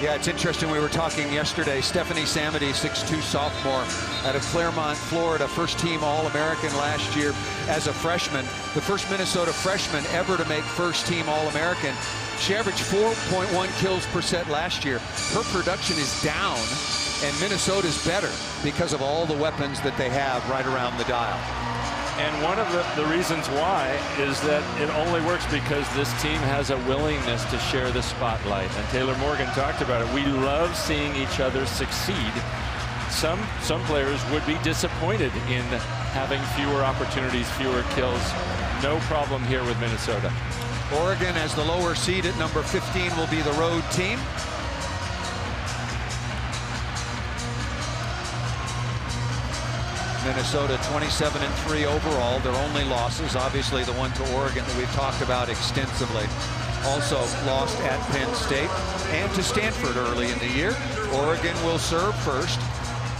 Yeah, it's interesting. We were talking yesterday. Stephanie Samity, 6'2" sophomore out of Claremont, Florida, first-team All-American last year as a freshman. The first Minnesota freshman ever to make first-team All-American. She averaged 4.1 kills per set last year. Her production is down, and Minnesota's better because of all the weapons that they have right around the dial. And one of the reasons why is that it only works because this team has a willingness to share the spotlight. And Taylor Morgan talked about it. We love seeing each other succeed. Some players would be disappointed in having fewer opportunities, fewer kills. No problem here with Minnesota. Oregon, as the lower seed at number 15, will be the road team. Minnesota 27-3 overall. Their only losses, obviously the one to Oregon that we've talked about extensively. Also lost at Penn State and to Stanford early in the year. Oregon will serve first.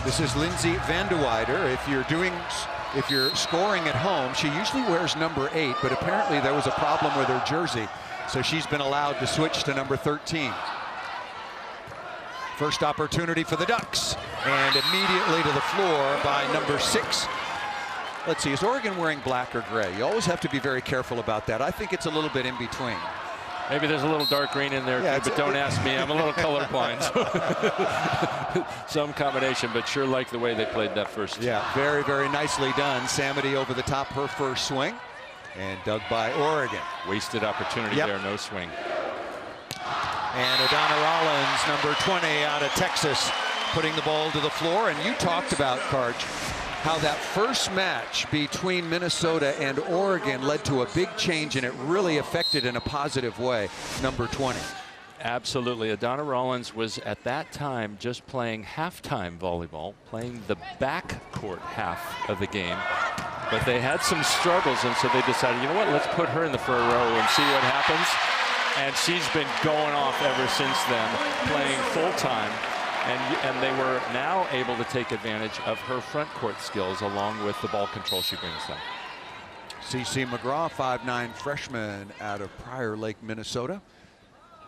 This is Lindsay Vandewyder. If you're scoring at home, she usually wears number 8, but apparently there was a problem with her jersey, so she's been allowed to switch to number 13. First opportunity for the Ducks, and immediately to the floor by number 6. Let's see, is Oregon wearing black or gray? You always have to be very careful about that. I think it's a little bit in between. Maybe there's a little dark green in there, yeah, too, but don't ask me. I'm a little colorblind. Some combination, but sure like the way they played that first. Yeah, very, very nicely done. Samity over the top, her first swing, and dug by Oregon. Wasted opportunity there, no swing. And Adana Rollins, number 20 out of Texas, putting the ball to the floor. And you talked about, Karch, how that first match between Minnesota and Oregon led to a big change, and it really affected in a positive way number 20. Absolutely. Adana Rollins was at that time just playing halftime volleyball, playing the backcourt half of the game. But they had some struggles, and so they decided, you know what, let's put her in the front row and see what happens. And she's been going off ever since then, playing full-time. And they were now able to take advantage of her front court skills along with the ball control she brings them. CeCe McGraw, 5'9" freshman out of Prior Lake, Minnesota.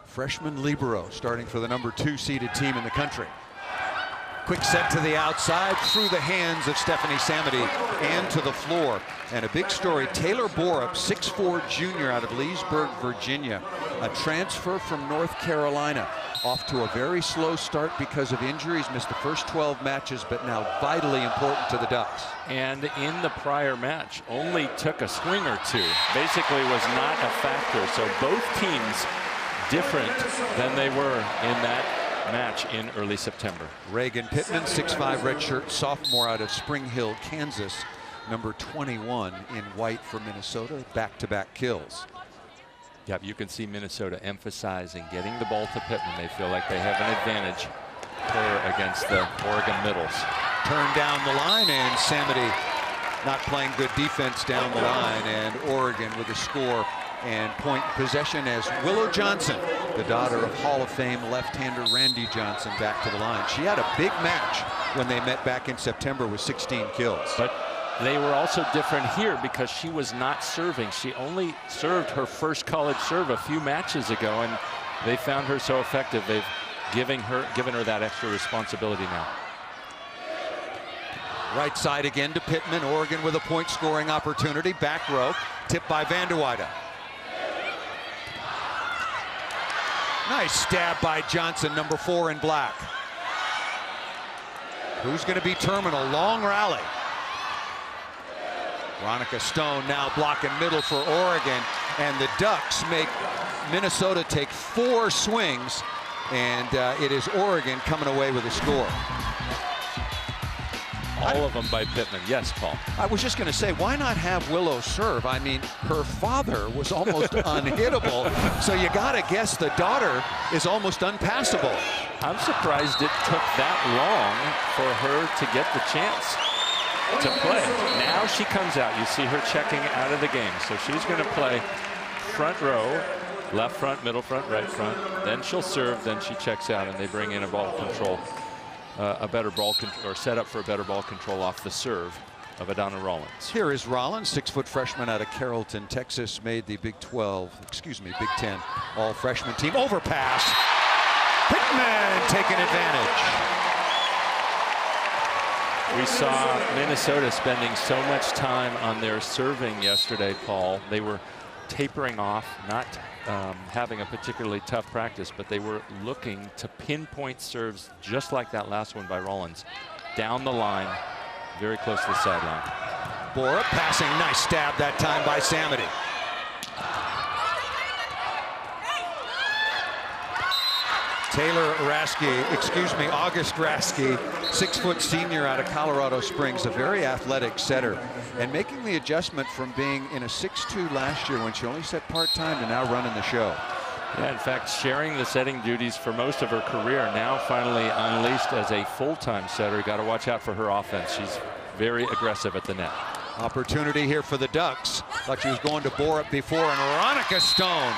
Freshman libero, starting for the number 2 seeded team in the country. Quick set to the outside, through the hands of Stephanie Samity and to the floor. And a big story, Taylor Borup, 6'4" junior out of Leesburg, Virginia, a transfer from North Carolina. Off to a very slow start because of injuries, missed the first 12 matches, but now vitally important to the Ducks. And in the prior match, only took a swing or two. Basically was not a factor. So both teams different than they were in that match in early September. Reagan Pittman, 6'5" redshirt sophomore out of Spring Hill, Kansas, number 21 in white for Minnesota, back-to-back kills. Yep, you can see Minnesota emphasizing getting the ball to Pittman. They feel like they have an advantage there against the Oregon middles. Turned down the line, and Samity not playing good defense down the line, and Oregon with a score and point possession as Willow Johnson, the daughter of Hall of Fame left-hander Randy Johnson, back to the line. She had a big match when they met back in September with 16 kills. But they were also different here because she was not serving. She only served her first college serve a few matches ago, and they found her so effective. They've given her that extra responsibility now. Right side again to Pittman. Oregon with a point scoring opportunity. Back row, tipped by Vandewyder. Nice stab by Johnson, number 4 in black. Who's going to be terminal? Long rally. Veronica Stone now blocking middle for Oregon, and the Ducks make Minnesota take 4 swings, and it is Oregon coming away with a score. All of them by Pittman. Yes, Paul. I was just going to say, why not have Willow serve? I mean, her father was almost unhittable, so you got to guess the daughter is almost unpassable. I'm surprised it took that long for her to get the chance to play. Now she comes out. You see her checking out of the game. So she's going to play front row, left front, middle front, right front. Then she'll serve, then she checks out, and they bring in a ball control. A better ball control, or set up for a better ball control off the serve of Adana Rollins. Here is Rollins, 6-foot freshman out of Carrollton, Texas, made the Big 10 all freshman team. Overpass. Pittman taking advantage. We saw Minnesota spending so much time on their serving yesterday, Paul. They were tapering off, not having a particularly tough practice, but they were looking to pinpoint serves just like that last one by Rollins. Down the line, very close to the sideline. Borup passing, nice stab that time by Samity. August Rasky, 6-foot senior out of Colorado Springs, a very athletic setter, and making the adjustment from being in a 6'2" last year when she only set part-time to now running the show. Yeah, in fact, sharing the setting duties for most of her career, now finally unleashed as a full-time setter. Got to watch out for her offense. She's very aggressive at the net. Opportunity here for the Ducks. Thought she was going to Borup before, and Veronica Stone,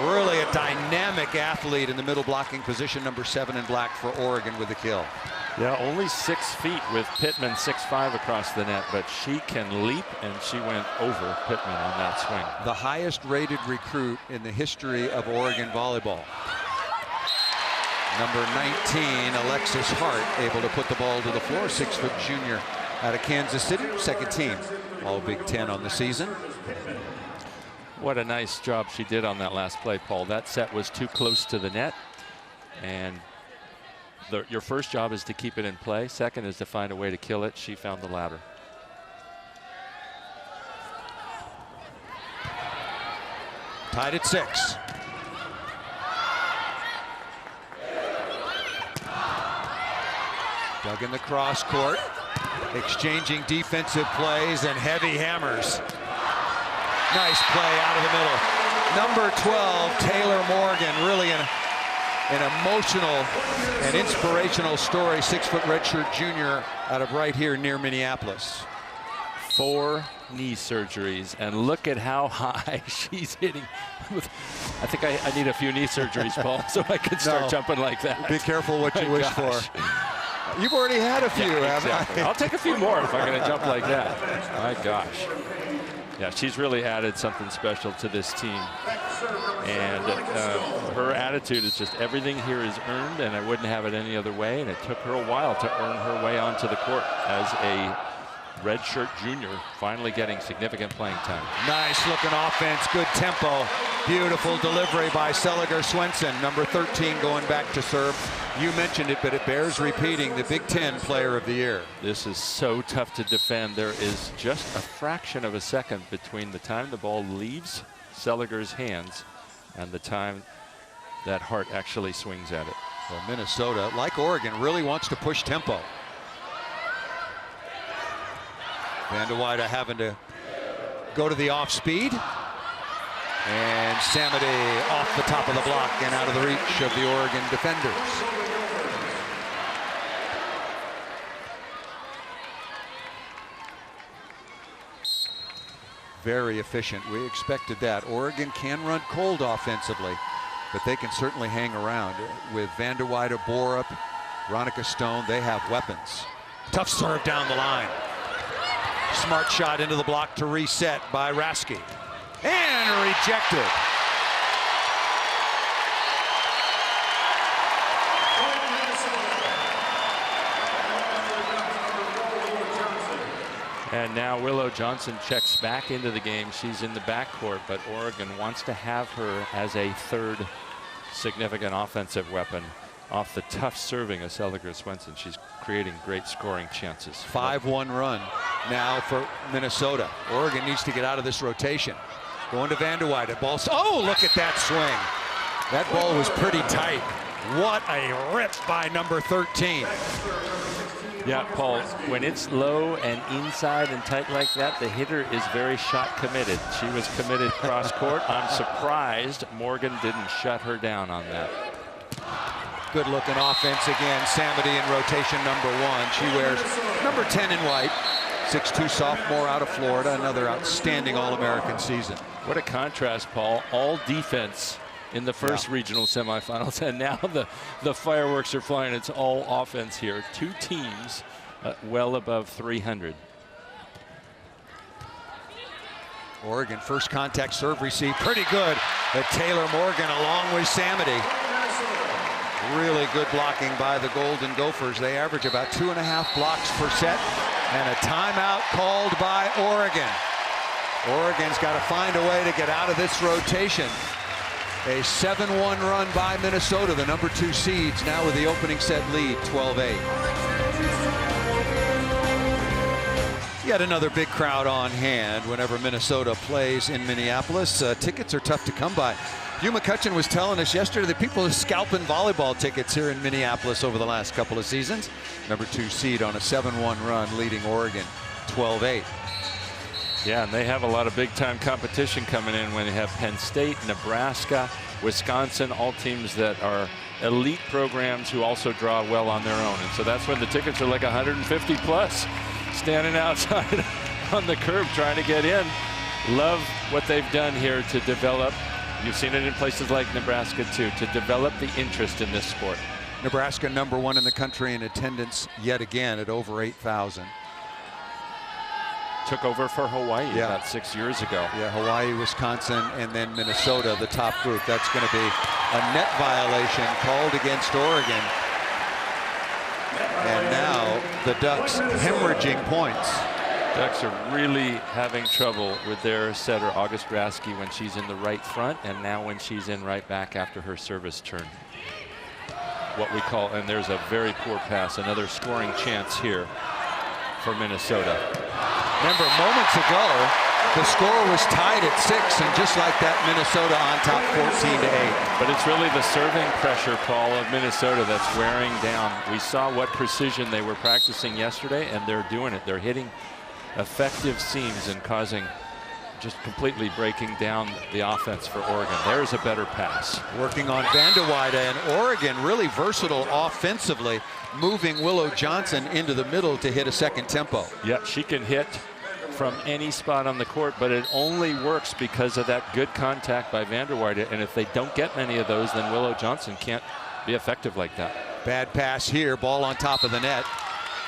really a dynamic athlete in the middle blocking position, number 7 in black for Oregon with the kill. Yeah, only 6 feet with Pittman 6'5" across the net, but she can leap, and she went over Pittman on that swing. The highest rated recruit in the history of Oregon volleyball. Number 19, Alexis Hart, able to put the ball to the floor, 6-foot junior out of Kansas City, second team, all Big Ten on the season. What a nice job she did on that last play, Paul. That set was too close to the net, and your first job is to keep it in play. Second is to find a way to kill it. She found the latter. Tied at 6. Dug in the cross court, exchanging defensive plays and heavy hammers. Nice play out of the middle. Number 12, Taylor Morgan, really an emotional and inspirational story. 6-foot redshirt junior out of right here near Minneapolis. 4 knee surgeries, and look at how high she's hitting. I think I need a few knee surgeries, Paul, so I can start jumping like that. Be careful what you wish for. You've already had a few, haven't exactly. I'll take a few more if I'm going to jump like that. My gosh. Yeah, she's really added something special to this team. And her attitude is just everything here is earned, and I wouldn't have it any other way. And it took her a while to earn her way onto the court as a redshirt junior, finally getting significant playing time. Nice looking offense, good tempo. Beautiful delivery by Seliger Swenson, number 13, going back to serve. You mentioned it, but it bears repeating, the Big Ten Player of the Year. This is so tough to defend. There is just a fraction of a second between the time the ball leaves Seliger's hands and the time that Hart actually swings at it. Well, Minnesota, like Oregon, really wants to push tempo. Van de Weyde having to go to the off speed. And Samity off the top of the block and out of the reach of the Oregon defenders. Very efficient. We expected that. Oregon can run cold offensively, but they can certainly hang around. With Van der Weyde, Borup, Veronica Stone, they have weapons. Tough serve down the line. Smart shot into the block to reset by Rasky. And rejected. And now Willow Johnson checks back into the game. She's in the backcourt, but Oregon wants to have her as a third significant offensive weapon off the tough serving of Seliger Swenson. She's creating great scoring chances. 5-1 run now for Minnesota. Oregon needs to get out of this rotation. Going to Van de Weyde. Ball. Oh, look at that swing. That ball was pretty tight. What a rip by number 13. Yeah, Paul, when it's low and inside and tight like that, the hitter is very shot committed. She was committed cross court. I'm surprised Morgan didn't shut her down on that. Good looking offense again. Samity in rotation number 1. She wears number 10 in white. 6'2" sophomore out of Florida. Another outstanding All-American season. What a contrast, Paul. All defense in the first regional semifinals, and now the fireworks are flying. It's all offense here. 2 teams well above 300. Oregon first contact serve receive pretty good. But Taylor Morgan along with Samity. Really good blocking by the Golden Gophers. They average about 2.5 blocks per set. And a timeout called by Oregon. Oregon's got to find a way to get out of this rotation. A 7-1 run by Minnesota, the number 2 seeds, now with the opening set lead, 12-8. Yet another big crowd on hand whenever Minnesota plays in Minneapolis. Tickets are tough to come by. Hugh McCutcheon was telling us yesterday that people are scalping volleyball tickets here in Minneapolis over the last couple of seasons. Number 2 seed on a 7-1 run, leading Oregon 12-8. Yeah, and they have a lot of big-time competition coming in when they have Penn State, Nebraska, Wisconsin, all teams that are elite programs who also draw well on their own. And so that's when the tickets are like 150 plus, standing outside on the curb trying to get in. Love what they've done here to develop. You've seen it in places like Nebraska too, to develop the interest in this sport. Nebraska number 1 in the country in attendance yet again at over 8,000. Took over for Hawaii about 6 years ago. Yeah, Hawaii, Wisconsin, and then Minnesota, the top group. That's going to be a net violation called against Oregon. And now the Ducks hemorrhaging points. Ducks are really having trouble with their setter, August Rasky, when she's in the right front, and now when she's in right back after her service turn. What we call, and there's a very poor pass, another scoring chance here for Minnesota. Remember, moments ago, the score was tied at 6, and just like that, Minnesota on top 14-8. But it's really the serving pressure, Paul, of Minnesota that's wearing down. We saw what precision they were practicing yesterday, and they're doing it. They're hitting effective seams and causing, just completely breaking down the offense for Oregon. There's a better pass. Working on Vanderweide, and Oregon really versatile offensively, moving Willow Johnson into the middle to hit a second tempo. Yeah, she can hit from any spot on the court, but it only works because of that good contact by Vanderweide. And if they don't get many of those, then Willow Johnson can't be effective like that. Bad pass here, ball on top of the net.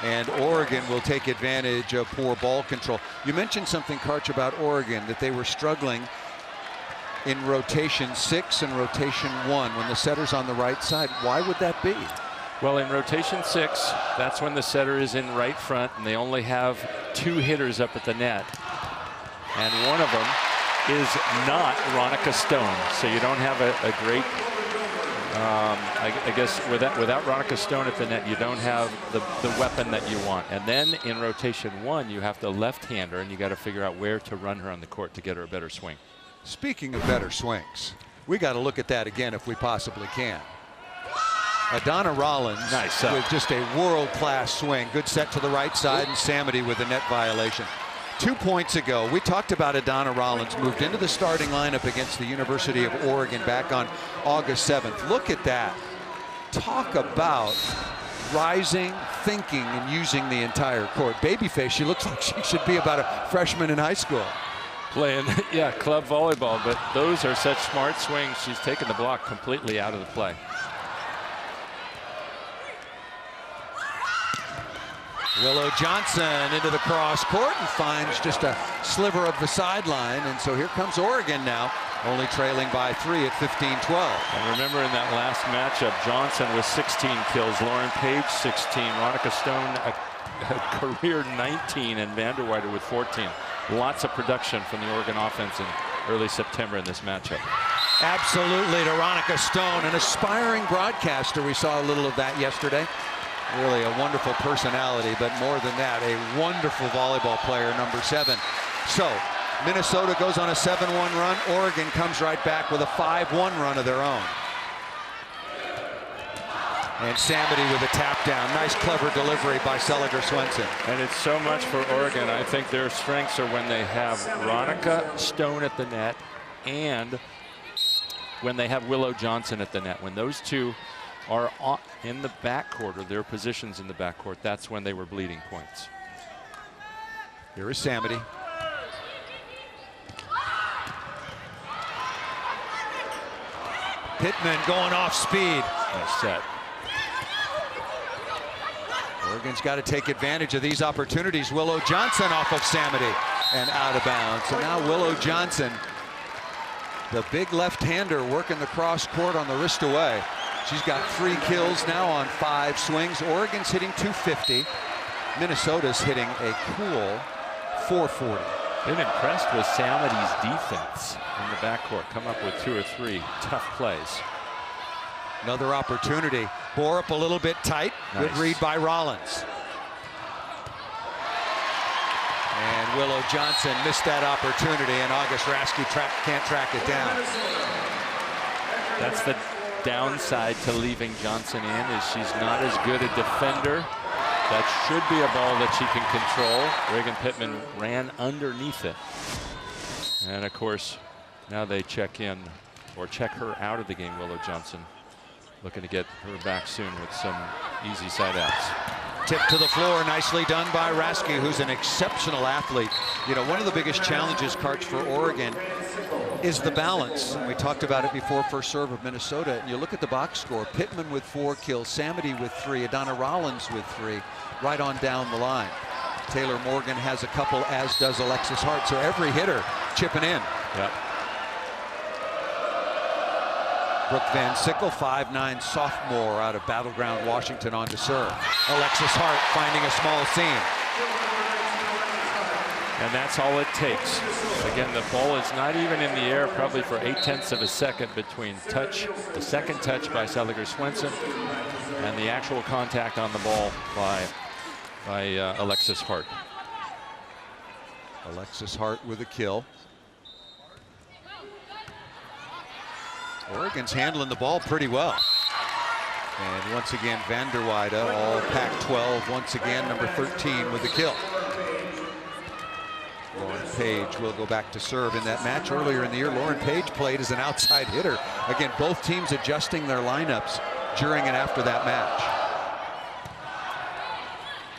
And Oregon will take advantage of poor ball control. You mentioned something, Karch, about Oregon, that they were struggling in rotation 6 and rotation 1 when the setter's on the right side. Why would that be? Well, in rotation 6, that's when the setter is in right front, and they only have 2 hitters up at the net. And one of them is not Ronica Stone. So you don't have a great, I guess, without Ronica Stone at the net, you don't have the weapon that you want. And then in rotation 1, you have the left-hander, and you got to figure out where to run her on the court to get her a better swing. Speaking of better swings, we got to look at that again if we possibly can. Adana Rollins with just a world-class swing. Good set to the right side, and Samity with a net violation. 2 points ago, we talked about Adana Rollins moved into the starting lineup against the University of Oregon back on August 7th. Look at that. Talk about rising, thinking, and using the entire court. Babyface, she looks like she should be about a freshman in high school. Playing, yeah, club volleyball, but those are such smart swings. She's taken the block completely out of the play. Willow Johnson into the cross court and finds just a sliver of the sideline. And so here comes Oregon now, only trailing by 3 at 15-12. And remember in that last matchup, Johnson with 16 kills, Lauren Page 16, Ronica Stone a career 19, and Vanderweide with 14. Lots of production from the Oregon offense in early September in this matchup. Absolutely to Ronica Stone, an aspiring broadcaster. We saw a little of that yesterday. Really a wonderful personality, but more than that, a wonderful volleyball player, number 7. So Minnesota goes on a 7-1 run. Oregon comes right back with a 5-1 run of their own. And Samity with a tap down. Nice, clever delivery by Seliger Swenson. And it's so much for Oregon. I think their strengths are when they have Ronica Stone at the net and when they have Willow Johnson at the net. When those two are in the backcourt, or their positions in the backcourt, that's when they were bleeding points. Here is Samity. Pittman going off speed. Nice set. Oregon's got to take advantage of these opportunities. Willow Johnson off of Samity and out of bounds. So now Willow Johnson, the big left-hander, working the cross court on the wrist away. She's got 3 kills now on 5 swings. Oregon's hitting .250. Minnesota's hitting a cool .440. Been impressed with Samity's defense in the backcourt. Come up with 2 or 3 tough plays. Another opportunity. Borup a little bit tight. Nice. Good read by Rollins. And Willow Johnson missed that opportunity, and August Raske can't track it down. That's the downside to leaving Johnson in, is she's not as good a defender. That should be a ball that she can control. Reagan Pittman ran underneath it. And of course, now they check in, or check her out of the game, Willow Johnson. Looking to get her back soon with some easy side outs. Tip to the floor, nicely done by Raske, who's an exceptional athlete. You know, one of the biggest challenges, Karch, for Oregon is the balance. We talked about it before first serve of Minnesota. And you look at the box score, Pittman with 4 kills, Samity with 3, Adana Rollins with 3, right on down the line. Taylor Morgan has a couple, as does Alexis Hart. So every hitter chipping in. Yep. Brooke Van Sickle, 5'9" sophomore out of Battleground, Washington, on to serve. Alexis Hart finding a small seam. And that's all it takes. Again, the ball is not even in the air, probably for 0.8 of a second between touch, the second touch by Seliger Swenson, and the actual contact on the ball by Alexis Hart. Alexis Hart with a kill. Oregon's handling the ball pretty well. And once again, Vanderweide, all Pac-12, once again, number 13 with the kill. Lauren Page will go back to serve in that match. Earlier in the year, Lauren Page played as an outside hitter. Again, both teams adjusting their lineups during and after that match.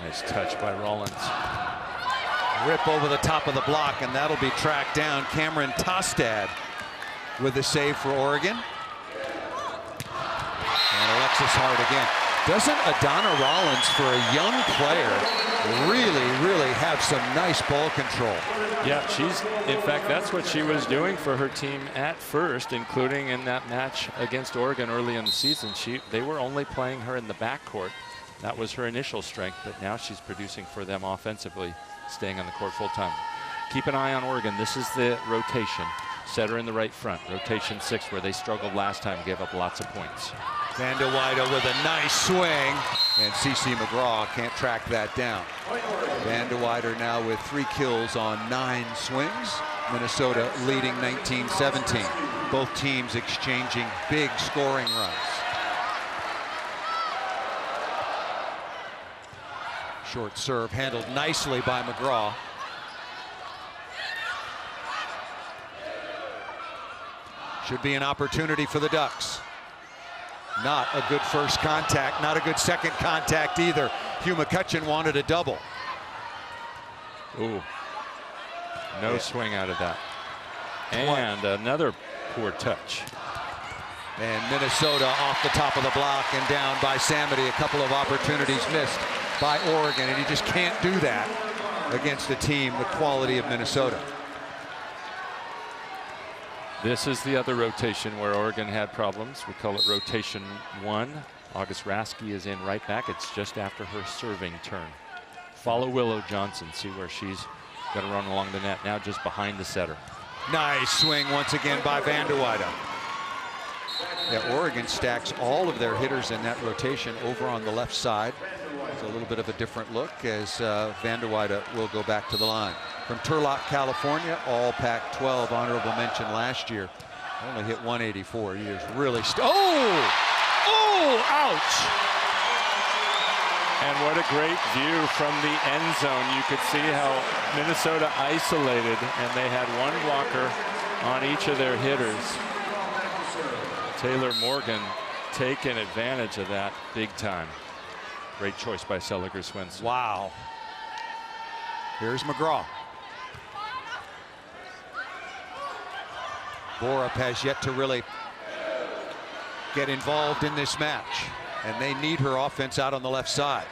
Nice touch by Rollins. Rip over the top of the block, and that'll be tracked down. Cameron Tostad with the save for Oregon. And Alexis Hart again. Doesn't Adana Rollins, for a young player, really have some nice ball control? Yeah, in fact, that's what she was doing for her team at first, including in that match against Oregon early in the season. They were only playing her in the backcourt. That was her initial strength, but now she's producing for them offensively, staying on the court full time. Keep an eye on Oregon. This is the rotation. Set her in the right front. Rotation 6, where they struggled last time, gave up lots of points. Vanderweide with a nice swing, and CeCe McGraw can't track that down. Vanderweide now with 3 kills on 9 swings. Minnesota leading 19-17. Both teams exchanging big scoring runs. Short serve handled nicely by McGraw. Should be an opportunity for the Ducks. Not a good first contact, not a good second contact either. Hugh McCutcheon wanted a double. Ooh, no swing out of that. And another poor touch. And Minnesota off the top of the block and down by Samity. A couple of opportunities missed by Oregon, and you just can't do that against a team the quality of Minnesota. This is the other rotation where Oregon had problems. We call it rotation 1. August Raske is in right back. It's just after her serving turn. Follow Willow Johnson. See where she's going to run along the net. Now just behind the setter. Nice swing once again by Vanderweide. Yeah, Oregon stacks all of their hitters in that rotation over on the left side. It's a little bit of a different look as Vanderweide will go back to the line. From Turlock, California, all Pac-12, honorable mention last year. Only hit 184. He is really ouch! And what a great view from the end zone. You could see how Minnesota isolated, and they had one blocker on each of their hitters. Taylor Morgan taking advantage of that big time. Great choice by Seliger Swenson. Wow. Here's McGraw. Borup has yet to really get involved in this match, and they need her offense out on the left side.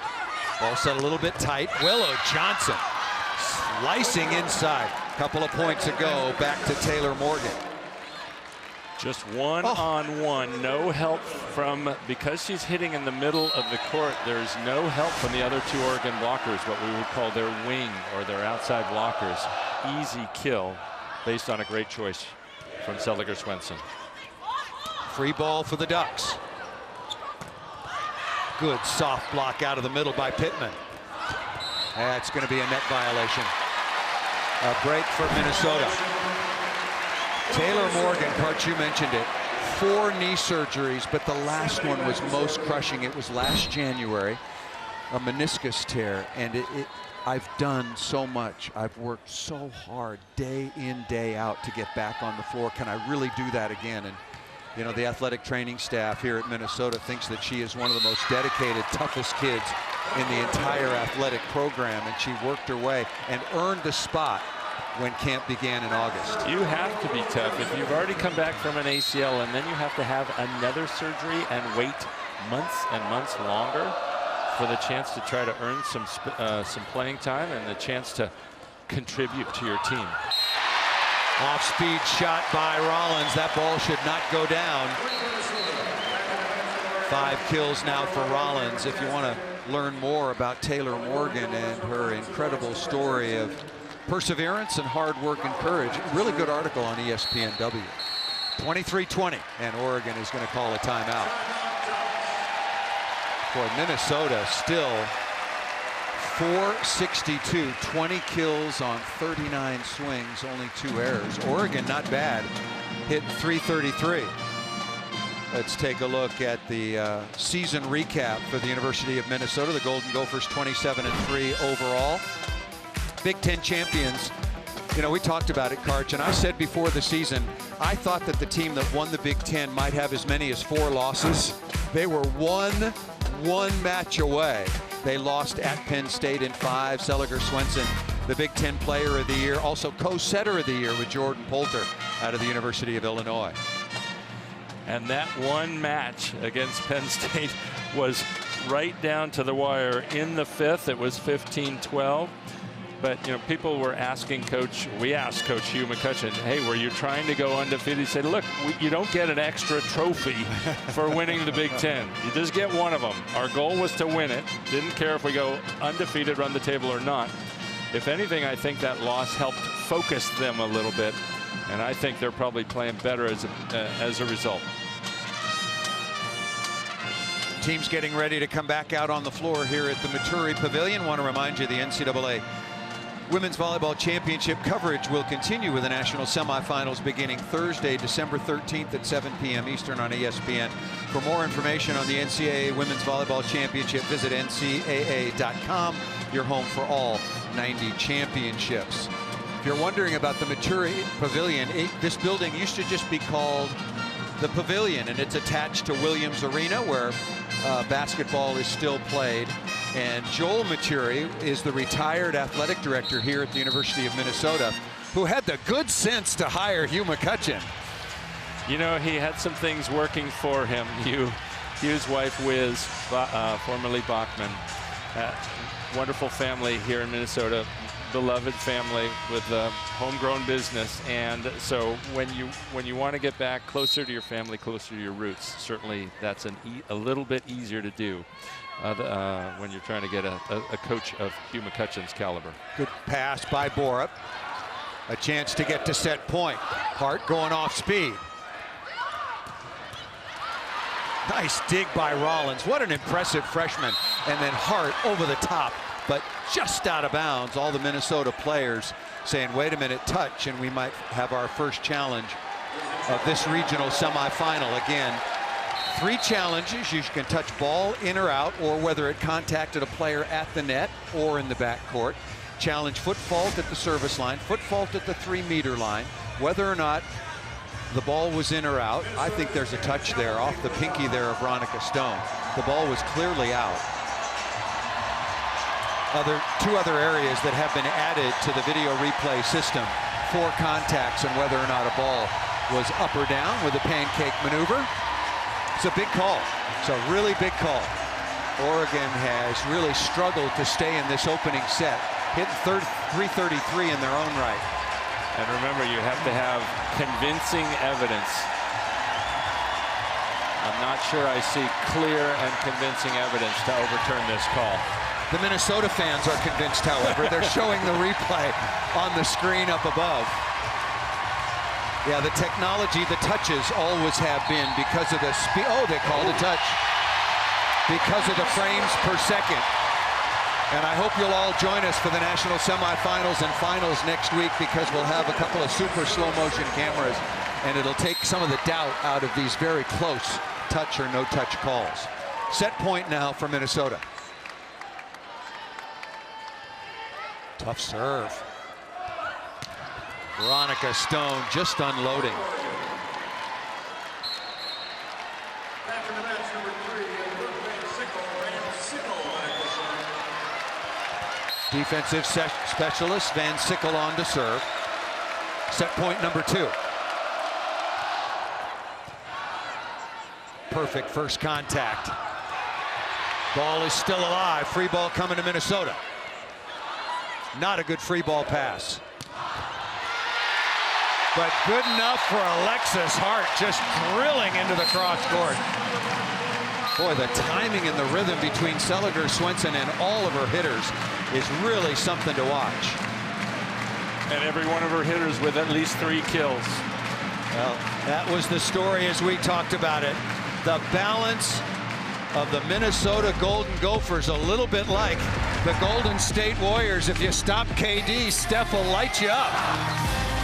Ball set a little bit tight. Willow Johnson slicing inside. Couple of points ago, back to Taylor Morgan. Just one-on-one, no help from, because she's hitting in the middle of the court, there's no help from the other two Oregon blockers, what we would call their wing or their outside blockers. Easy kill based on a great choice from Seliger-Swenson. Free ball for the Ducks. Good soft block out of the middle by Pittman. That's going to be a net violation. A break for Minnesota. Taylor Morgan, Kart, you mentioned it. 4 knee surgeries, but the last one was most crushing. It was last January, a meniscus tear, and I've done so much. I've worked so hard day in, day out to get back on the floor. Can I really do that again? And you know, the athletic training staff here at Minnesota thinks that she is one of the most dedicated, toughest kids in the entire athletic program, and she worked her way and earned a spot when camp began in August. You have to be tough. If you've already come back from an ACL and then you have to have another surgery and wait months and months longer for the chance to try to earn some playing time and the chance to contribute to your team. Off-speed shot by Rollins. That ball should not go down. 5 kills now for Rollins. If you want to learn more about Taylor Morgan and her incredible story of perseverance and hard work and courage, really good article on ESPNW. 23-20, and Oregon is going to call a timeout. For Minnesota, still 462, 20 kills on 39 swings, only 2 errors. Oregon, not bad, hit 333. Let's take a look at the season recap for the University of Minnesota. The Golden Gophers 27-3 overall. Big Ten champions. You know, we talked about it, Karch, and I said before the season, I thought that the team that won the Big Ten might have as many as 4 losses. They were one match away. They lost at Penn State in 5. Seliger-Swenson, the Big Ten Player of the Year, also co-setter of the year with Jordan Poulter out of the University of Illinois. And that one match against Penn State was right down to the wire in the 5th. It was 15-12. But, you know, people were asking Coach, we asked Coach Hugh McCutcheon, hey, were you trying to go undefeated? He said, look, you don't get an extra trophy for winning the Big Ten. You just get one of them. Our goal was to win it. Didn't care if we go undefeated, run the table or not. If anything, I think that loss helped focus them a little bit. And I think they're probably playing better as a result. Teams getting ready to come back out on the floor here at the Maturi Pavilion. Want to remind you the NCAA Women's Volleyball Championship coverage will continue with the national semifinals beginning Thursday, December 13th at 7 p.m. Eastern on ESPN. For more information on the NCAA Women's Volleyball Championship, visit ncaa.com, your home for all 90 championships. If you're wondering about the Maturi Pavilion, this building used to just be called the Pavilion, and it's attached to Williams Arena, where basketball is still played. And Joel Maturi is the retired athletic director here at the University of Minnesota, who had the good sense to hire Hugh McCutcheon. You know, he had some things working for him. Hugh's wife, Wiz, formerly Bachman, wonderful family here in Minnesota, beloved family with a homegrown business. And so when you want to get back closer to your family, closer to your roots, certainly that's a little bit easier to do when you're trying to get a coach of Hugh McCutcheon's caliber. Good pass by Borup. A chance to get to set point. Hart going off speed. Nice dig by Rollins. What an impressive freshman. And then Hart over the top, but just out of bounds. All the Minnesota players saying, wait a minute, touch, and we might have our first challenge of this regional semifinal. Again, 3 challenges. You can touch ball in or out, or whether it contacted a player at the net or in the backcourt. Challenge foot fault at the service line, foot fault at the 3-meter line, whether or not the ball was in or out. I think there's a touch there off the pinky there of Veronica Stone. The ball was clearly out. 2 other areas that have been added to the video replay system. 4 contacts and whether or not a ball was up or down with a pancake maneuver. It's a big call. It's a really big call. Oregon has really struggled to stay in this opening set. Hit 333 in their own right. And remember, you have to have convincing evidence I'm not sure I see clear and convincing evidence to overturn this call. The Minnesota fans are convinced, however. They're showing the replay on the screen up above. Yeah, the technology, the touches always have been because of the speed. Oh, they called a touch. Because of the frames per second. And I hope you'll all join us for the national semifinals and finals next week, because we'll have a couple of super slow motion cameras, and it'll take some of the doubt out of these very close touch or no touch calls. Set point now for Minnesota. Tough serve. Veronica Stone just unloading. Defensive specialist Van Sickle on to serve. Set point number 2. Perfect first contact. Ball is still alive. Free ball coming to Minnesota. Not a good free ball pass. But good enough for Alexis Hart, just drilling into the cross court. Boy, the timing and the rhythm between Seliger, Swenson, and all of her hitters is really something to watch. And every one of her hitters with at least 3 kills. Well, that was the story as we talked about it. The balance of the Minnesota Golden Gophers, a little bit like the Golden State Warriors. If you stop KD, Steph will light you up.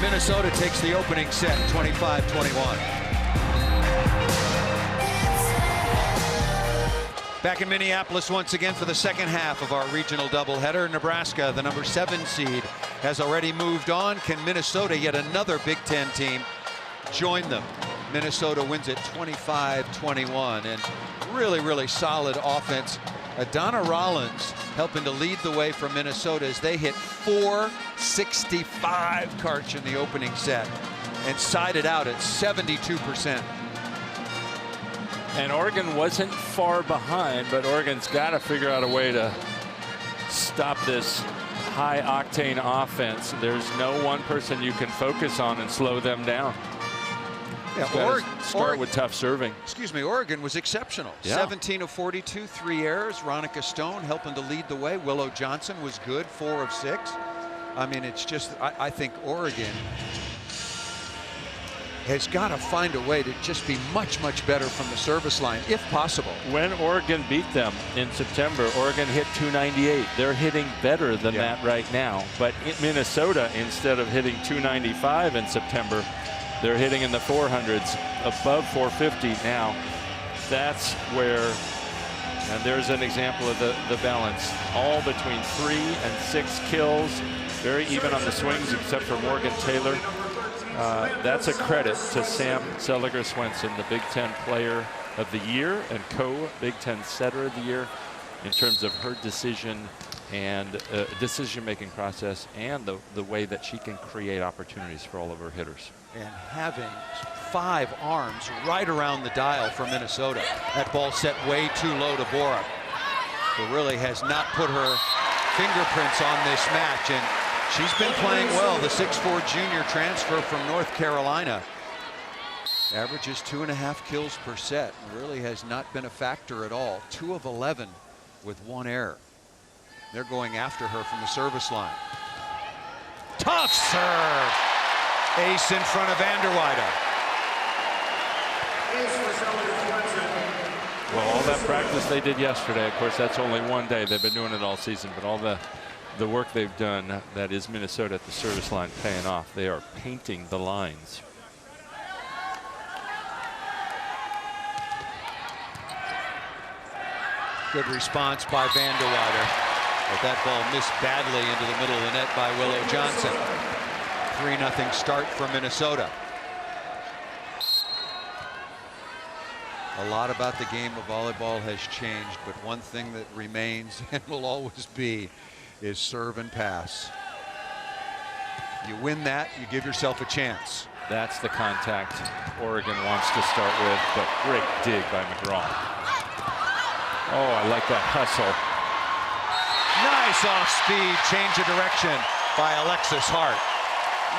Minnesota takes the opening set, 25-21. Back in Minneapolis once again for the second half of our regional doubleheader. Nebraska, the number 7 seed, has already moved on. Can Minnesota, yet another Big Ten team, join them? Minnesota wins it 25-21, and really solid offense. Donna Rollins helping to lead the way for Minnesota as they hit 465 Karch in the opening set and sided out at 72%. And Oregon wasn't far behind, but Oregon's got to figure out a way to stop this high octane offense. There's no one person you can focus on and slow them down. Yeah, start with tough serving. Excuse me, Oregon was exceptional. Yeah. 17 of 42, 3 errors. Ronica Stone helping to lead the way. Willow Johnson was good, 4 of 6. I mean, it's just, I think Oregon has got to find a way to just be much better from the service line, if possible. When Oregon beat them in September, Oregon hit 298. They're hitting better than that right now. But in Minnesota, instead of hitting 295 in September, they're hitting in the 400s, above 450 now. That's where, and there's an example of the balance. All between 3 and 6 kills, very even on the swings, except for Morgan Taylor. That's a credit to Sam Seliger Swenson, the Big Ten Player of the Year and co-Big Ten Setter of the Year, in terms of her decision and decision-making process and the way that she can create opportunities for all of her hitters. And having 5 arms right around the dial for Minnesota. That ball set way too low to Bora, who really has not put her fingerprints on this match. And she's been playing well. The 6'4" junior transfer from North Carolina averages 2.5 kills per set. Really has not been a factor at all. 2 of 11 with 1 error. They're going after her from the service line. Tough serve. Ace in front of Vanderweider. Well, all that practice they did yesterday, of course, that's only one day. They've been doing it all season, but all the work they've done, that is Minnesota at the service line, paying off. They are painting the lines. Good response by Vanderweider, but that ball missed badly into the middle of the net by Willow Johnson. 3-0 start for Minnesota. A lot about the game of volleyball has changed, but one thing that remains and will always be is serve and pass. You win that, you give yourself a chance. That's the contact Oregon wants to start with, but great dig by McGraw. Oh, I like that hustle. Nice off-speed change of direction by Alexis Hart.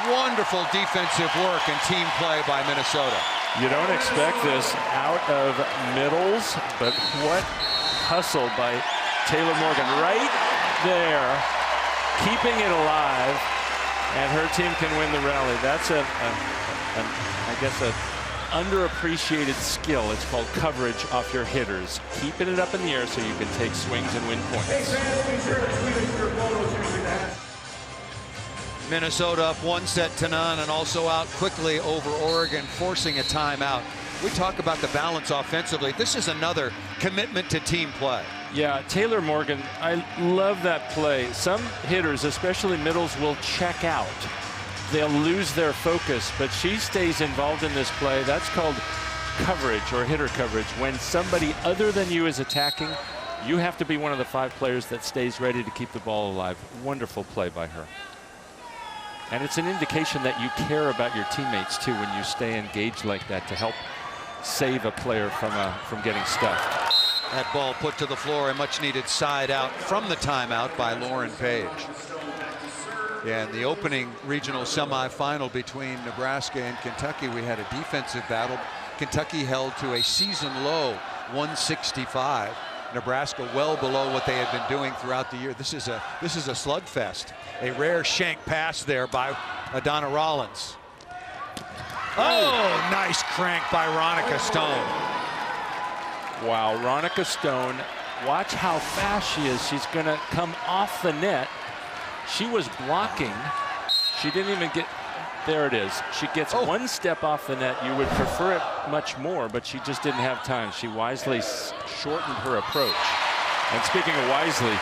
Wonderful defensive work and team play by Minnesota. You don't expect this out of middles, but what hustle by Taylor Morgan right there, keeping it alive, and her team can win the rally. That's I guess a underappreciated skill. It's called coverage off your hitters, keeping it up in the air so you can take swings and win points. Minnesota up 1-0 and also out quickly over Oregon, forcing a timeout. We talk about the balance offensively. This is another commitment to team play. Yeah, Taylor Morgan, I love that play. Some hitters, especially middles, will check out. They'll lose their focus, but she stays involved in this play. That's called coverage or hitter coverage. When somebody other than you is attacking, you have to be one of the 5 players that stays ready to keep the ball alive. Wonderful play by her. And it's an indication that you care about your teammates too when you stay engaged like that to help save a player from getting stuffed. That ball put to the floor, a much needed side out from the timeout by Lauren Page. Yeah, in the opening regional semifinal between Nebraska and Kentucky, we had a defensive battle. Kentucky held to a season low 165. Nebraska well below what they had been doing throughout the year. This is a slugfest. A rare shank pass there by Adana Rollins. Oh, nice crank by Ronica Stone. Wow, Ronica Stone, watch how fast she is. She's going to come off the net. She was blocking. She didn't even get, there it is. She gets one step off the net. You would prefer it much more, but she just didn't have time. She wisely shortened her approach. And speaking of wisely,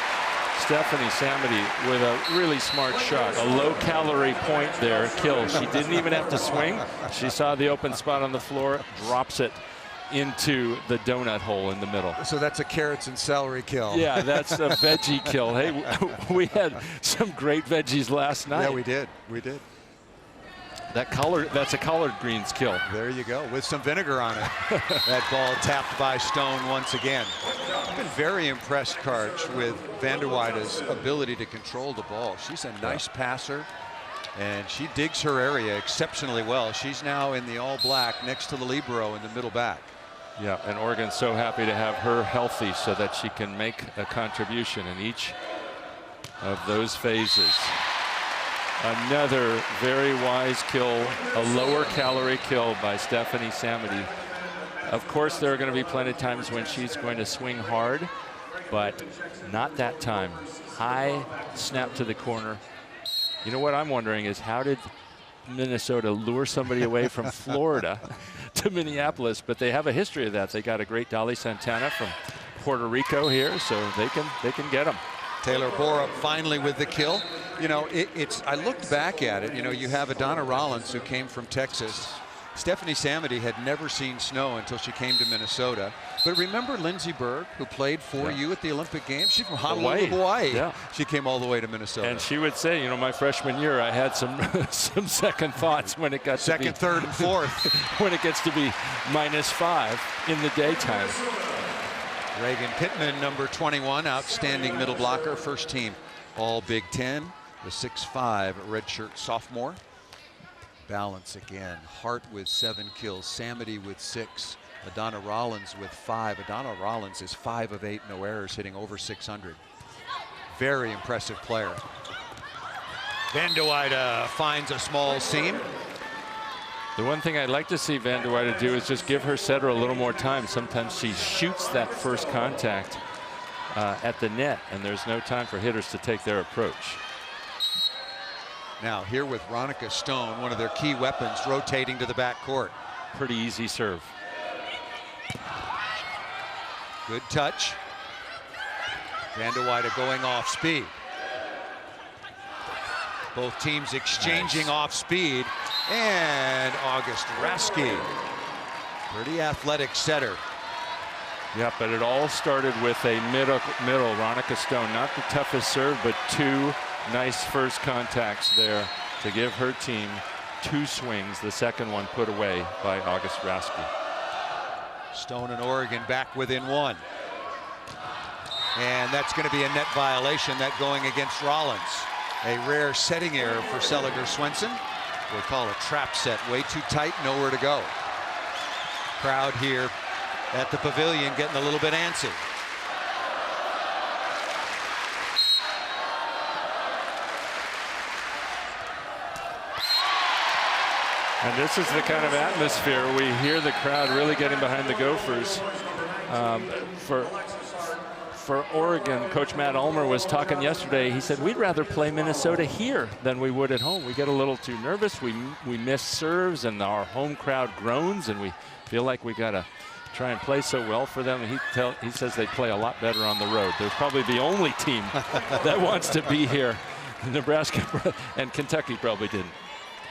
Stephanie Samity with a really smart shot. A low-calorie point there, kill. She didn't even have to swing. She saw the open spot on the floor, drops it into the donut hole in the middle. So that's a carrots and celery kill. Yeah, that's a veggie kill. Hey, we had some great veggies last night. Yeah, we did. We did. That's a collard greens kill. There you go, with some vinegar on it. That ball tapped by Stone once again. I've been very impressed, Karch, with Van der Weide's ability to control the ball. She's a nice passer, and she digs her area exceptionally well. She's now in the all-black next to the libero in the middle back. Yeah, and Oregon's so happy to have her healthy so that she can make a contribution in each of those phases. Another very wise kill, a lower calorie kill by Stephanie Samity. Of course, there are going to be plenty of times when she's going to swing hard, but not that time. High snap to the corner. You know what I'm wondering is, how did Minnesota lure somebody away from Florida to Minneapolis? But they have a history of that. They got a great Dolly Santana from Puerto Rico here, so they can get them. Taylor Borup finally with the kill. You know, I looked back at it. You know, you have Adana Rollins, who came from Texas. Stephanie Samity had never seen snow until she came to Minnesota. But remember Lindsey Berg, who played for you at the Olympic Games? She's from Honolulu, Hawaii. Yeah. She came all the way to Minnesota. And she would say, you know, my freshman year, I had some some second thoughts when it got second, third, and fourth. When it gets to be -5 in the daytime. Reagan Pittman, number 21, outstanding middle blocker, first team All Big Ten, the 6'5" redshirt sophomore. Balance again. Hart with 7 kills, Samity with 6, Adana Rollins with 5. Adana Rollins is 5 of 8, no errors, hitting over 600. Very impressive player. Van der Weide finds a small seam. The one thing I'd like to see Van der Weide do is just give her setter a little more time. Sometimes she shoots that first contact at the net, and there's no time for hitters to take their approach. Now here with Ronica Stone, one of their key weapons, rotating to the back court. Pretty easy serve. Good touch. Van der Weide going off speed. Both teams exchanging off speed. And August Raske, pretty athletic setter. Yeah, but it all started with a middle Ronica Stone. Not the toughest serve, but 2 nice first contacts there to give her team 2 swings. The second one put away by August Raske. Stone and Oregon back within 1. And that's going to be a net violation, that going against Rollins. A rare setting error for Seliger Swenson. We'll call a trap set, way too tight, nowhere to go. Crowd here at the pavilion getting a little bit antsy. And this is the kind of atmosphere we hear the crowd really getting behind the Gophers. For Oregon, Coach Matt Ulmer was talking yesterday. He said, we'd rather play Minnesota here than we would at home. We get a little too nervous. We miss serves, and our home crowd groans, and we feel like we got to try and play so well for them. And he says they play a lot better on the road. They're probably the only team that wants to be here. Nebraska and Kentucky probably didn't.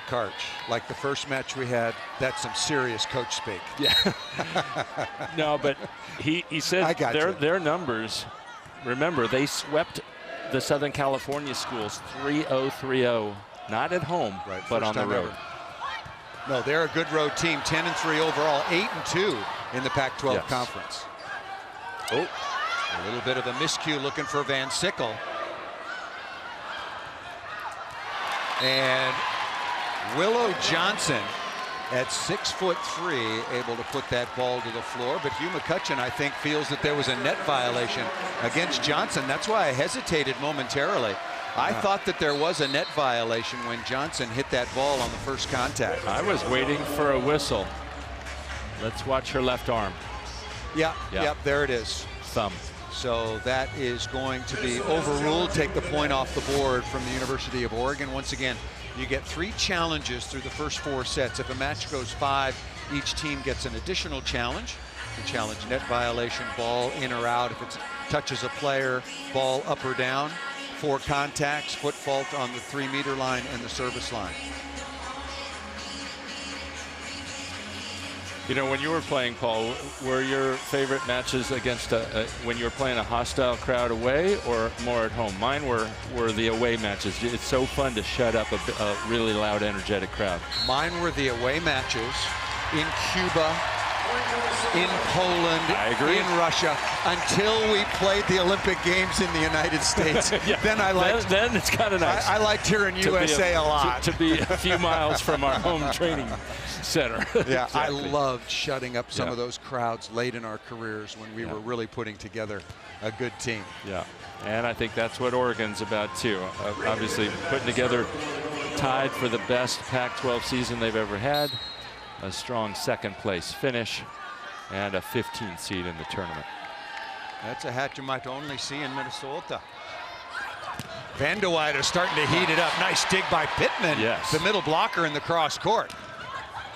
Karch, like the first match we had, that's some serious coach speak. Yeah. No, but he said their numbers, remember, they swept the Southern California schools 3-0, 3-0, not at home, right, but on the road. Ever. No, they're a good road team, 10-3 overall, 8-2 in the Pac-12 conference. Oh, a little bit of a miscue looking for Van Sickle. And Willow Johnson at 6'3", able to put that ball to the floor. But Hugh McCutcheon, I think, feels that there was a net violation against Johnson. That's why I hesitated momentarily. I thought that there was a net violation when Johnson hit that ball on the first contact. I was waiting for a whistle. Let's watch her left arm. Yep, there it is. Thumb. So that is going to be overruled. Take the point off the board from the University of Oregon. Once again, you get 3 challenges through the first 4 sets. If a match goes 5, each team gets an additional challenge. The challenge: net violation, ball in or out. If it touches a player, ball up or down. 4 contacts, foot fault on the 3-meter line and the service line. You know, when you were playing, Paul, were your favorite matches against when you were playing a hostile crowd away or more at home? Mine were the away matches. It's so fun to shut up a really loud, energetic crowd. Mine were the away matches in Cuba, in Poland, in Russia, until we played the Olympic Games in the United States. Then I liked. Then it's kind of nice. I liked hearing USA a lot. To be a few miles from our home training center. Yeah, exactly. I loved shutting up some of those crowds late in our careers when we were really putting together a good team. Yeah, and I think that's what Oregon's about too. Obviously putting together, tied for the best Pac-12 season they've ever had, a strong second place finish, and a 15th seed in the tournament. That's a hat you might only see in Minnesota. Van de Weyde starting to heat it up. Nice dig by Pittman. Yes. The middle blocker in the cross court.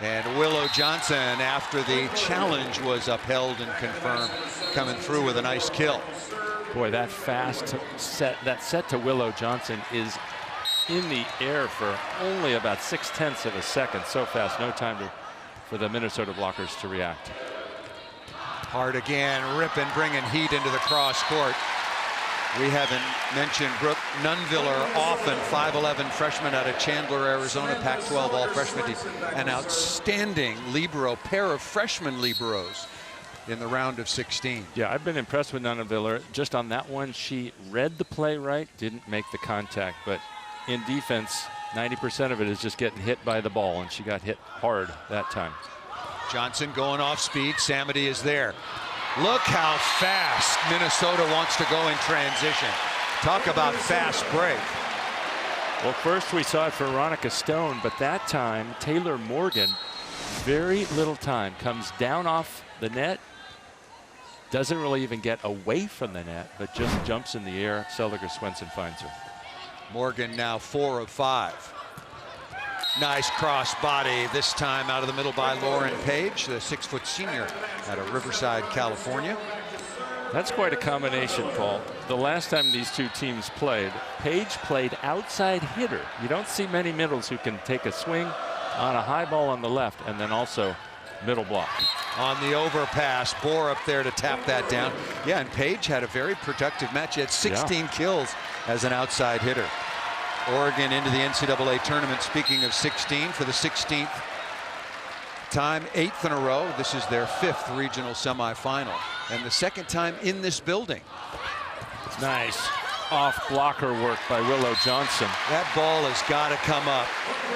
And Willow Johnson, after the challenge was upheld and confirmed, coming through with a nice kill. Boy, that fast set, that set to Willow Johnson is in the air for only about 0.6 of a second. So fast, no time for the Minnesota blockers to react. Hard again, ripping, bringing heat into the cross court. We haven't mentioned Brooke Nunviller often, 5'11" freshman out of Chandler, Arizona, Pac-12 all-freshman team. An outstanding libero, pair of freshman liberos in the round of 16. Yeah, I've been impressed with Nunviller. Just on that one, she read the play right, didn't make the contact, but in defense, 90% of it is just getting hit by the ball, and she got hit hard that time. Johnson going off speed. Samity is there. Look how fast Minnesota wants to go in transition. Talk about fast break. Well, first we saw it for Veronica Stone, but that time Taylor Morgan, very little time, comes down off the net, doesn't really even get away from the net, but just jumps in the air. Seliger Swenson finds her. Morgan now 4 of 5. Nice cross body, this time out of the middle by Lauren Page, the 6-foot senior out of Riverside, California. That's quite a combination, Paul. The last time these two teams played, Page played outside hitter. You don't see many middles who can take a swing on a high ball on the left and then also middle block. On the overpass, Bohr up there to tap that down. Yeah, and Page had a very productive match. He had 16 kills as an outside hitter. Oregon into the NCAA tournament, speaking of 16, for the 16th time, 8th in a row. This is their 5th regional semifinal, and the 2nd time in this building. Nice off blocker work by Willow Johnson. That ball has got to come up.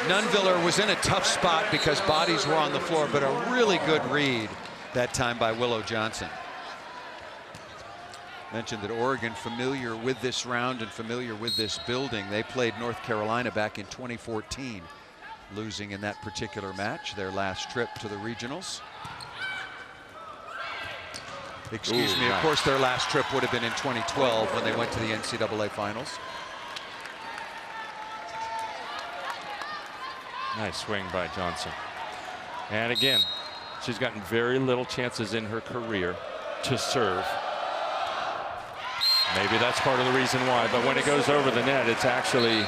Nunviller was in a tough spot because bodies were on the floor, but a really good read that time by Willow Johnson. Mentioned that Oregon, familiar with this round and familiar with this building. They played North Carolina back in 2014, losing in that particular match, their last trip to the regionals. Excuse me, of course their last trip would have been in 2012 when they went to the NCAA finals. Nice swing by Johnson. And again, she's gotten very little chances in her career to serve. Maybe that's part of the reason why, but when it goes over the net, it's actually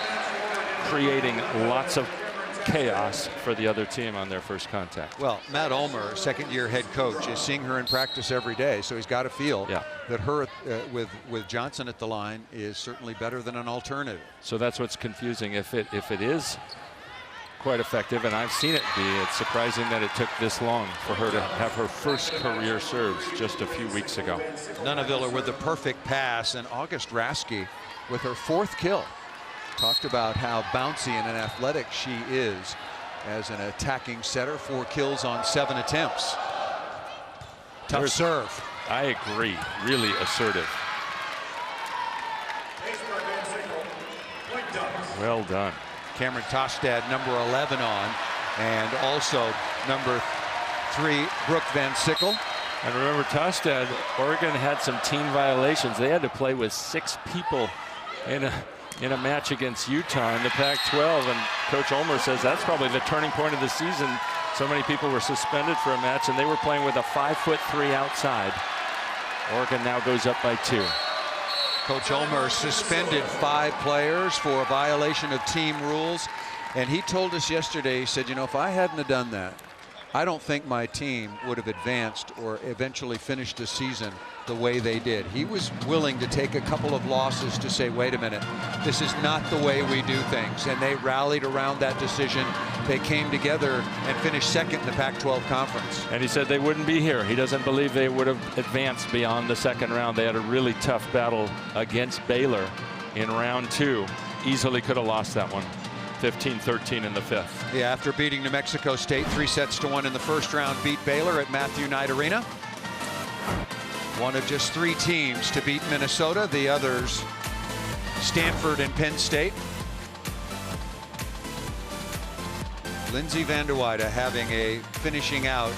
creating lots of chaos for the other team on their first contact. Well, Matt Ulmer, second-year head coach, is seeing her in practice every day, so he's got to feel that her with Johnson at the line is certainly better than an alternative. So that's what's confusing. If it is quite effective, and I've seen it be, it's surprising that it took this long for her to have her first career serves just a few weeks ago. Nuneviller with the perfect pass, and August Raske with her 4th kill. Talked about how bouncy and athletic she is as an attacking setter. 4 kills on 7 attempts. Tough serve. I agree. Really assertive. Well done. Cameron Tostad, number 11 on, and also number 3, Brooke Van Sickle. And remember, Tostad, Oregon had some team violations. They had to play with 6 people in a match against Utah in the Pac-12, and Coach Ulmer says that's probably the turning point of the season. So many people were suspended for a match, and they were playing with a 5'3" outside. Oregon now goes up by 2. Coach Ulmer suspended 5 players for a violation of team rules, and he told us yesterday, he said, you know, if I hadn't have done that, I don't think my team would have advanced or eventually finished the season the way they did. He was willing to take a couple of losses to say, wait a minute, this is not the way we do things. And they rallied around that decision. They came together and finished 2nd in the Pac-12 conference. And he said they wouldn't be here. He doesn't believe they would have advanced beyond the 2nd round. They had a really tough battle against Baylor in round 2. Easily could have lost that one. 15-13 in the 5th. Yeah, after beating New Mexico State 3-1 in the 1st round, beat Baylor at Matthew Knight Arena. One of just 3 teams to beat Minnesota, the others Stanford and Penn State. Lindsey Van der Weide finishing out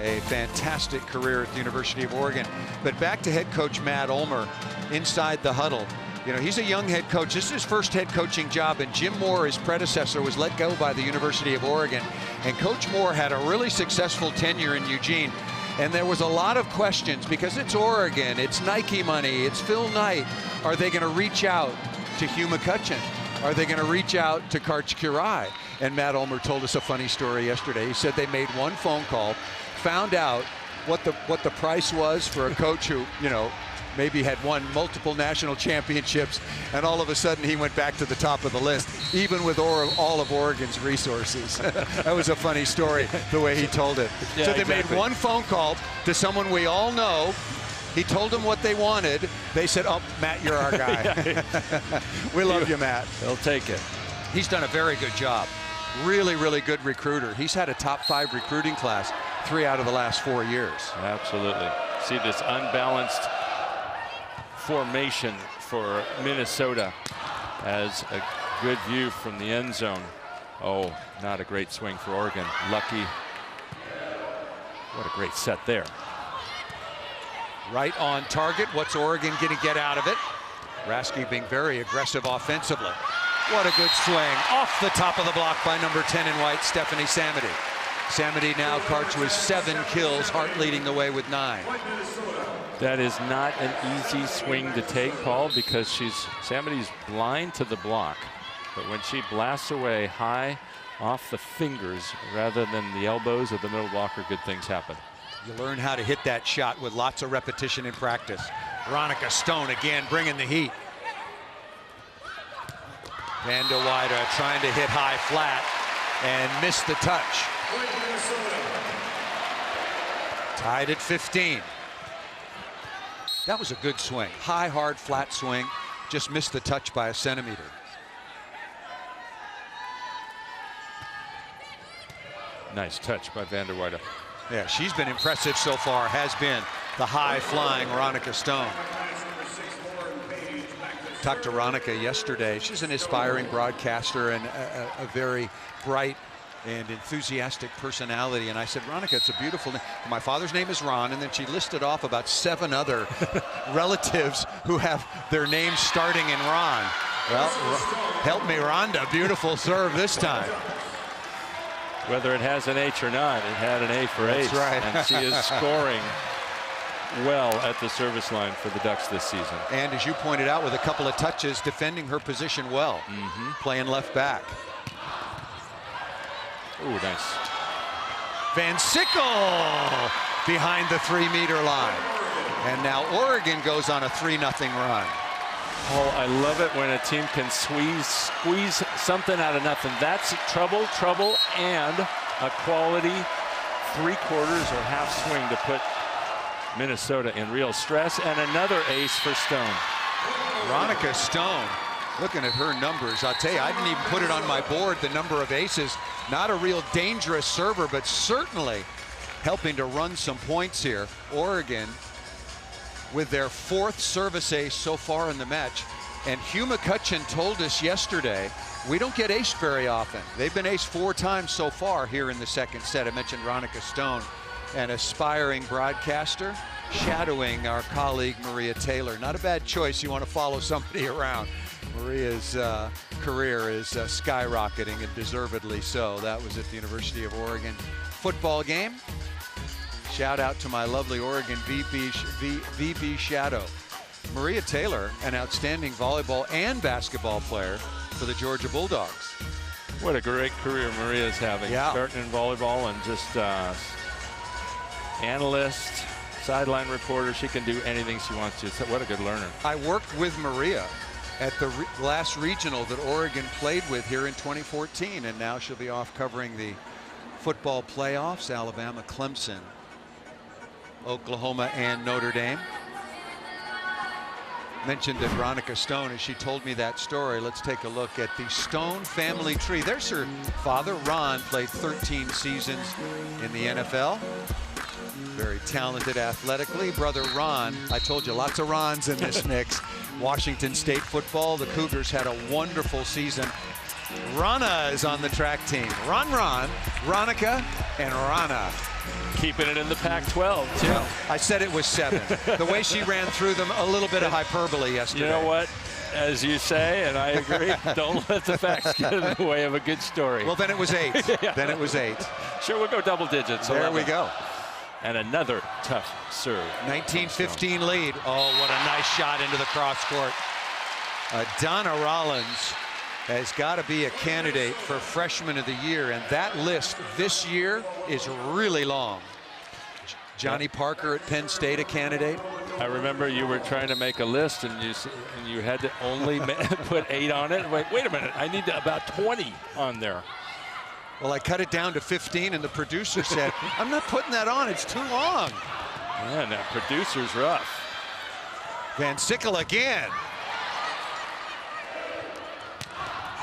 a fantastic career at the University of Oregon. But back to head coach Matt Ulmer inside the huddle. You know, he's a young head coach. This is his first head coaching job, and Jim Moore, his predecessor, was let go by the University of Oregon. And Coach Moore had a really successful tenure in Eugene. And there was a lot of questions because it's Oregon, it's Nike money, it's Phil Knight. Are they going to reach out to Hugh McCutcheon? Are they going to reach out to Karch Kirai? And Matt Ulmer told us a funny story yesterday. He said they made one phone call, found out what the price was for a coach who, you know, maybe had won multiple national championships, and all of a sudden he went back to the top of the list, even with all of Oregon's resources. That was a funny story, the way he told it. Yeah, so they exactly. made one phone call to someone we all know. He told them what they wanted. They said, oh, Matt, you're our guy. We love you, Matt. They'll take it. He's done a very good job. Really, really good recruiter. He's had a top 5 recruiting class 3 out of the last 4 years. Absolutely. See this unbalanced formation for Minnesota as a good view from the end zone. Oh, not a great swing for Oregon. Lucky. What a great set there. Right on target. What's Oregon going to get out of it? Raske being very aggressive offensively. What a good swing. Off the top of the block by number 10 in white, Stephanie Samity. Samity now Karch with 7 kills, Hart leading the way with 9. That is not an easy swing to take, Paul, because Samity's blind to the block. But when she blasts away high off the fingers rather than the elbows of the middle blocker, good things happen. You learn how to hit that shot with lots of repetition in practice. Veronica Stone again bringing the heat. Van der Weide trying to hit high flat and missed the touch. Tied at 15. That was a good swing. High, hard, flat swing. Just missed the touch by a centimeter. Nice touch by Van der Weide. Yeah, she's been impressive so far, has been the high-flying Ronica Stone. Talked to Ronica yesterday. She's an aspiring broadcaster and a very bright and enthusiastic personality. And I said, Ronica, it's a beautiful name. My father's name is Ron, and then she listed off about 7 other relatives who have their names starting in Ron. Well, help me, Rhonda. Beautiful serve this time. Whether it has an H or not, it had an A for ace. That's right. And she is scoring well at the service line for the Ducks this season. And as you pointed out, with a couple of touches, defending her position well. Playing left back. Ooh, nice. Van Sickle behind the 3-meter line. And now Oregon goes on a 3-0 run. Oh, I love it when a team can squeeze something out of nothing. That's trouble, and a quality 3/4 or half swing to put Minnesota in real stress, and another ace for Stone. Ronica Stone, looking at her numbers, I'll tell you, I didn't even put it on my board, the number of aces. Not a real dangerous server, but certainly helping to run some points here. Oregon with their 4th service ace so far in the match. And Hugh McCutcheon told us yesterday, we don't get ace very often. They've been ace 4 times so far here in the second set. I mentioned Ronica Stone, an aspiring broadcaster, shadowing our colleague Maria Taylor. Not a bad choice. You want to follow somebody around. Maria's career is skyrocketing, and deservedly so. That was at the University of Oregon football game. Shout out to my lovely Oregon VB Shadow. Maria Taylor, an outstanding volleyball and basketball player for the Georgia Bulldogs. What a great career Maria's having. Yeah. Starting in volleyball and just analyst, sideline reporter. She can do anything she wants to. So what a good learner. I worked with Maria at the last regional that Oregon played with here in 2014, and now she'll be off covering the football playoffs, Alabama, Clemson, Oklahoma, and Notre Dame. Mentioned that Ronica Stone, as she told me that story. Let's take a look at the Stone family tree. There's her father, Ron, played 13 seasons in the NFL. Very talented athletically. Brother Ron, I told you, lots of Rons in this mix. Washington State football, the Cougars had a wonderful season. Rana is on the track team. Ron, Ronica, and Rana. Keeping it in the Pac-12, too. Well, I said it was 7. The way she ran through them, a little bit of hyperbole yesterday. You know what? As you say, and I agree, don't let the facts get in the way of a good story. Well, then it was 8. Yeah. Then it was 8. Sure, we'll go double digits. There 11. we go. And another tough serve. 19-15 lead. Oh, what a nice shot into the cross court. Donna Rollins has got to be a candidate for Freshman of the Year, and that list this year is really long. Johnny Parker at Penn State, a candidate. I remember you were trying to make a list, and you had to only put 8 on it. Wait a minute, I need about 20 on there. Well, I cut it down to 15, and the producer said, I'm not putting that on, it's too long. Man, that producer's rough. Van Sickle again.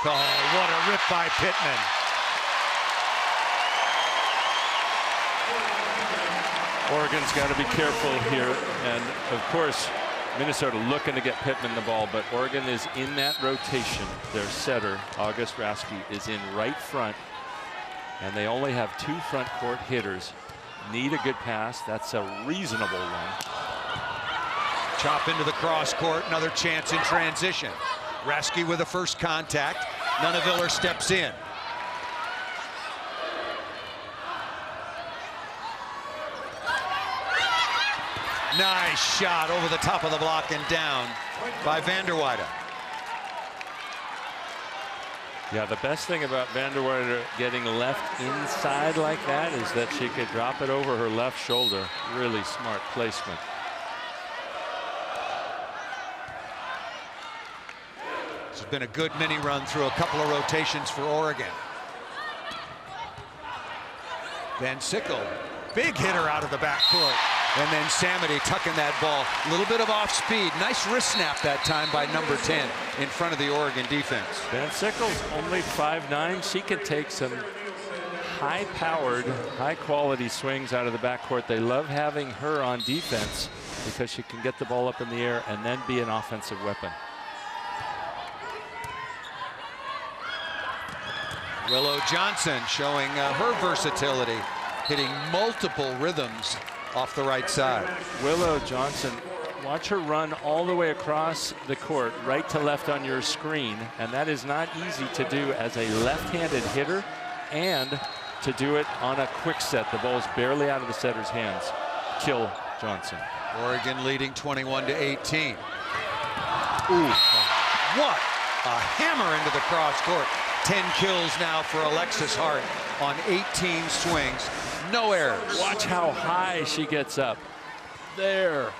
Oh, what a rip by Pittman. Oregon's got to be careful here. And, of course, Minnesota looking to get Pittman the ball, but Oregon is in that rotation. Their setter, August Rasky, is in right front, and they only have 2 front court hitters. Need a good pass. That's a reasonable one. Chop into the cross court, another chance in transition. Rasky with a first contact. Nuneviller steps in. Nice shot over the top of the block and down by Vanderweyde. Yeah, the best thing about Vanderweyde getting left inside like that is that she could drop it over her left shoulder. Really smart placement. This has been a good mini run through a couple of rotations for Oregon. Van Sickle, big hitter out of the backcourt. And then Samity tucking that ball. A little bit of off speed. Nice wrist snap that time by number 10 in front of the Oregon defense. Van Sickle's only 5'9". She could take some high-powered, high-quality swings out of the backcourt. They love having her on defense because she can get the ball up in the air and then be an offensive weapon. Willow Johnson showing her versatility, hitting multiple rhythms off the right side. Willow Johnson, watch her run all the way across the court, right to left on your screen, and that is not easy to do as a left-handed hitter, and to do it on a quick set. The ball is barely out of the setter's hands. Kill Johnson. Oregon leading 21-18. Ooh, what a hammer into the cross court. 10 kills now for Alexis Hart on 18 swings. No errors. Watch how high she gets up. There.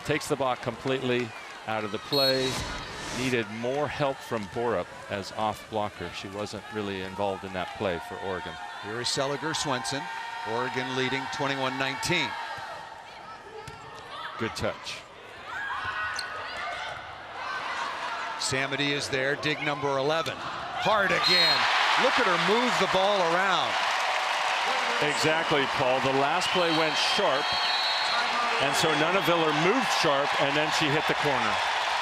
Takes the block completely out of the play. Needed more help from Borup as off blocker. She wasn't really involved in that play for Oregon. Here is Seliger Swenson. Oregon leading 21-19. Good touch. Samity is there, dig number 11. Hard again. Look at her move the ball around. Exactly, Paul. The last play went sharp, and so Nunaviller moved sharp, and then she hit the corner.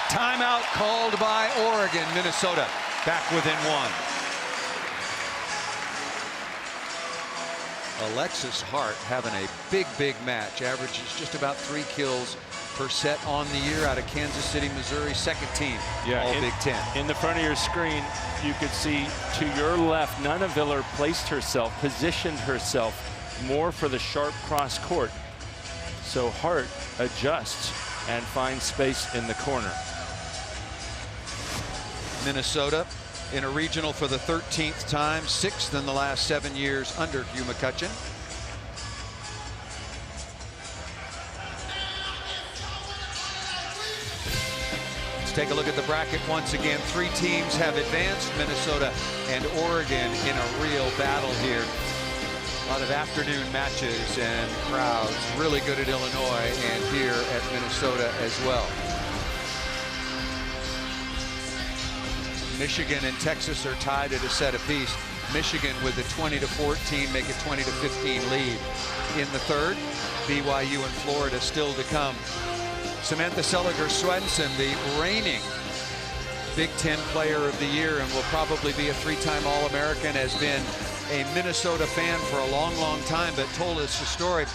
Timeout called by Oregon. Minnesota back within one. Alexis Hart having a big match. Averages just about 3 kills per set on the year out of Kansas City, Missouri. Second team, all Big Ten. In the front of your screen, you could see to your left, Nunaviller placed herself, positioned herself more for the sharp cross court. So Hart adjusts and finds space in the corner. Minnesota in a regional for the 13th time, 6th in the last 7 years under Hugh McCutcheon. Let's take a look at the bracket once again. 3 teams have advanced. Minnesota and Oregon in a real battle here. A lot of afternoon matches and crowds. Really good at Illinois and here at Minnesota as well. Michigan and Texas are tied at a set apiece. Michigan with a 20-14, make a 20-15 lead. In the third, BYU and Florida still to come. Samantha Seliger Swenson, the reigning Big Ten Player of the Year and will probably be a 3-time All-American, has been a Minnesota fan for a long time, but told us a story,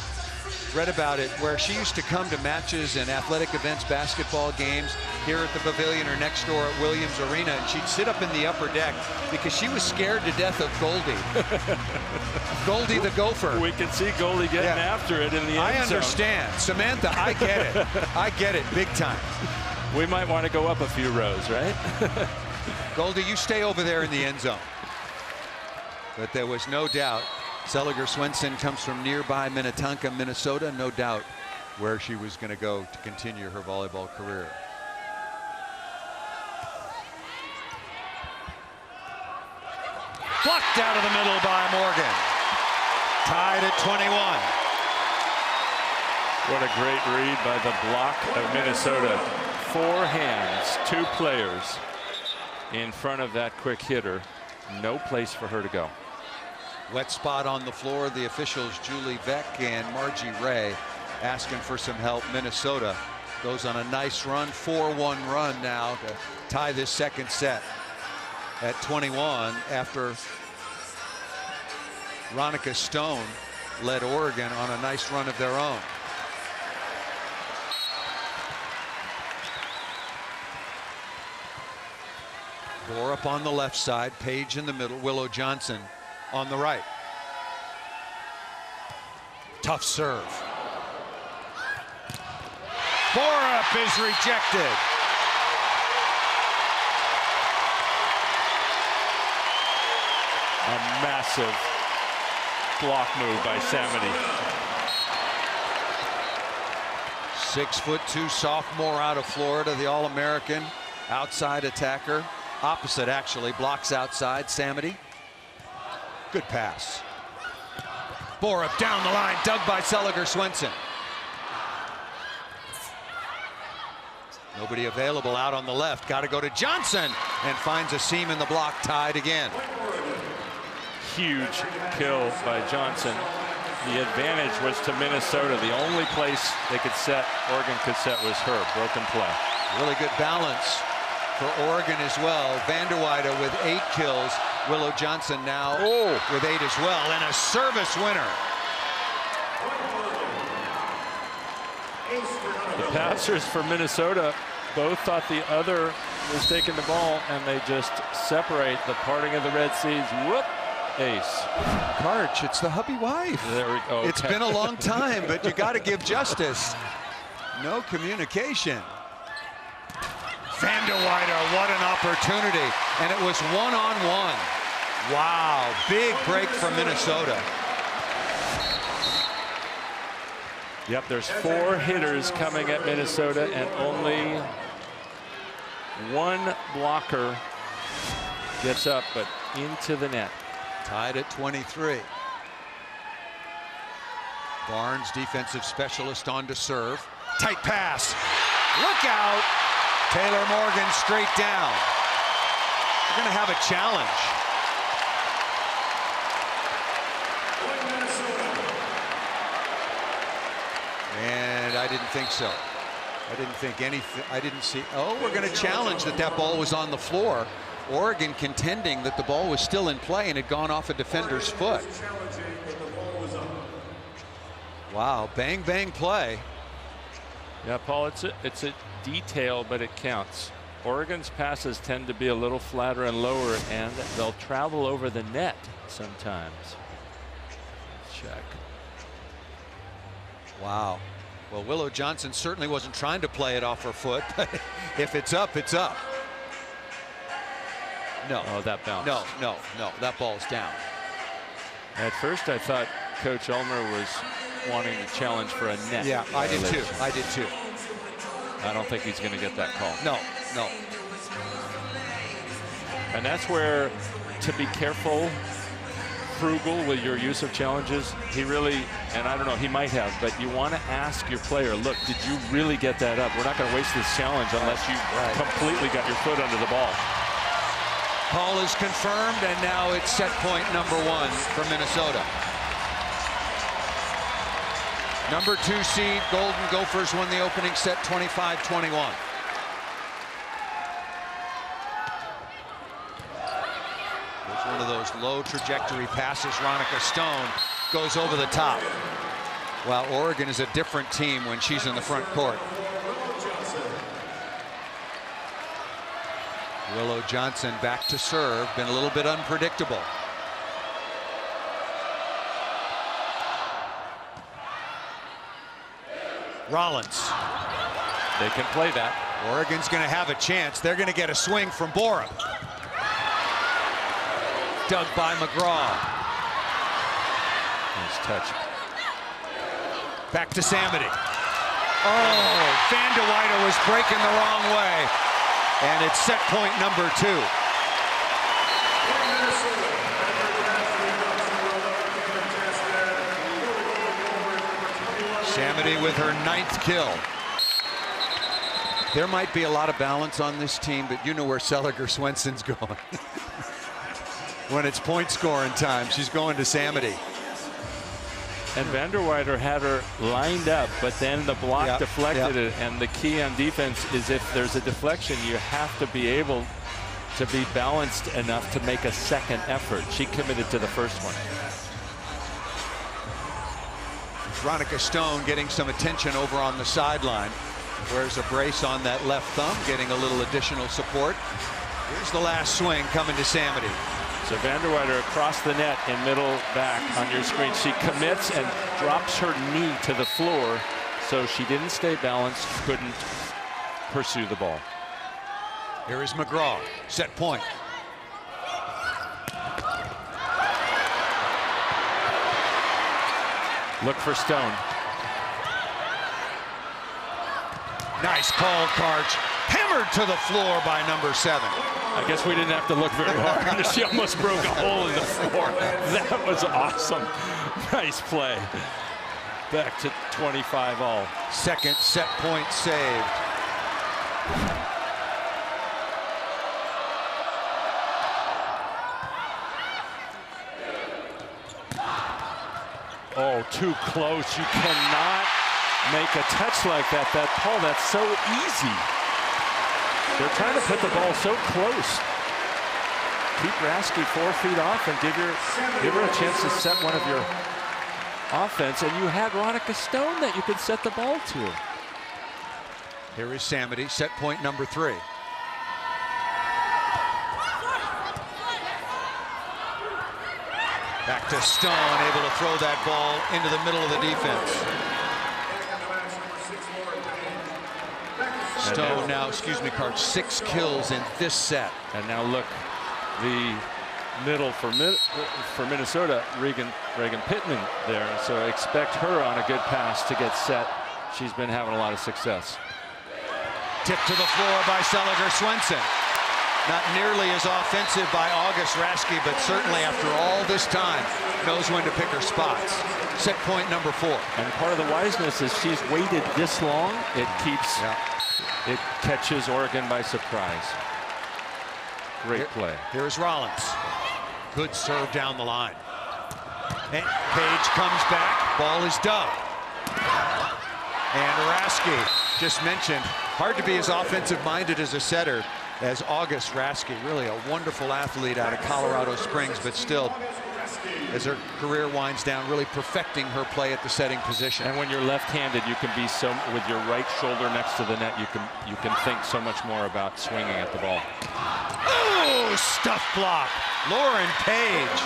read about it, where she used to come to matches and athletic events, basketball games here at the pavilion or next door at Williams Arena, and she'd sit up in the upper deck because she was scared to death of Goldie. Goldie the Gopher. We can see Goldie getting after it in the end zone. I understand. Samantha, I get it. I get it big time. We might want to go up a few rows, right? Goldie, you stay over there in the end zone. But there was no doubt. Seliger Swenson comes from nearby Minnetonka, Minnesota. No doubt where she was going to go to continue her volleyball career. Blocked out of the middle by Morgan. Tied at 21. What a great read by the block of Minnesota. 4 hands, 2 players in front of that quick hitter. No place for her to go. Wet spot on the floor. The officials, Julie Beck and Margie Ray, asking for some help. Minnesota goes on a nice run, 4-1 run now to tie this second set at 21 after Ronica Stone led Oregon on a nice run of their own. Borup on the left side, Page in the middle, Willow Johnson on the right. Tough serve. Borup is rejected. A massive block move by Samity. 6'2" sophomore out of Florida, the All-American outside attacker. Opposite, actually, blocks outside. Samity. Good pass. Borup down the line, dug by Seliger Swenson. Nobody available out on the left. Got to go to Johnson and finds a seam in the block, tied again. huge kill by Johnson. The advantage was to Minnesota. The only place they could set, Oregon could set, was her. Broken play. Really good balance for Oregon as well. Vanderweyde with 8 kills. Willow Johnson now with 8 as well, and a service winner. The passers for Minnesota both thought the other was taking the ball, and they just separate. The parting of the Red Seas. Whoop. Ace. Karch, it's the hubby wife. There we go. Okay. It's been a long time, but you got to give justice. No communication. Vanderweyde, what an opportunity. And it was 1-on-1. Wow, big break for Minnesota. Yep, there's 4 hitters coming at Minnesota, and only 1 blocker gets up, but into the net. Tied at 23. Barnes, defensive specialist, on to serve. Tight pass. Look out. Taylor Morgan straight down. We're going to have a challenge. And I didn't think so. I didn't think anything. I didn't see. Oh, we're going to challenge that ball was on the floor. Oregon contending that the ball was still in play and had gone off a defender's foot. Wow, bang, bang play. Yeah, Paul, it's a detail, but it counts. Oregon's passes tend to be a little flatter and lower, and they'll travel over the net sometimes. Check. Wow. Well, Willow Johnson certainly wasn't trying to play it off her foot, but if it's up, it's up. No. Oh, that bounced. No, that ball's down. At first, I thought Coach Ulmer was wanting to challenge for a net. Yeah, I did too. I don't think he's going to get that call. No. And that's where, to be careful, frugal with your use of challenges. He really, and I don't know, he might have, but you want to ask your player, look, did you really get that up? We're not going to waste this challenge unless you completely got your foot under the ball. Call is confirmed, and now it's set point number 1 for Minnesota. Number 2 seed Golden Gophers won the opening set 25-21. There's one of those low trajectory passes. Ronica Stone goes over the top. Well, Oregon is a different team when she's in the front court. Willow Johnson back to serve. Been a little bit unpredictable. Rollins. They can play that. Oregon's going to have a chance. They're going to get a swing from Bora. Dug by McGraw. Nice touch. Back to Samity. Oh, Vanderweyde was breaking the wrong way. And it's set point number 2. Samity with her 9th kill. There might be a lot of balance on this team, but you know where Seliger Swenson's going. When it's point scoring time, she's going to Samity. And Vanderweyde had her lined up, but then the block deflected it. And the key on defense is if there's a deflection, you have to be able to be balanced enough to make a second effort. She committed to the first one. Ronica Stone getting some attention over on the sideline. Wears a brace on that left thumb, getting a little additional support. Here's the last swing coming to Samity. So Vanderweyde across the net in middle back on your screen. She commits and drops her knee to the floor, so she didn't stay balanced, couldn't pursue the ball. Here is McGraw, set point. Look for Stone. Nice call, Karch. Hammered to the floor by number 7. I guess we didn't have to look very hard. She almost broke a hole in the floor. That was awesome. Nice play. Back to 25 all. Second set point saved. too close. You cannot make a touch like that. Paul, that's so easy. They're trying to put the ball so close. Keep Raske 4 feet off and give her a chance to set one of your offense. And you had Veronica Stone that you could set the ball to. Here is Samity, set point number 3. Back to Stone, able to throw that ball into the middle of the defense. Stone now, Card, 6 kills in this set. And now look, the middle for Minnesota, Regan Pittman there. So expect her on a good pass to get set. She's been having a lot of success. Tip to the floor by Seliger Swenson. Not nearly as offensive by August Raske, but certainly after all this time, knows when to pick her spots. Set point number 4. And part of the wiseness is she's waited this long. It keeps, it catches Oregon by surprise. Great play. Here's Rollins. Good serve down the line. And Page comes back. Ball is dug. And Raske, just mentioned, hard to be as offensive-minded as a setter as August Raske. Really a wonderful athlete out of Colorado Springs, but still, as her career winds down, really perfecting her play at the setting position. And when you're left-handed, you can be so, with your right shoulder next to the net, you can think so much more about swinging at the ball. Oh, stuff block. Lauren Page.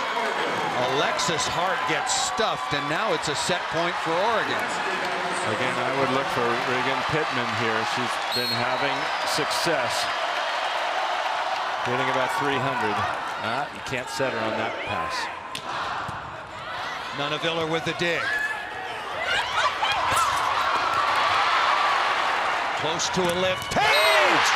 Alexis Hart gets stuffed, and now it's a set point for Oregon. Again, I would look for Regan Pittman here. She's been having success. Hitting about 300. You can't set her on that pass. Nunaviller with the dig. Close to a lift. Page!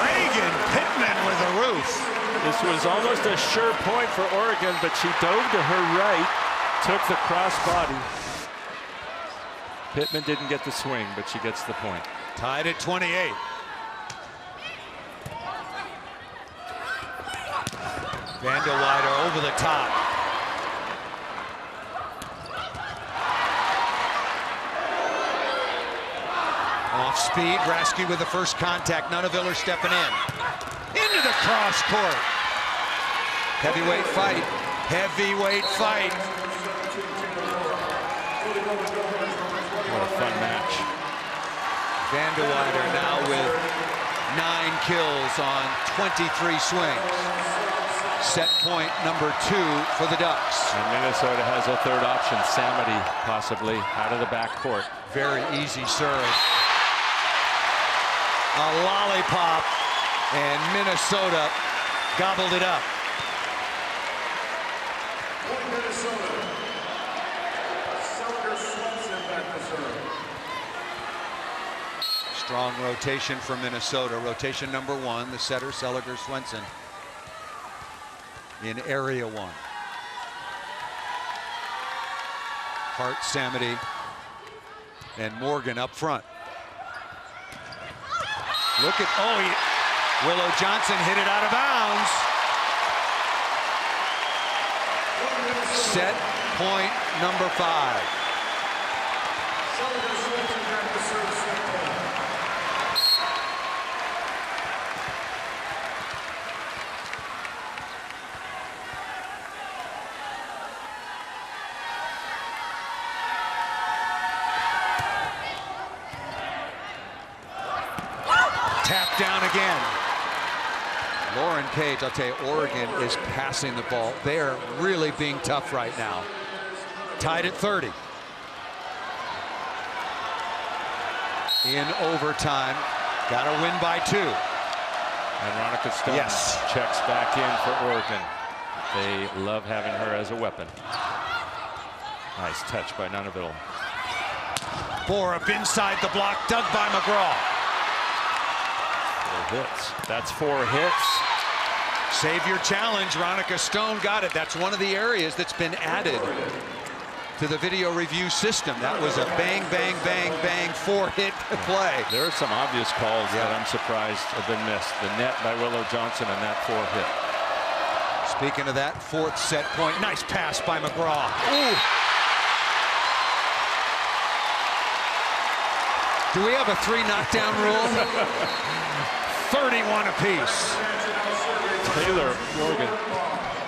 Regan Pittman with a roof. This was almost a sure point for Oregon, but she dove to her right, took the cross body. Pittman didn't get the swing, but she gets the point. Tied at 28. Vanderweider over the top. Off speed, Raske with the first contact. Nunaviller stepping in. Into the cross court. Heavyweight fight. Heavyweight fight. What a fun match. Vanderweider now with 9 kills on 23 swings. Set point number 2 for the Ducks. And Minnesota has a third option, Samity, possibly out of the backcourt. Very easy serve. A lollipop, and Minnesota gobbled it up. Strong rotation from Minnesota. Rotation number 1, the setter, Seliger Swenson, in area 1. Hart, Samity, and Morgan up front. Look at, Willow Johnson hit it out of bounds. Set point number 5. Tap down again. Lauren Page, I'll tell you, Oregon is passing the ball. They are really being tough right now. Tied at 30. In overtime. Got to win by 2. And Veronica Stone checks back in for Oregon. They love having her as a weapon. Nice touch by Nunaville. Borup inside the block, dug by McGraw. 4 hits. That's 4 hits. Save your challenge. Veronica Stone got it. That's one of the areas that's been added to the video review system. That was a bang, bang, bang, bang, 4-hit play. There are some obvious calls that I'm surprised have been missed. The net by Willow Johnson and that 4-hit. Speaking of that, 4th set point. Nice pass by McGraw. Ooh. Do we have a 3 knockdown rule? 31 apiece. Taylor Morgan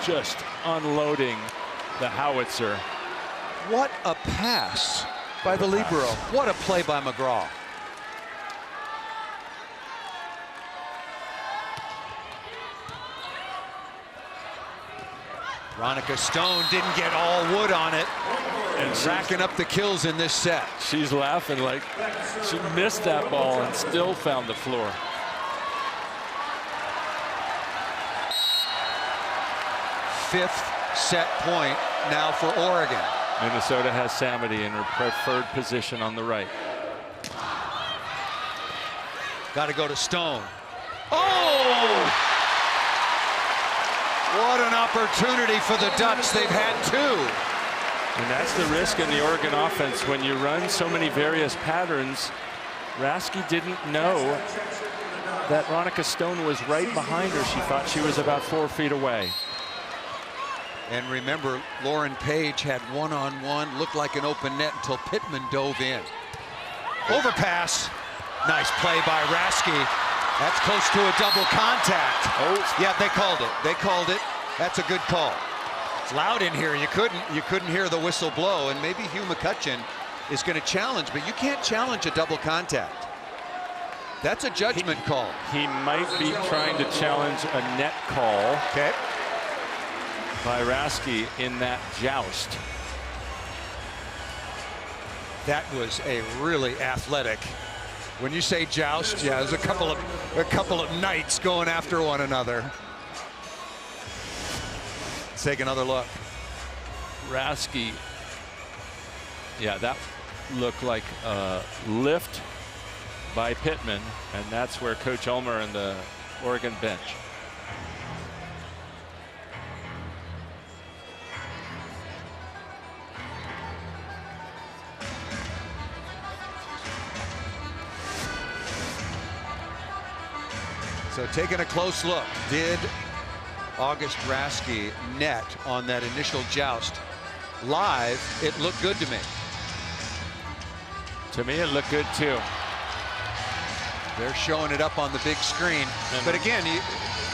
just unloading the howitzer. What a pass by the libero. What a play by McGraw. Veronica Stone didn't get all wood on it, and racking up the kills in this set. She's laughing like she missed that ball and still found the floor. Fifth set point now for Oregon. Minnesota has Samity in her preferred position on the right. Got to go to Stone. Oh! What an opportunity for the Ducks. They've had 2. And that's the risk in the Oregon offense when you run so many various patterns. Rasky didn't know that Veronica Stone was right behind her. She thought she was about 4 feet away. And remember, Lauren Page had one-on-one, looked like an open net until Pittman dove in. Overpass. Nice play by Rasky. That's close to a double contact. Oh, yeah, they called it. They called it. That's a good call. It's loud in here. You couldn't hear the whistle blow, and maybe Hugh McCutcheon is going to challenge, but you can't challenge a double contact. That's a judgment call. He might be trying to challenge a net call. Okay. By Rasky in that joust. That was a really athletic. When you say joust, yeah, there's a couple of knights going after one another. Let's take another look. Rasky. Yeah, that looked like a lift by Pittman, and that's where Coach Ulmer and the Oregon bench. So taking a close look, did August Rasky net on that initial joust? Live, it looked good to me. To me, it looked good too. They're showing it up on the big screen. But again,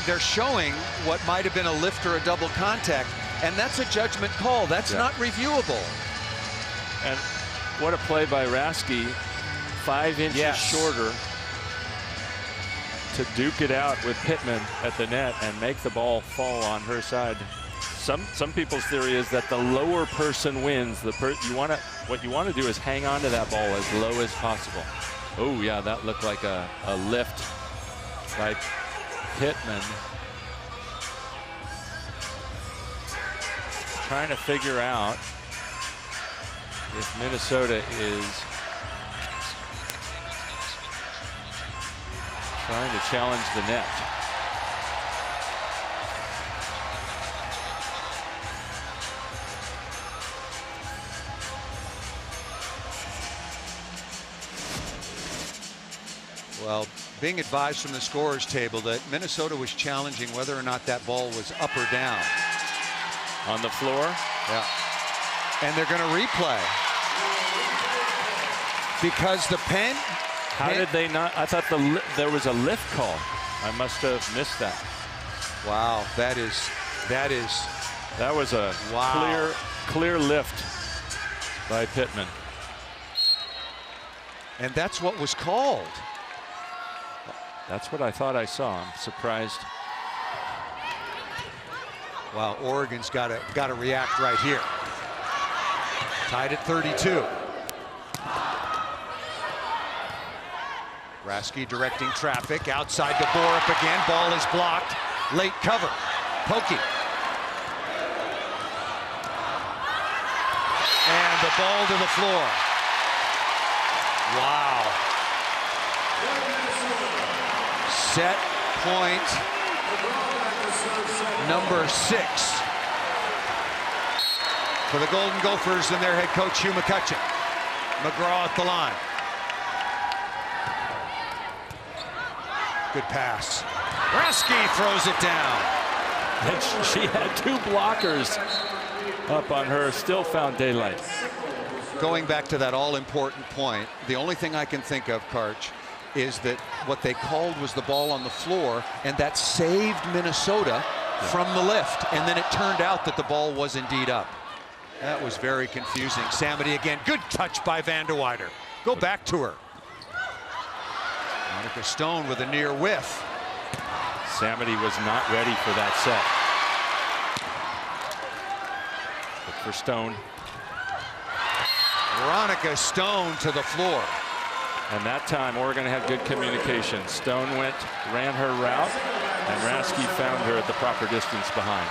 they're showing what might have been a lift or a double contact, and that's a judgment call. That's not reviewable. And what a play by Rasky, 5 inches shorter, to duke it out with Pittman at the net and make the ball fall on her side. Some people's theory is that the lower person wins. What you want to do is hang on to that ball as low as possible. Oh yeah, that looked like a lift by Pittman. Trying to figure out if Minnesota is trying to challenge the net. Well, being advised from the scorer's table that Minnesota was challenging whether or not that ball was up or down. On the floor? Yeah. And they're going to replay. Because the pen... How did they not? I thought there was a lift call. I must have missed that. Wow, that was a clear lift by Pittman. And that's what was called. That's what I thought I saw. I'm surprised. Wow, Oregon's got to react right here. Tied at 32. Rasky directing traffic outside to Borup again. Ball is blocked. Late cover. Pokey. And the ball to the floor. Wow. Set point number 6. for the Golden Gophers and their head coach, Hugh McCutcheon. McGraw at the line. Good pass. Rasky throws it down. And she had 2 blockers up on her, still found daylight. Going back to that all-important point, the only thing I can think of, Karch, is that what they called was the ball on the floor, and that saved Minnesota from the lift. And then it turned out that the ball was indeed up. That was very confusing. Samity again. Good touch by Van de Wyder. Go back to her. Monica Stone with a near whiff. Samity was not ready for that set. Look for Stone. Veronica Stone to the floor. And that time Oregon had good communication. Stone ran her route, and Rasky found her at the proper distance behind.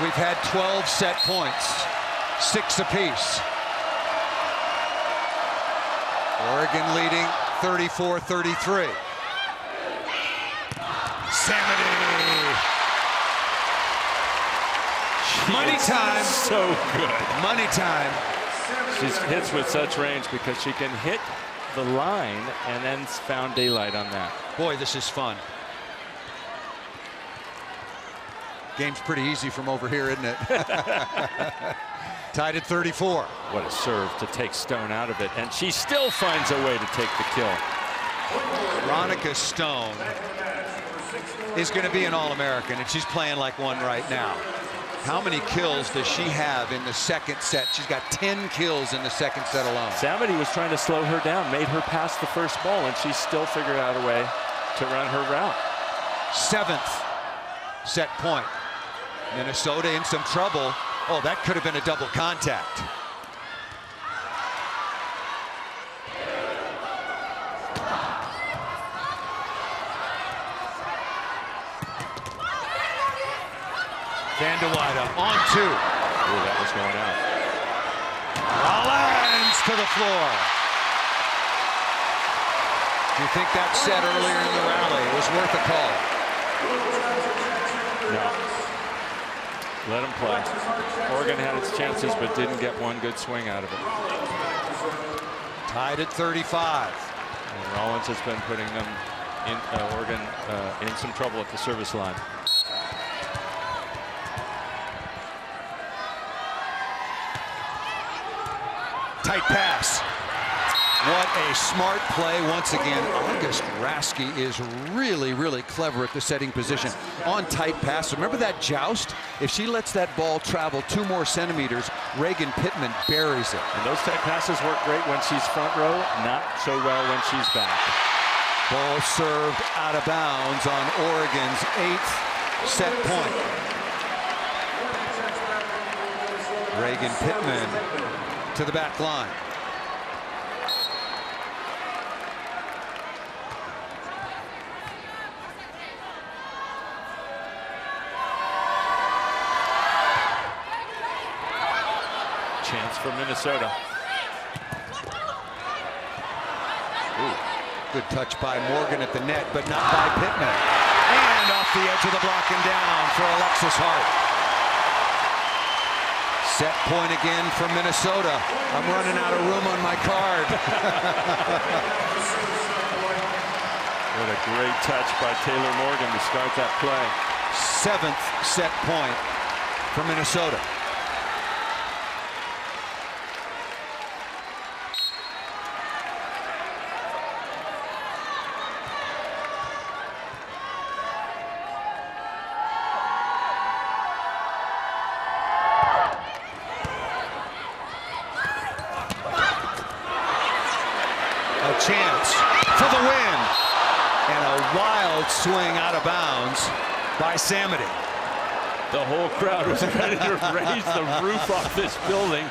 We've had 12 set points, 6 apiece. Oregon leading 34-33. Samity. Money time. So good. Money time. She hits with such range because she can hit the line and then found daylight on that. Boy, this is fun. Game's pretty easy from over here, isn't it? Tied at 34. What a serve to take Stone out of it, and she still finds a way to take the kill. Veronica Stone is going to be an All-American, and she's playing like one right now. How many kills does she have in the second set? She's got 10 kills in the second set alone. Samity was trying to slow her down, made her pass the first ball, and she still figured out a way to run her route. 7th set point. Minnesota in some trouble. Oh, that could have been a double contact. Van de Wyder on 2. Ooh, that was going out. Rollins to the floor. Do you think that set earlier in the rally was worth a call? No. Let them play. Oregon had its chances but didn't get one good swing out of it. Tied at 35. And Rollins has been putting them in Oregon in some trouble at the service line. Tight pass. What a smart play once again. August Rasky is really, really clever at the setting position on tight pass. Remember that joust? If she lets that ball travel 2 more centimeters, Reagan Pittman buries it. And those tight passes work great when she's front row, not so well when she's back. Ball served out of bounds on Oregon's 8th set point. Reagan Pittman to the back line. Chance for Minnesota. Ooh, good touch by Morgan at the net, but not by Pittman. And off the edge of the block and down for Alexis Hart. Set point again for Minnesota. I'm running out of room on my card. What a great touch by Taylor Morgan to start that play. 7th set point for Minnesota. A chance for the win. And a wild swing out of bounds by Samity. The whole crowd was ready to raise the roof off this building.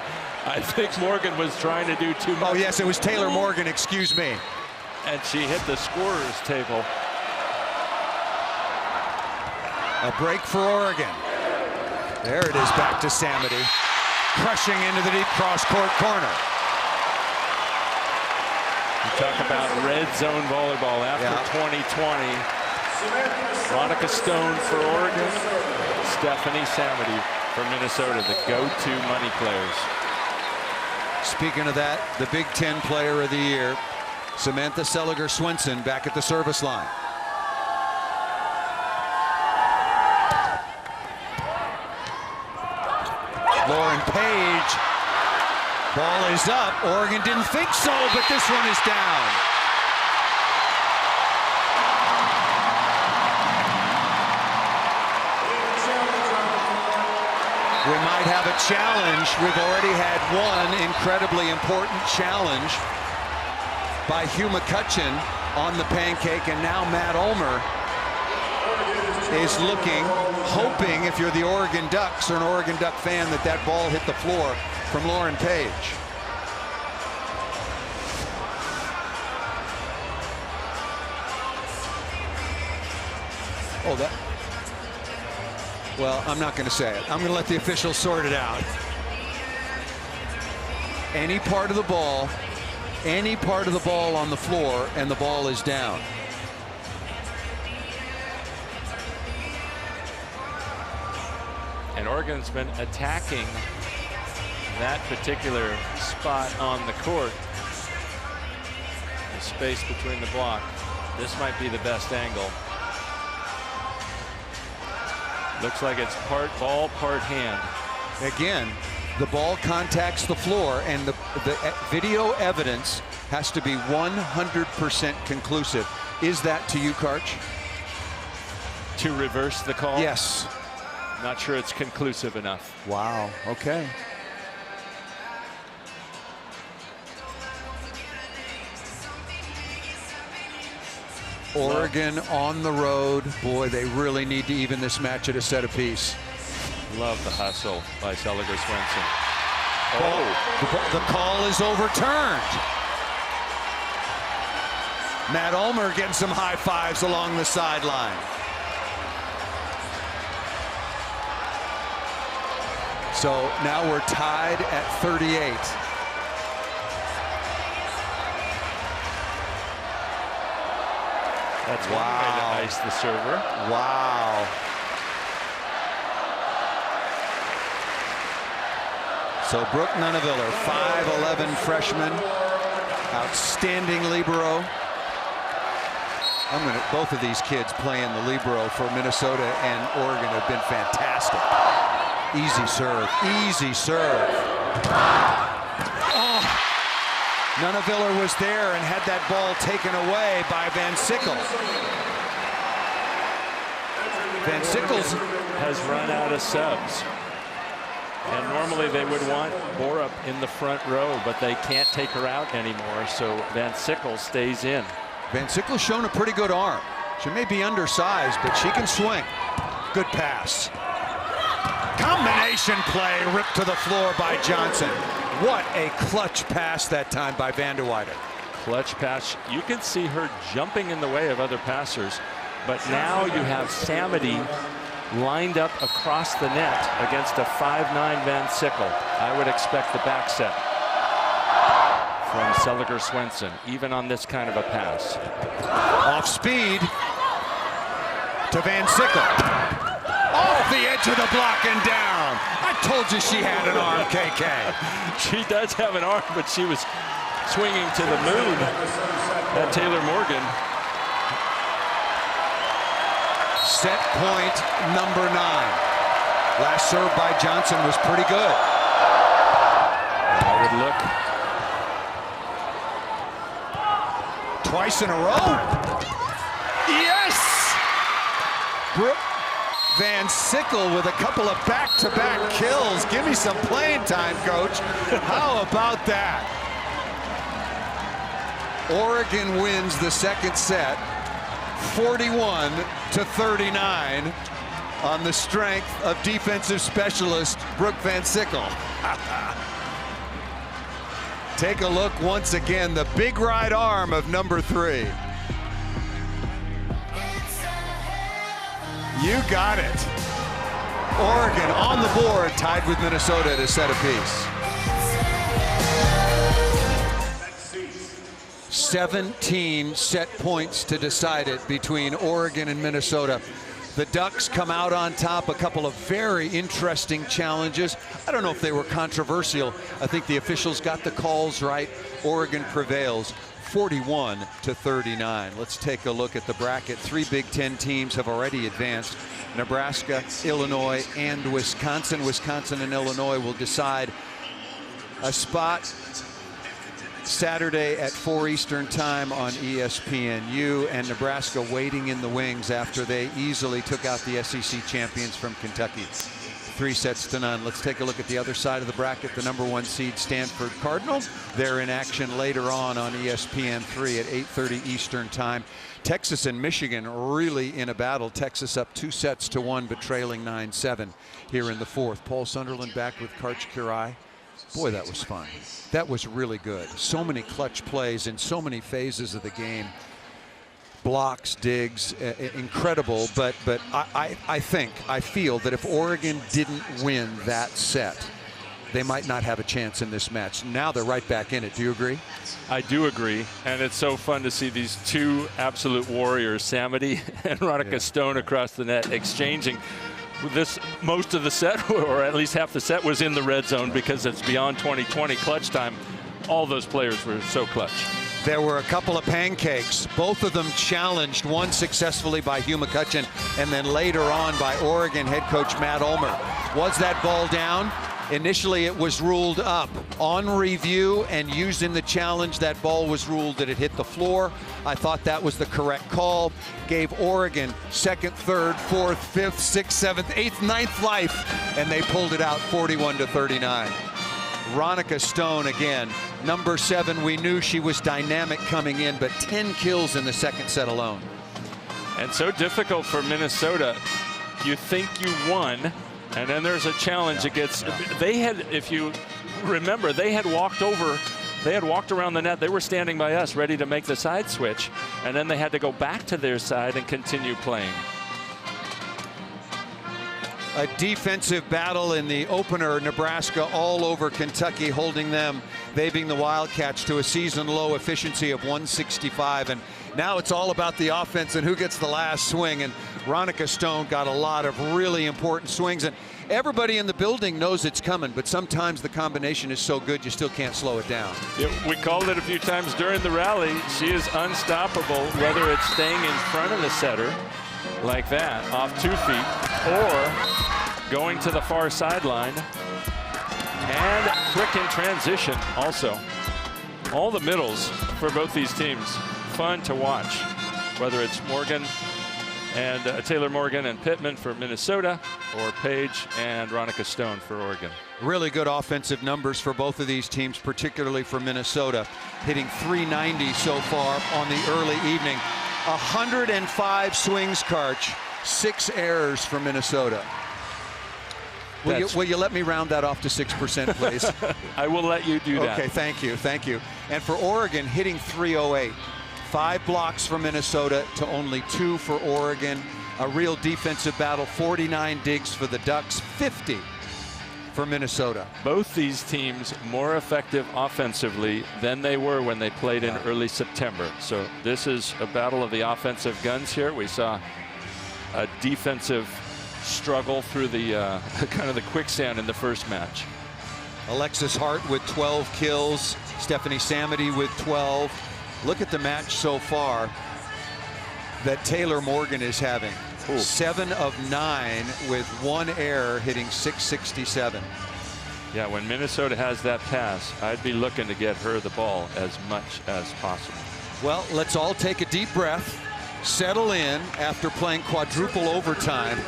I think Morgan was trying to do too much. Oh, yes, it was Taylor Morgan, excuse me. And she hit the scorer's table. A break for Oregon. There it is, back to Samity. Crushing into the deep cross-court corner. You talk about red zone volleyball after 2020. Veronica Stone for Oregon. Stephanie Samity for Minnesota, the go-to money players. Speaking of that, the Big Ten Player of the Year, Samantha Seliger-Swenson, back at the service line. Lauren Page, ball is up. Oregon didn't think so, but this one is down. We might have a challenge. We've already had one incredibly important challenge by Hugh McCutcheon on the pancake, and now Matt Ulmer is looking, hoping, if you're the Oregon Ducks or an Oregon Duck fan, that that ball hit the floor from Lauren Page. Oh, that. Well, I'm not going to say it. I'm going to let the officials sort it out. Any part of the ball on the floor, and the ball is down. And Oregon's been attacking that particular spot on the court. The space between the block. This might be the best angle. Looks like it's part ball, part hand. Again, the ball contacts the floor, and the video evidence has to be 100% conclusive. Is that to you, Karch? To reverse the call? Yes. Not sure it's conclusive enough. Wow. Okay. Oregon on the road. Boy, they really need to even this match at a set apiece. Love the hustle by Seliger-Swenson. Oh, the call is overturned. Matt Ulmer getting some high fives along the sideline. So now we're tied at 38. That's one way to ice the server. Wow. So Brooke Nuneviller, 5'11" freshman, outstanding libero. Both of these kids playing the libero for Minnesota and Oregon have been fantastic. Easy serve, easy serve. Oh, Nuneviller was there and had that ball taken away by Van Sickle. Van Sickles has run out of subs. And normally they would want Borup in the front row, but they can't take her out anymore, so Van Sickle stays in. Van Sickle's shown a pretty good arm. She may be undersized, but she can swing. Good pass. Combination play ripped to the floor by Johnson. What a clutch pass that time by Vanderweider. Clutch pass. You can see her jumping in the way of other passers, but now you have Samity lined up across the net against a 5'9" Van Sickle. I would expect the back set from Seliger-Swenson, even on this kind of a pass. Off speed to Van Sickle. Off the edge of the block and down. I told you she had an arm, KK. She does have an arm, but she was swinging to the moon at Taylor Morgan. Set point number 9. Last serve by Johnson was pretty good. I would look. Twice in a row. Yes! Brooke Van Sickle with a couple of back-to-back kills. Give me some playing time, coach. How about that? Oregon wins the second set, 41-39, on the strength of defensive specialist Brooke Van Sickle. Take a look once again, the big right arm of number 3. You got it. Oregon on the board, tied with Minnesota at a set apiece. 17 set points to decide it between Oregon and Minnesota. The Ducks come out on top. A couple of very interesting challenges. I don't know if they were controversial. I think the officials got the calls right. Oregon prevails 41-39. Let's take a look at the bracket. 3 Big Ten teams have already advanced. Nebraska, Illinois, and Wisconsin. Wisconsin and Illinois will decide a spot Saturday at 4 Eastern time on ESPNU, and Nebraska waiting in the wings after they easily took out the SEC champions from Kentucky. 3-0. Let's take a look at the other side of the bracket. The number 1 seed Stanford Cardinals. They're in action later on ESPN3 at 8:30 Eastern time. Texas and Michigan really in a battle. Texas up 2-1 but trailing 9-7 here in the 4th. Paul Sunderland back with Karch Kirai. Boy, that was fun. That was really good. So many clutch plays in so many phases of the game. Blocks, digs, incredible. But I feel that if Oregon didn't win that set, they might not have a chance in this match. Now they're right back in it. Do you agree? I do agree, and it's so fun to see these two absolute warriors, Samity and Ronica Stone, across the net exchanging. Most of the set, or at least half the set, was in the red zone because it's beyond 2020 clutch time. All those players were so clutch. There were a couple of pancakes, both of them challenged, one successfully by Hugh McCutcheon and then later on by Oregon head coach Matt Ulmer. Was that ball down? Initially it was ruled up. On review and used in the challenge, that ball was ruled that it hit the floor. I thought that was the correct call. Gave Oregon 2nd, 3rd, 4th, 5th, 6th, 7th, 8th, 9th life, and they pulled it out 41-39. Ronica Stone again, number 7. We knew she was dynamic coming in, but 10 kills in the 2nd set alone. And so difficult for Minnesota. You think you won, and then there's a challenge. They had, if you remember, they had walked around the net. They were standing by us ready to make the side switch, and then they had to go back to their side and continue playing. A defensive battle in the opener. Nebraska all over Kentucky, holding them. They being the Wildcats to a season low efficiency of 165. And now it's all about the offense and who gets the last swing. And Ronica Stone got a lot of really important swings. And everybody in the building knows it's coming, but sometimes the combination is so good you still can't slow it down. Yeah, we called it a few times during the rally. She is unstoppable, whether it's staying in front of the setter like that, off 2 feet, or going to the far sideline, and quick in transition also. All the middles for both these teams, fun to watch, whether it's Morgan and Taylor Morgan and Pittman for Minnesota, or Page and Ronica Stone for Oregon. Really good offensive numbers for both of these teams, particularly for Minnesota, hitting .390 so far on the early evening. 105 swings, Karch, 6 errors for Minnesota. Will you let me round that off to 6%, please? I will let you do that. Okay, thank you, thank you. And for Oregon, hitting .308. 5 blocks for Minnesota to only 2 for Oregon. A real defensive battle. 49 digs for the Ducks, 50 for Minnesota. Both these teams more effective offensively than they were when they played in early September. So this is a battle of the offensive guns here. We saw a defensive struggle through the kind of the quicksand in the first match. Alexis Hart with 12 kills. Stephanie Samity with 12. Look at the match so far that Taylor Morgan is having. Ooh. 7 of 9 with 1 error, hitting .667. Yeah, when Minnesota has that pass, I'd be looking to get her the ball as much as possible. Well, let's all take a deep breath, settle in after playing quadruple overtime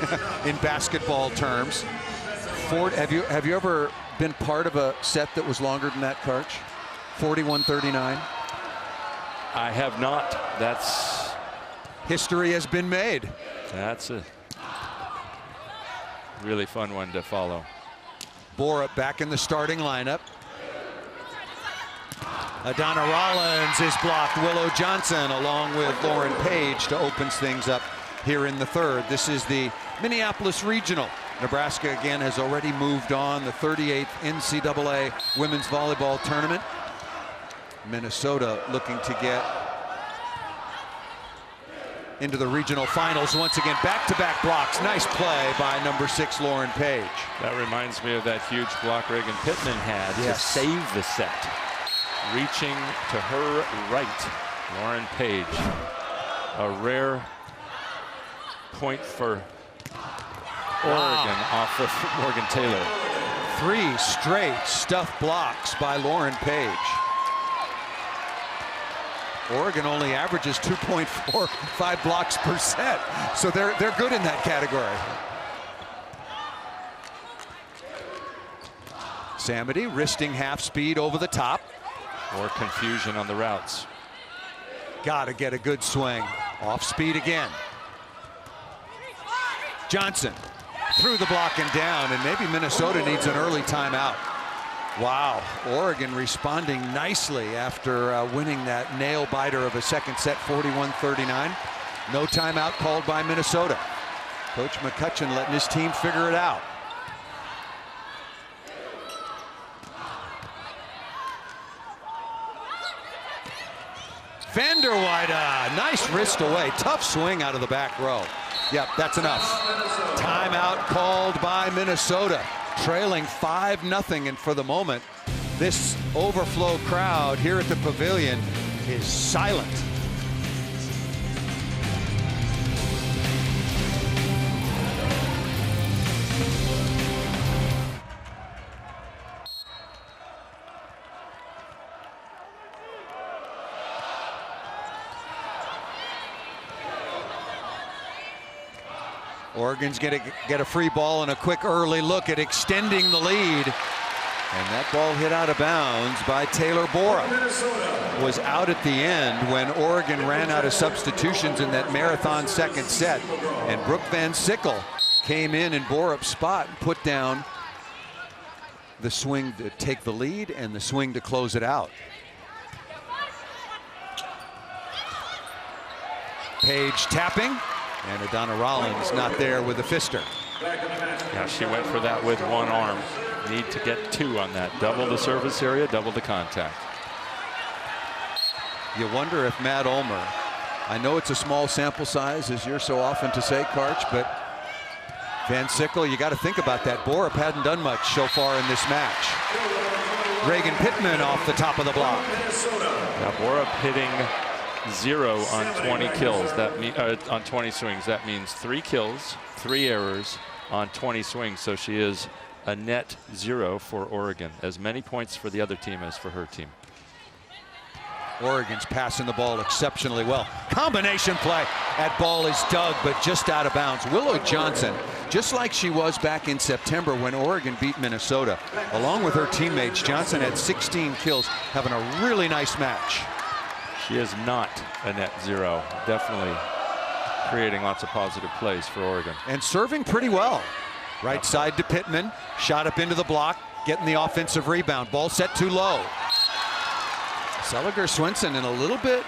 in basketball terms. Have you ever been part of a set that was longer than that, Karch? 41-39? I have not. That's history has been made. That's a really fun one to follow. Borup back in the starting lineup. Adana Rollins is blocked. Willow Johnson along with Lauren Page to open things up here in the 3rd. This is the Minneapolis Regional. Nebraska again has already moved on. The 38th NCAA Women's Volleyball Tournament. Minnesota looking to get into the regional finals once again. Back-to-back blocks. Nice play by number 6, Lauren Page. That reminds me of that huge block Reagan Pittman had to save the set. Reaching to her right, Lauren Page. A rare point for Oregon off of Morgan Taylor. 3 straight stuff blocks by Lauren Page. Oregon only averages 2.45 blocks per set, so they're good in that category. Samity wristing half speed over the top. More confusion on the routes. Got to get a good swing. Off speed again. Johnson through the block and down, and maybe Minnesota needs an early timeout. Wow, Oregon responding nicely after winning that nail biter of a second set, 41-39. No timeout called by Minnesota. Coach McCutcheon letting his team figure it out. Vanderweyde, nice wrist away. Tough swing out of the back row. Yep, that's enough. Timeout called by Minnesota. Trailing 5-0, and for the moment, this overflow crowd here at the Pavilion is silent. Oregon's going to get a free ball and a quick early look at extending the lead. And that ball hit out of bounds by Taylor Borup. Was out at the end when Oregon ran out of substitutions in that marathon second set. And Brooke Van Sickle came in Borup's spot and put down the swing to take the lead and the swing to close it out. Page tapping. And Adana Rollins not there with the fister. Yeah, she went for that with one arm. Need to get 2 on that. Double the surface area, double the contact. You wonder if Matt Ulmer, I know it's a small sample size, as you're so often to say, Karch, but Van Sickle, you got to think about that. Borup hadn't done much so far in this match. Reagan Pittman off the top of the block. Now Borup hitting 0 on 20 kills. That means on 20 swings. That means 3 kills, 3 errors on 20 swings. So she is a net 0 for Oregon. As many points for the other team as for her team. Oregon's passing the ball exceptionally well. Combination play. That ball is dug, but just out of bounds. Willow Johnson, just like she was back in September when Oregon beat Minnesota, along with her teammates. Johnson had 16 kills, having a really nice match. She is not a net 0. Definitely creating lots of positive plays for Oregon. And serving pretty well. Right side to Pittman. Shot up into the block. Getting the offensive rebound. Ball set too low. Seliger Swenson in a little bit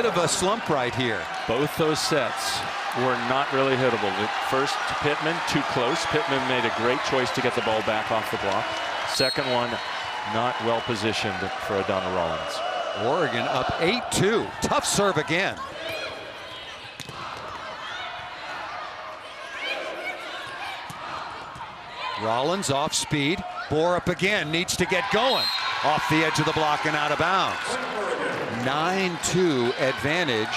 of a slump right here. Both those sets were not really hittable. The first to Pittman, too close. Pittman made a great choice to get the ball back off the block. Second one, not well positioned for Adana Rollins. Oregon up 8-2. Tough serve again. Rollins off speed. Borup again needs to get going. Off the edge of the block and out of bounds. 9-2 advantage.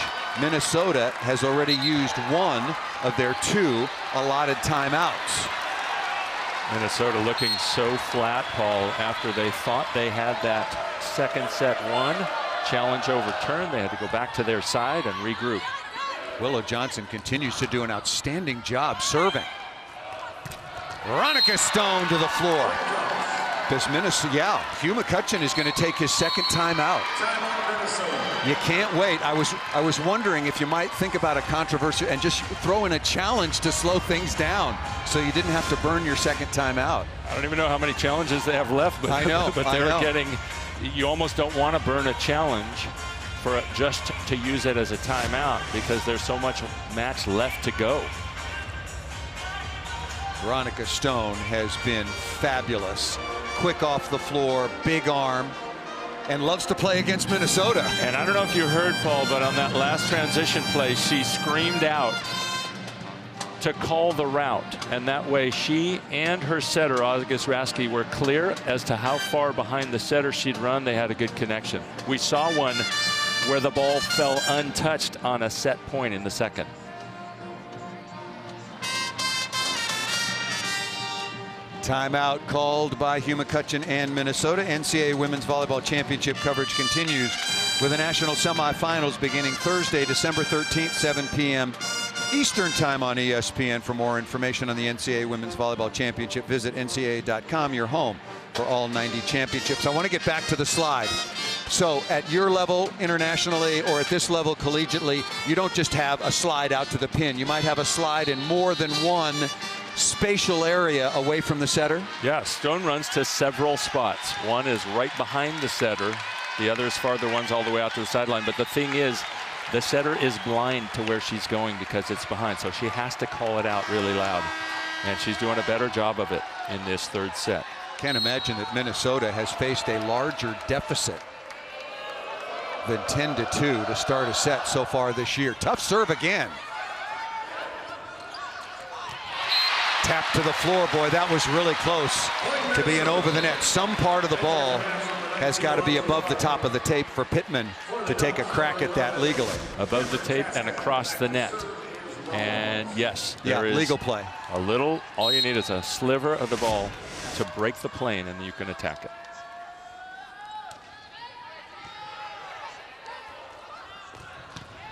Minnesota has already used 1 of their 2 allotted timeouts. Minnesota looking so flat, Paul, after they thought they had that second set won. Challenge overturned. They had to go back to their side and regroup. Willow Johnson continues to do an outstanding job serving. Veronica Stone to the floor. Does Minnesota, Hugh McCutcheon is going to take his second timeout. You can't wait. I was wondering if you might think about a controversy and just throw in a challenge to slow things down so you didn't have to burn your second timeout. I don't even know how many challenges they have left, but, I know, but they're getting, you almost don't want to burn a challenge for just to use it as a timeout because there's so much match left to go. Veronica Stone has been fabulous. Quick off the floor, big arm. and loves to play against Minnesota. And I don't know if you heard, Paul, but on that last transition play, she screamed out to call the route. And that way she and her setter, August Raske, were clear as to how far behind the setter she'd run. They had a good connection. We saw one where the ball fell untouched on a set point in the second. Timeout called by Hugh McCutcheon and Minnesota. NCAA Women's Volleyball Championship coverage continues with the national semifinals beginning Thursday, December 13th, 7 p.m. Eastern Time on ESPN. For more information on the NCAA Women's Volleyball Championship, visit ncaa.com, your home for all 90 championships. I want to get back to the slide. So at your level internationally, or at this level collegiately, you don't just have a slide out to the pin. You might have a slide in more than one spatial area away from the setter. Yeah, Stone runs to several spots. One is right behind the setter. The other is farther ones all the way out to the sideline. But the thing is, the setter is blind to where she's going because it's behind. So she has to call it out really loud. And she's doing a better job of it in this third set. Can't imagine that Minnesota has faced a larger deficit than 10-2 to start a set so far this year. Tough serve again. Tap to the floor. Boy, that was really close to being over the net. Some part of the ball has got to be above the top of the tape for Pittman to take a crack at that legally. Above the tape and across the net. And yes, there is legal play. A little, all you need is a sliver of the ball to break the plane, and you can attack it.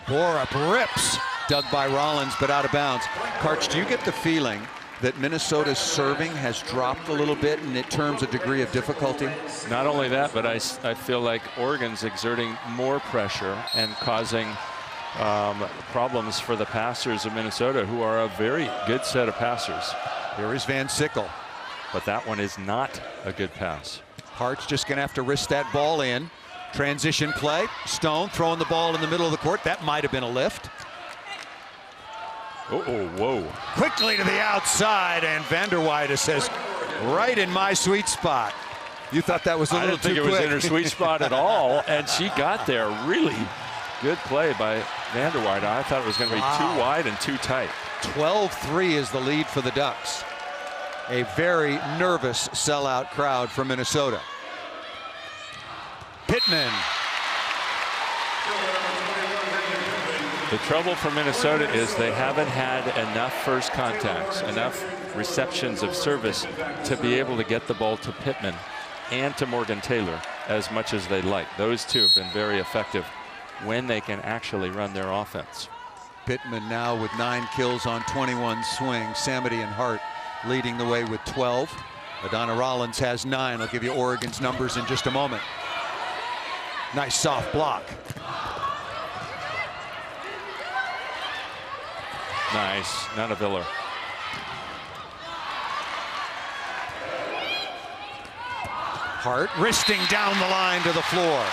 Borup rips. Dug by Rollins, but out of bounds. Karch, do you get the feeling that Minnesota's serving has dropped a little bit in terms of degree of difficulty? Not only that, but I feel like Oregon's exerting more pressure and causing problems for the passers of Minnesota, who are a very good set of passers. Here is Van Sickle. But that one is not a good pass. Hart's just going to have to wrist that ball in. Transition play. Stone throwing the ball in the middle of the court. That might have been a lift. Oh, whoa. Quickly to the outside, and Vanderweide says, right in my sweet spot. You thought that was a little too quick. I didn't think it was in her sweet spot at all, and she got there. Really good play by Vanderweide. I thought it was going to be too wide and too tight. 12-3 is the lead for the Ducks. A very nervous sellout crowd from Minnesota. Pittman. The trouble for Minnesota is they haven't had enough first contacts, enough receptions of service to be able to get the ball to Pittman and to Morgan Taylor as much as they'd like. Those two have been very effective when they can actually run their offense. Pittman now with 9 kills on 21 swings. Samity and Hart leading the way with 12. Adana Rollins has 9. I'll give you Oregon's numbers in just a moment. Nice soft block. Nice, Nunaviller. Hart wristing down the line to the floor.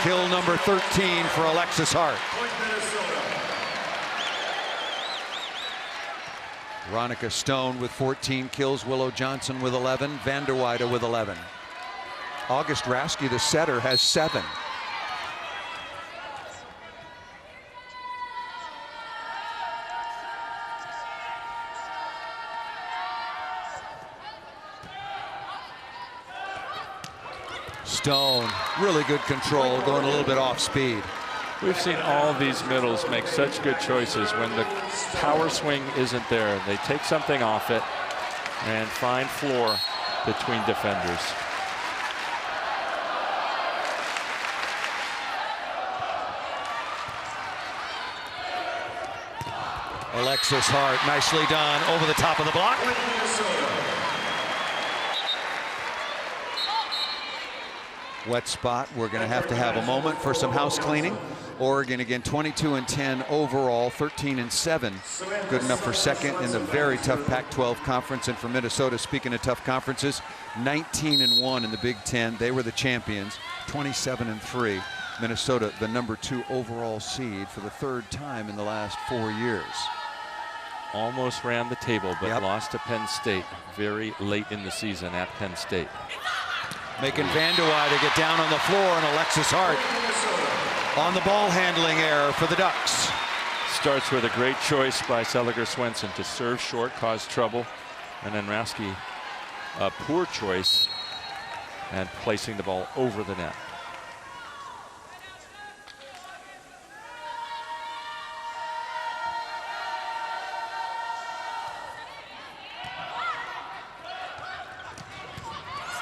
Kill number 13 for Alexis Hart. Veronica Stone with 14 kills. Willow Johnson with 11. Vanderweide with 11. August Raske, the setter, has 7. Stone, really good control, going a little bit off speed. We've seen all of these middles make such good choices when the power swing isn't there. They take something off it and find floor between defenders. Alexis Hart, nicely done, over the top of the block. Wet spot. We're going to have a moment for some house cleaning. Oregon again 22-10 overall, 13-7. Good enough for second in the very tough Pac-12 conference. And for Minnesota, speaking of tough conferences, 19-1 in the Big Ten. They were the champions, 27-3. Minnesota, the number 2 overall seed for the 3rd time in the last 4 years. Almost ran the table, but lost to Penn State very late in the season at Penn State. Making Vanderwide get down on the floor, and Alexis Hart on the ball handling error for the Ducks. Starts with a great choice by Seliger Swenson to serve short, cause trouble, and then Raski, a poor choice and placing the ball over the net.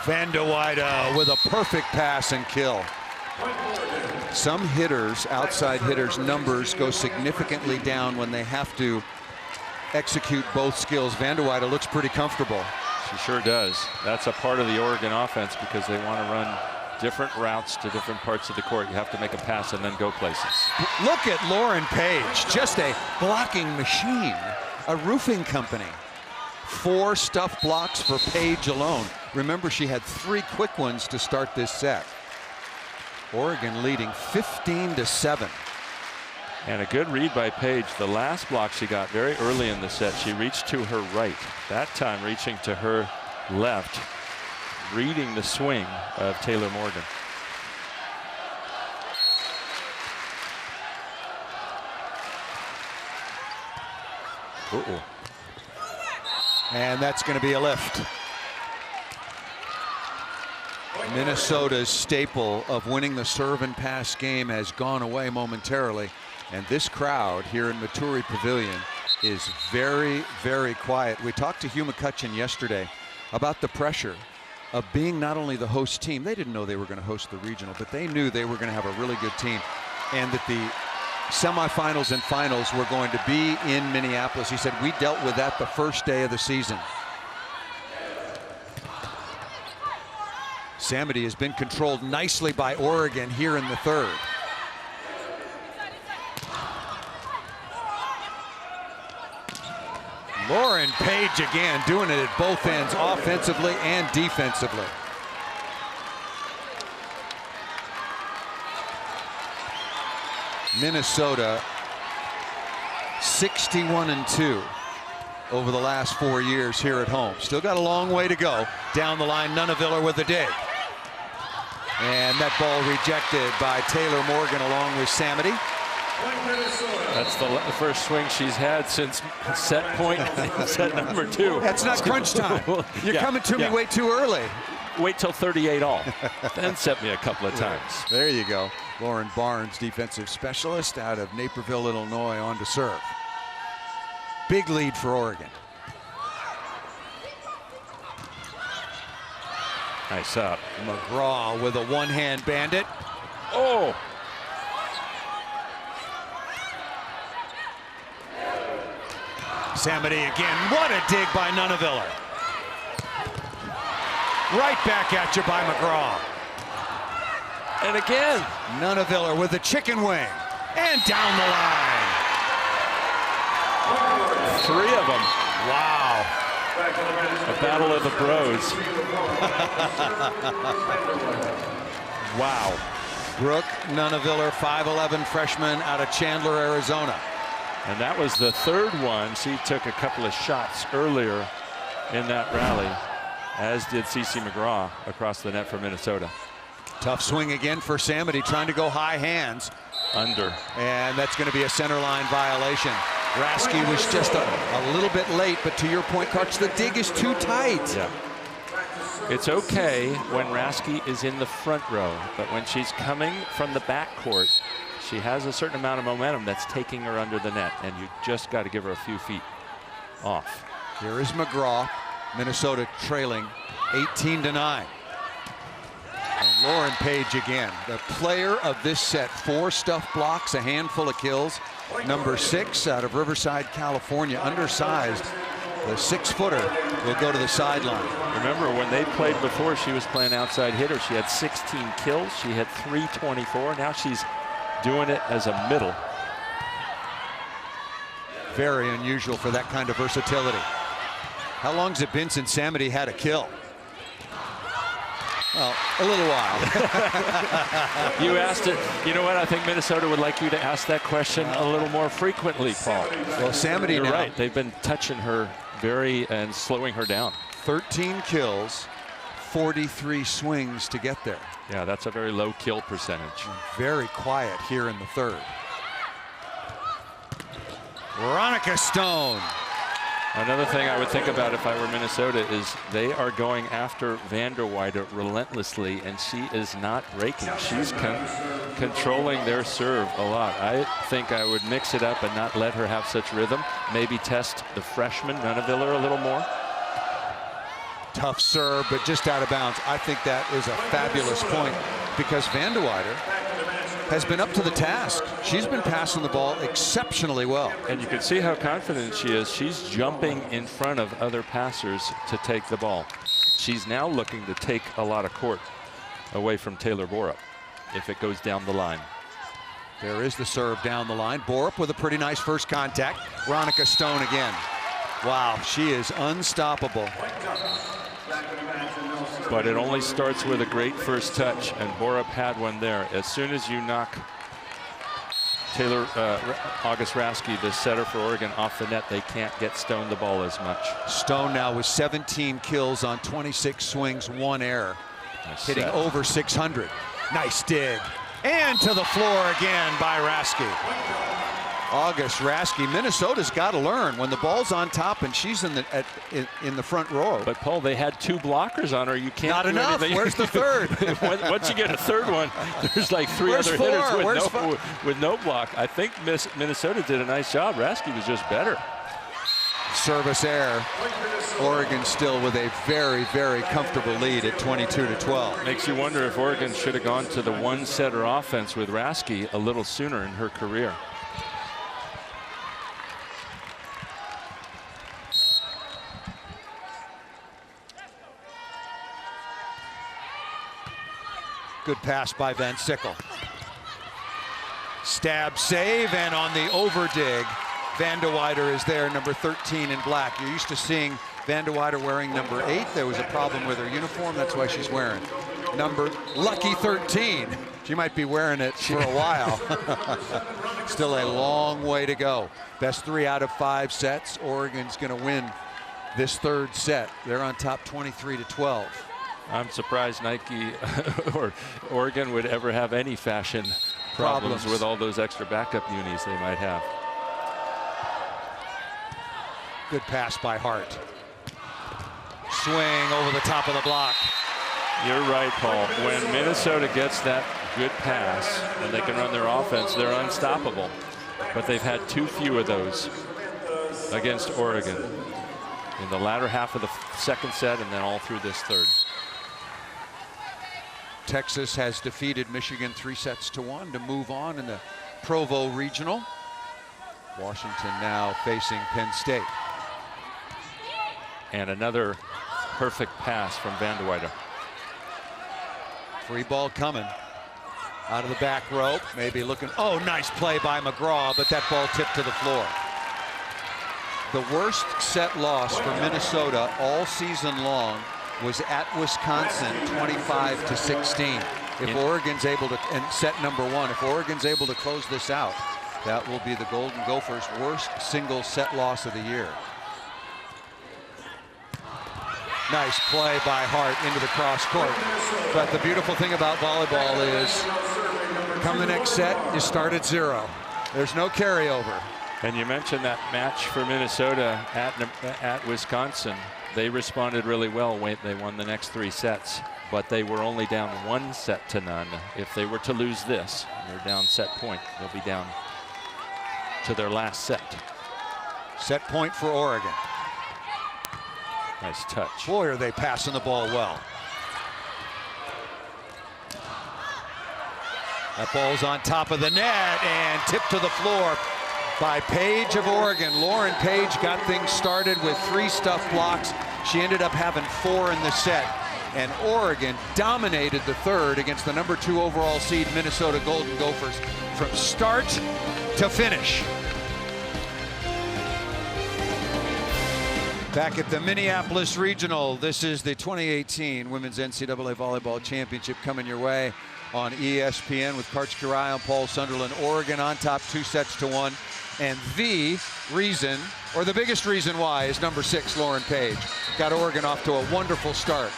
Vanderwide with a perfect pass and kill. Some hitters, outside hitters, numbers go significantly down when they have to execute both skills. Vanderwide looks pretty comfortable. She sure does. That's a part of the Oregon offense because they want to run different routes to different parts of the court. You have to make a pass and then go places. Look at Lauren Page, just a blocking machine, a roofing company. 4 stuff blocks for Page alone. Remember, she had 3 quick ones to start this set. Oregon leading 15-7. And a good read by Page. The last block she got very early in the set, she reached to her right. That time reaching to her left, reading the swing of Taylor Morgan. Uh-oh. And that's going to be a lift. Minnesota's staple of winning the serve and pass game has gone away momentarily. And this crowd here in Maturi Pavilion is very, very quiet. We talked to Hugh McCutcheon yesterday about the pressure of being not only the host team. They didn't know they were going to host the regional, but they knew they were going to have a really good team. And that the semifinals and finals were going to be in Minneapolis. He said, we dealt with that the first day of the season. Samity has been controlled nicely by Oregon here in the third. Lauren Page again doing it at both ends, offensively and defensively. Minnesota 61-2 over the last 4 years here at home. Still got a long way to go. Down the line, Nuneviller with the dig. And that ball rejected by Taylor Morgan along with Samity. That's the first swing she's had since set point, set number 2. That's not crunch time. You're coming to me way too early. Wait till 38 all. Then set me a couple of times. There you go. Lauren Barnes, defensive specialist out of Naperville, Illinois, on to serve. Big lead for Oregon. Nice up. McGraw with a one-hand bandit. Oh! Samity again. What a dig by Nuneviller. Right back at you by McGraw. And again. Nuneviller with the chicken wing. And down the line. 3 of them. Wow. A battle of the bros. Wow. Brooke Nuneviller, 5'11" freshman out of Chandler, Arizona. And that was the third one. She took a couple of shots earlier in that rally, as did CeCe McGraw across the net for Minnesota. Tough swing again for Samity, trying to go high hands. Under. And that's going to be a center line violation. Raski was just a little bit late, but to your point, Coach, the dig is too tight. Yeah. It's okay when Raski is in the front row, but when she's coming from the backcourt, she has a certain amount of momentum that's taking her under the net, and you just got to give her a few feet off. Here is McGraw, Minnesota trailing 18-9. And Lauren Page again, the player of this set. 4 stuff blocks, a handful of kills. Number 6 out of Riverside, California, undersized. The 6-footer will go to the sideline. Remember, when they played before, she was playing outside hitter. She had 16 kills. She had 324. Now she's doing it as a middle. Very unusual for that kind of versatility. How long has it been since Samity had a kill? Well, a little while. You asked it. You know what? I think Minnesota would like you to ask that question a little more frequently, Paul. Well, Samity You're now, right. They've been touching her and slowing her down. 13 kills, 43 swings to get there. Yeah, that's a very low kill percentage. Very quiet here in the third. Veronica Stone. Another thing I would think about if I were Minnesota is they are going after Vanderweyde relentlessly, and she is not breaking. She's controlling their serve a lot. I think I would mix it up and not let her have such rhythm. Maybe test the freshman, Nuneviller, a little more. Tough serve, but just out of bounds. I think that is a fabulous point because Vanderweyde has been up to the task. She's been passing the ball exceptionally well. And you can see how confident she is. She's jumping in front of other passers to take the ball. She's now looking to take a lot of court away from Taylor Borup if it goes down the line. There is the serve down the line. Borup with a pretty nice first contact. Veronica Stone again. Wow, she is unstoppable. But it only starts with a great first touch, and Borup had one there. As soon as you knock August Raske, the setter for Oregon, off the net, they can't get Stone the ball as much. Stone now with 17 kills on 26 swings, 1 error. Nice hitting set. over 600. Nice dig. And to the floor again by Raske. August Raske. Minnesota's got to learn when the ball's on top and she's in the front row. But Paul, they had 2 blockers on her. You can't Not do enough. anything. Where's the third? Once you get a third one, there's like 3 Where's other 4? hitters with no block. I think Minnesota did a nice job. Raske was just better. Service error. Oregon still with a very, very comfortable lead at 22-12. Makes you wonder if Oregon should have gone to the one-setter offense with Raske a little sooner in her career. Good pass by Van Sickle. Stab save, and on the over dig, Vanderweyde is there, number 13 in black. You're used to seeing Vanderweyde wearing number 8. There was a problem with her uniform. That's why she's wearing number lucky 13. She might be wearing it for a while. Still a long way to go. Best 3 out of 5 sets. Oregon's going to win this third set. They're on top 23-12. I'm surprised Nike or Oregon would ever have any fashion problems with all those extra backup unis they might have. Good pass by Hart. Swing over the top of the block. You're right, Paul. When Minnesota gets that good pass and they can run their offense, they're unstoppable. But they've had too few of those against Oregon in the latter half of the second set and then all through this third. Texas has defeated Michigan 3-1 to move on in the Provo Regional. Washington now facing Penn State. And another perfect pass from Vanderweyde. Free ball coming out of the back rope. Maybe looking. Oh, nice play by McGraw, but that ball tipped to the floor. The worst set loss for Minnesota all season long was at Wisconsin, 25-16. If Oregon's able to, and set number 1, if Oregon's able to close this out, that will be the Golden Gophers' worst single set loss of the year. Nice play by Hart into the cross court. But the beautiful thing about volleyball is come the next set, you start at 0. There's no carryover. And you mentioned that match for Minnesota at Wisconsin. They responded really well when they won the next 3 sets, but they were only down 1-0. If they were to lose this, they're down set point. They'll be down to their last set. Set point for Oregon. Nice touch. Boy, are they passing the ball well. That ball's on top of the net and tipped to the floor by Page of Oregon. Lauren Page got things started with 3 stuff blocks. She ended up having 4 in the set. And Oregon dominated the third against the number 2 overall seed Minnesota Golden Gophers from start to finish. Back at the Minneapolis Regional, this is the 2018 Women's NCAA Volleyball Championship coming your way on ESPN with Karch Kirai and Paul Sunderland. Oregon on top 2-1. And the reason, or the biggest reason why, is number 6, Lauren Page. Got Oregon off to a wonderful start.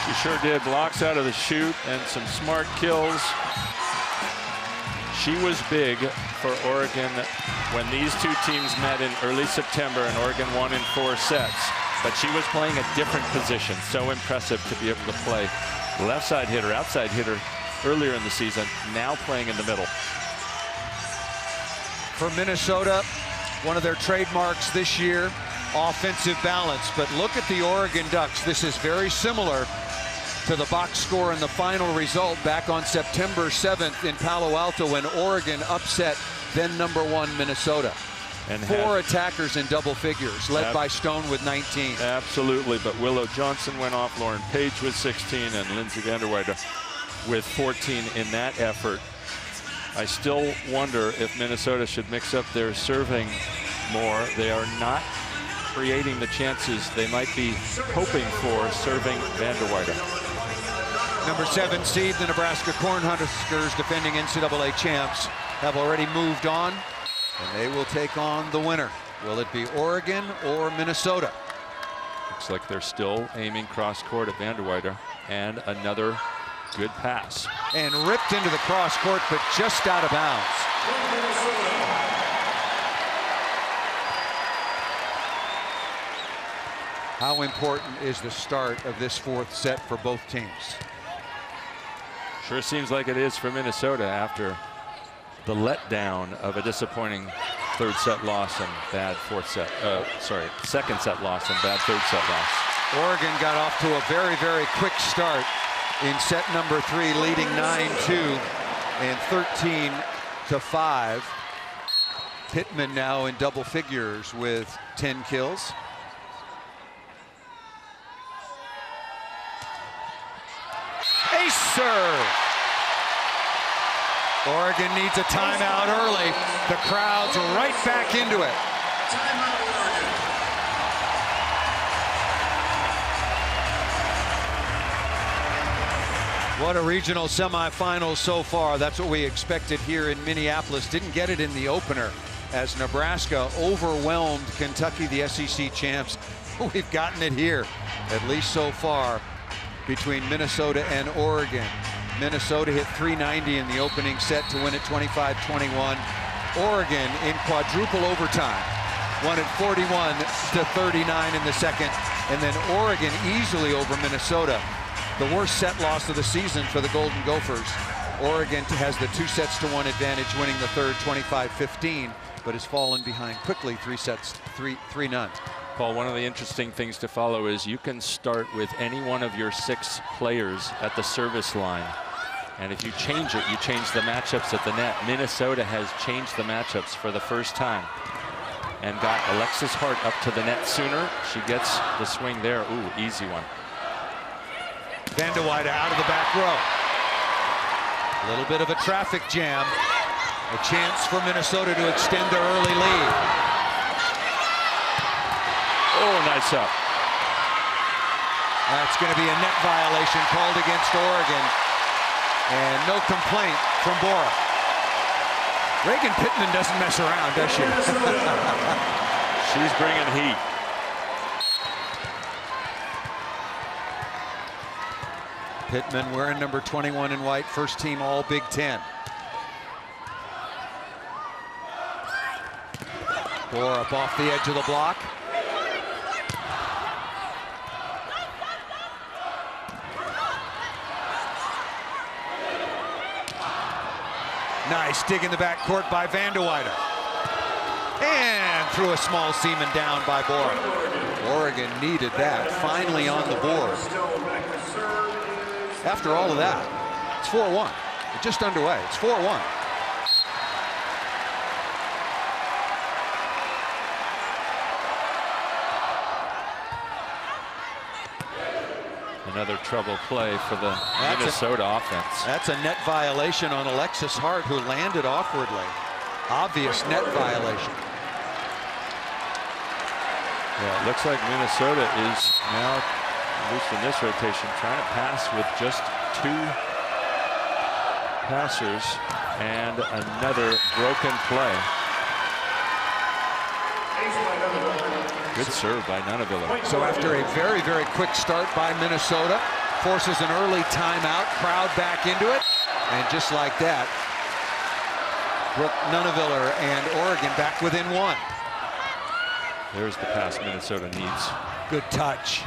She sure did. Blocks out of the shoot and some smart kills. She was big for Oregon when these two teams met in early September, and Oregon won in 4 sets. But she was playing a different position. So impressive to be able to play left side hitter, outside hitter earlier in the season, now playing in the middle. For Minnesota, one of their trademarks this year, offensive balance. But look at the Oregon Ducks. This is very similar to the box score and the final result back on September 7th in Palo Alto when Oregon upset then #1 Minnesota. And 4 attackers in double figures, led by Stone with 19. Absolutely, but Willow Johnson went off, Lauren Page with 16, and Lindsay Vanderweyde with 14 in that effort. I still wonder if Minnesota should mix up their serving more. They are not creating the chances they might be hoping for serving Vanderweyde. Number 7 seed, the Nebraska Cornhuskers, defending NCAA champs, have already moved on, and they will take on the winner. Will it be Oregon or Minnesota? Looks like they're still aiming cross court at Vanderweyde, and another good pass. And ripped into the cross court, but just out of bounds. How important is the start of this 4th set for both teams? Sure seems like it is for Minnesota after the letdown of a disappointing 3rd set loss and bad 2nd set loss and bad 3rd set loss. Oregon got off to a very, very quick start in set number 3, leading 9-2 and 13-5. Pittman now in double figures with 10 kills. Ace serve. Oregon needs a timeout early. The crowd's right back into it. What a regional semifinal so far. That's what we expected here in Minneapolis. Didn't get it in the opener as Nebraska overwhelmed Kentucky, the SEC champs. We've gotten it here, at least so far, between Minnesota and Oregon. Minnesota hit 390 in the opening set to win it 25-21. Oregon in quadruple overtime won it 41-39 in the second, and then Oregon easily over Minnesota. The worst set loss of the season for the Golden Gophers. Oregon has the 2-1 advantage, winning the third 25-15, but has fallen behind quickly 3-0. Paul, one of the interesting things to follow is you can start with any one of your 6 players at the service line. And if you change it, you change the matchups at the net. Minnesota has changed the matchups for the first time and got Alexis Hart up to the net sooner. She gets the swing there. Ooh, easy one. Vanderweyde out of the back row. A little bit of a traffic jam. A chance for Minnesota to extend their early lead. Oh, nice up. That's going to be a net violation called against Oregon. And no complaint from Bora. Reagan Pittman doesn't mess around, does she? She's bringing heat. Pittman wearing number 21 in white, first team all Big Ten. Bora up off the edge of the block. Nice dig in the backcourt by Vanderweyde. And threw a small seaman down by Bora. Oregon needed that. Finally on the board. After all of that, it's 4-1. It's just underway. It's 4-1. Another trouble play for the Minnesota offense. That's a net violation on Alexis Hart, who landed awkwardly. Obvious net violation. Yeah, it looks like Minnesota is now, at least in this rotation, trying to pass with just 2 passers, and another broken play. Good serve by Nunavilla. So after a very, very quick start by Minnesota, forces an early timeout, crowd back into it, and just like that, Brooke Nunaviller and Oregon back within one. There's the pass Minnesota needs. Good touch.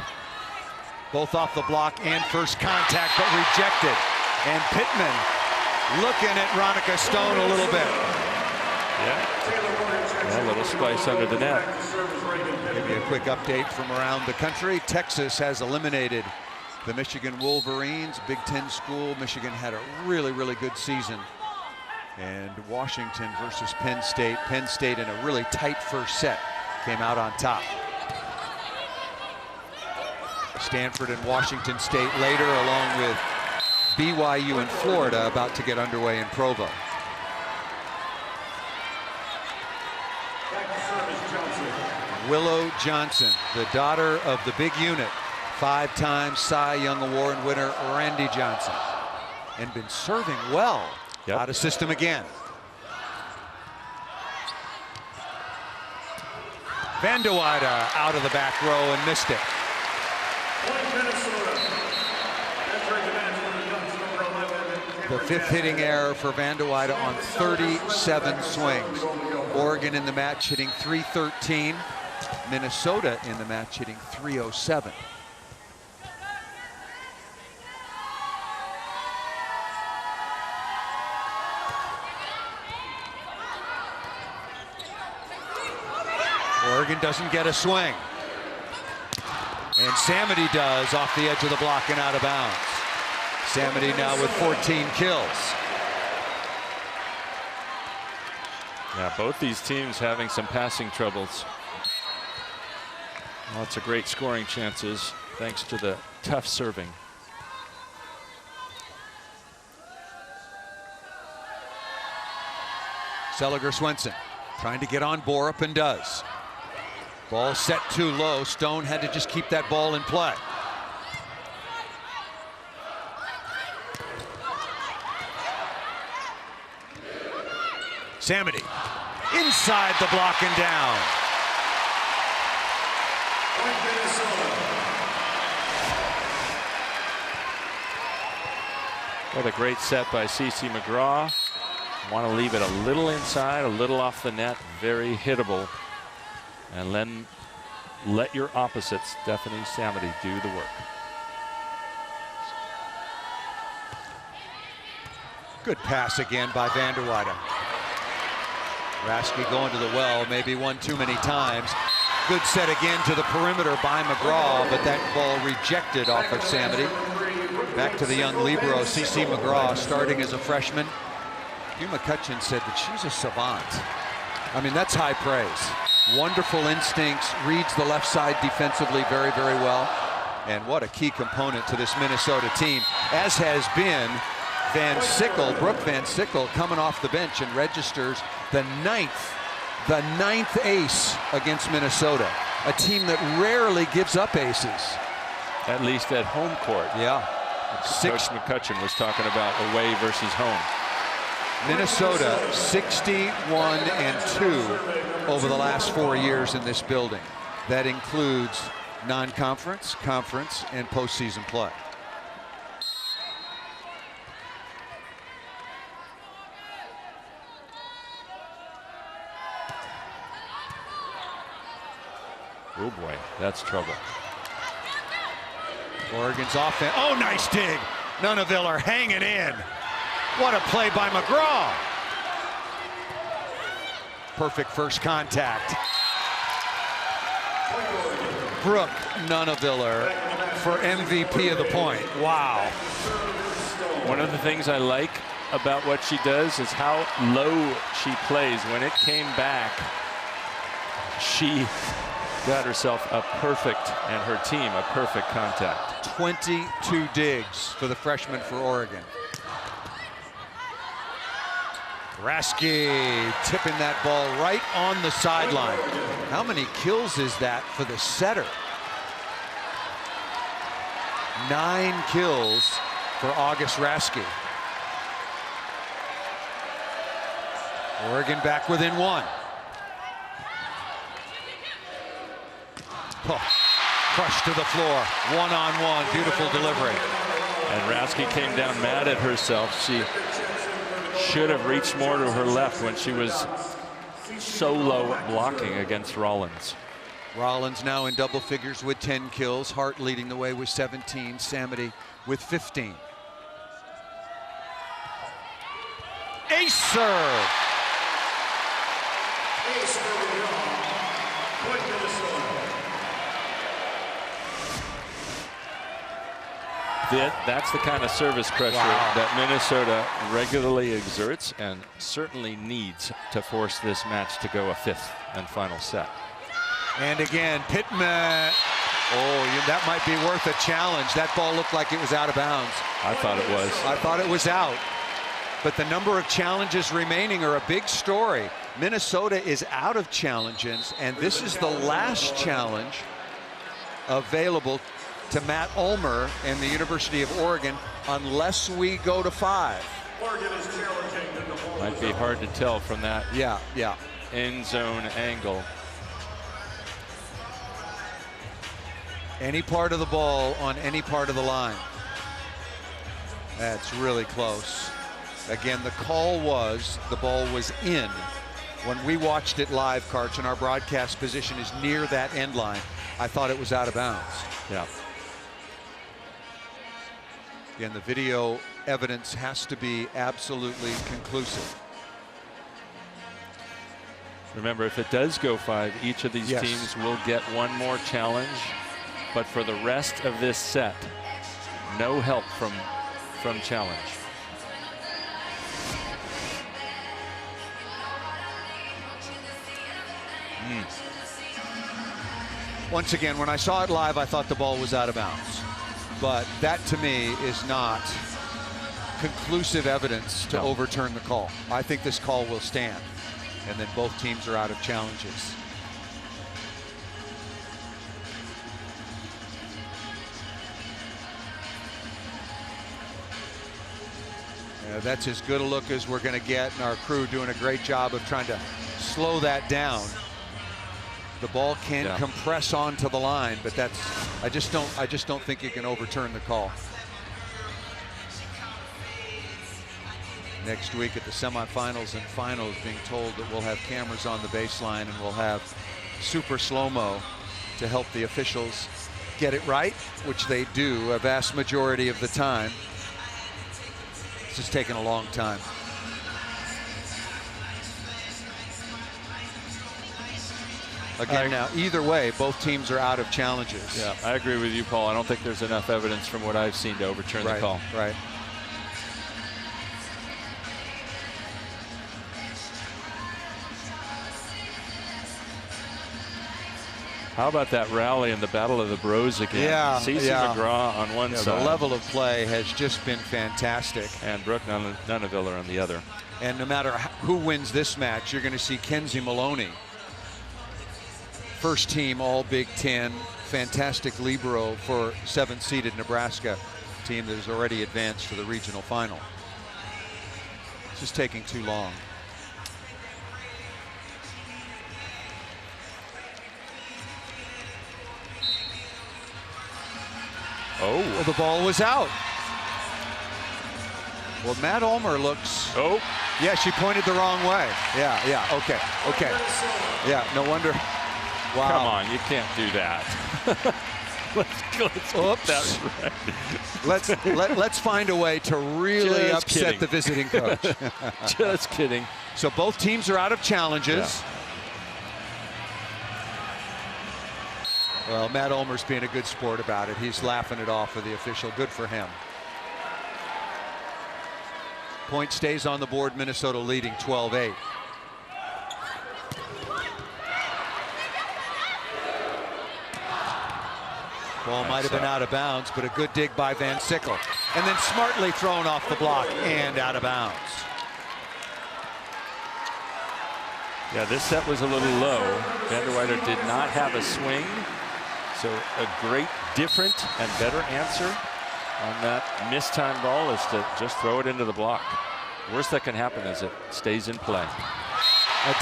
Both off the block and first contact, but rejected. And Pittman looking at Ronica Stone a little bit. Yeah, a little spice under the net. Give you a quick update from around the country. Texas has eliminated the Michigan Wolverines, Big Ten school. Michigan had a really, really good season. And Washington versus Penn State. Penn State in a really tight first set came out on top. Stanford and Washington State later, along with BYU and Florida about to get underway in Provo. Willow Johnson, the daughter of the big unit, 5-time Cy Young Award winner Randy Johnson, and been serving well. Out of system again. Van de Weyde out of the back row and missed it. The fifth hitting error for Van de Weyde on 37 swings. Oregon in the match hitting .313. Minnesota in the match hitting .307. Oregon doesn't get a swing. And Samity does off the edge of the block and out of bounds. Samity now with 14 kills. Yeah, both these teams having some passing troubles. Lots of great scoring chances thanks to the tough serving. Seliger Swenson trying to get on Borup and does. Ball set too low. Stone had to just keep that ball in play. Samity inside the block and down. What a great set by CeCe McGraw. Want to leave it a little inside, a little off the net, very hittable. And then let your opposite, Stephanie Samity, do the work. Good pass again by Van de Weyde. Raske going to the well, maybe one too many times. Good set again to the perimeter by McGraw, but that ball rejected off of Samity. Back to the young libero, CeCe McGraw, starting as a freshman. Hugh McCutcheon said that she's a savant. I mean, that's high praise. Wonderful instincts, reads the left side defensively very, very well. And what a key component to this Minnesota team, as has been Van Sickle, Brooke Van Sickle, coming off the bench and registers the ninth ace against Minnesota, a team that rarely gives up aces. At least at home court. Yeah. Coach McCutcheon was talking about away versus home. Minnesota 61-2 over the last 4 years in this building. That includes non-conference, conference, and postseason play. Oh boy, that's trouble. Oregon's offense. Oh, nice dig. Nunaviller hanging in. What a play by McGraw. Perfect first contact. Brooke Nunaviller for MVP of the point. Wow. One of the things I like about what she does is how low she plays. When it came back, she got herself a perfect, and her team a perfect contact. 22 digs for the freshman for Oregon. Raske tipping that ball right on the sideline. How many kills is that for the setter? 9 kills for August Raske. Oregon back within 1. Oh, crushed to the floor. One-on-one, beautiful delivery. And Rasky came down mad at herself. She should have reached more to her left when she was so low blocking against Rollins. Rollins now in double figures with 10 kills. Hart leading the way with 17. Samity with 15. Ace serve. That's the kind of service pressure that Minnesota regularly exerts and certainly needs to force this match to go a 5th and final set. And again, Pittman. Oh, that might be worth a challenge. That ball looked like it was out of bounds. I thought it was. I thought it was out. But the number of challenges remaining are a big story. Minnesota is out of challenges, and this is the last challenge available to Matt Ulmer and the University of Oregon unless we go to 5. Might be hard to tell from that end zone angle. Any part of the ball on any part of the line. That's really close. Again, the call was the ball was in. When we watched it live, Karch, and our broadcast position is near that end line, I thought it was out of bounds. Yeah. Again, the video evidence has to be absolutely conclusive. Remember, if it does go 5, each of these teams will get one more challenge. But for the rest of this set, no help from challenge. Once again, when I saw it live, I thought the ball was out of bounds. But that, to me, is not conclusive evidence to overturn the call. I think this call will stand. And then both teams are out of challenges. That's as good a look as we're going to get, and our crew doing a great job of trying to slow that down. The ball can compress onto the line, but that's I just don't think you can overturn the call. Next week at the semifinals and finals, being told that we'll have cameras on the baseline and we'll have super slow-mo to help the officials get it right, which they do a vast majority of the time. This has taken a long time. Again, now, either way, both teams are out of challenges. Yeah, I agree with you, Paul. I don't think there's enough evidence from what I've seen to overturn the call. Right. How about that rally in the Battle of the Bros again? Cece McGraw on one side. The level of play has just been fantastic. And Brooke Nuneviller on the other. And no matter who wins this match, you're going to see Kenzie Maloney. First team All Big Ten, fantastic libero for 7th-seeded Nebraska team that has already advanced to the regional final. This is taking too long. Oh, well, the ball was out. Well, Matt Ulmer looks. Oh, yeah, she pointed the wrong way. Yeah, okay. Yeah, no wonder. Wow. Come on, you can't do that. let's Oops. That right. let's find a way to really Just upset kidding. the visiting coach. Just kidding. So both teams are out of challenges. Well, Matt Ulmer's being a good sport about it. He's laughing it off with the official. Good for him. Point stays on the board. Minnesota leading 12-8. Ball might have been out of bounds, but a good dig by Van Sickle. And then smartly thrown off the block and out of bounds. Yeah, this set was a little low. Vanderweider did not have a swing. So a great, different, and better answer on that mistimed ball is to just throw it into the block. Worst that can happen is it stays in play.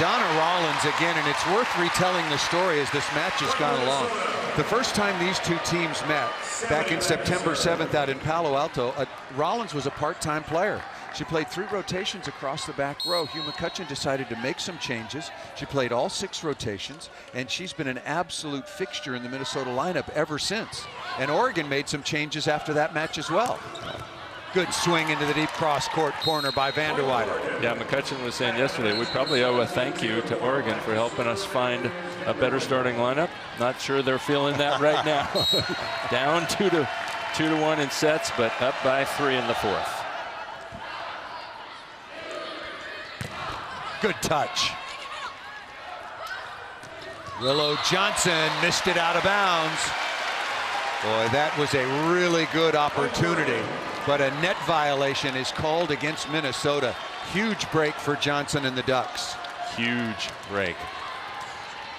Donna Rollins again, and it's worth retelling the story as this match has gone along. The first time these two teams met, back in September 7th out in Palo Alto, Rollins was a part-time player. She played 3 rotations across the back row. Hugh McCutcheon decided to make some changes. She played all 6 rotations, and she's been an absolute fixture in the Minnesota lineup ever since. And Oregon made some changes after that match as well. Good swing into the deep cross-court corner by Vanderweyde. Yeah, McCutcheon was saying yesterday we probably owe a thank you to Oregon for helping us find a better starting lineup. Not sure they're feeling that right now. Down 2-1 in sets, but up by 3 in the 4th. Good touch. Willow Johnson missed it out of bounds. Boy, that was a really good opportunity, but a net violation is called against Minnesota. Huge break for Johnson and the Ducks. Huge break.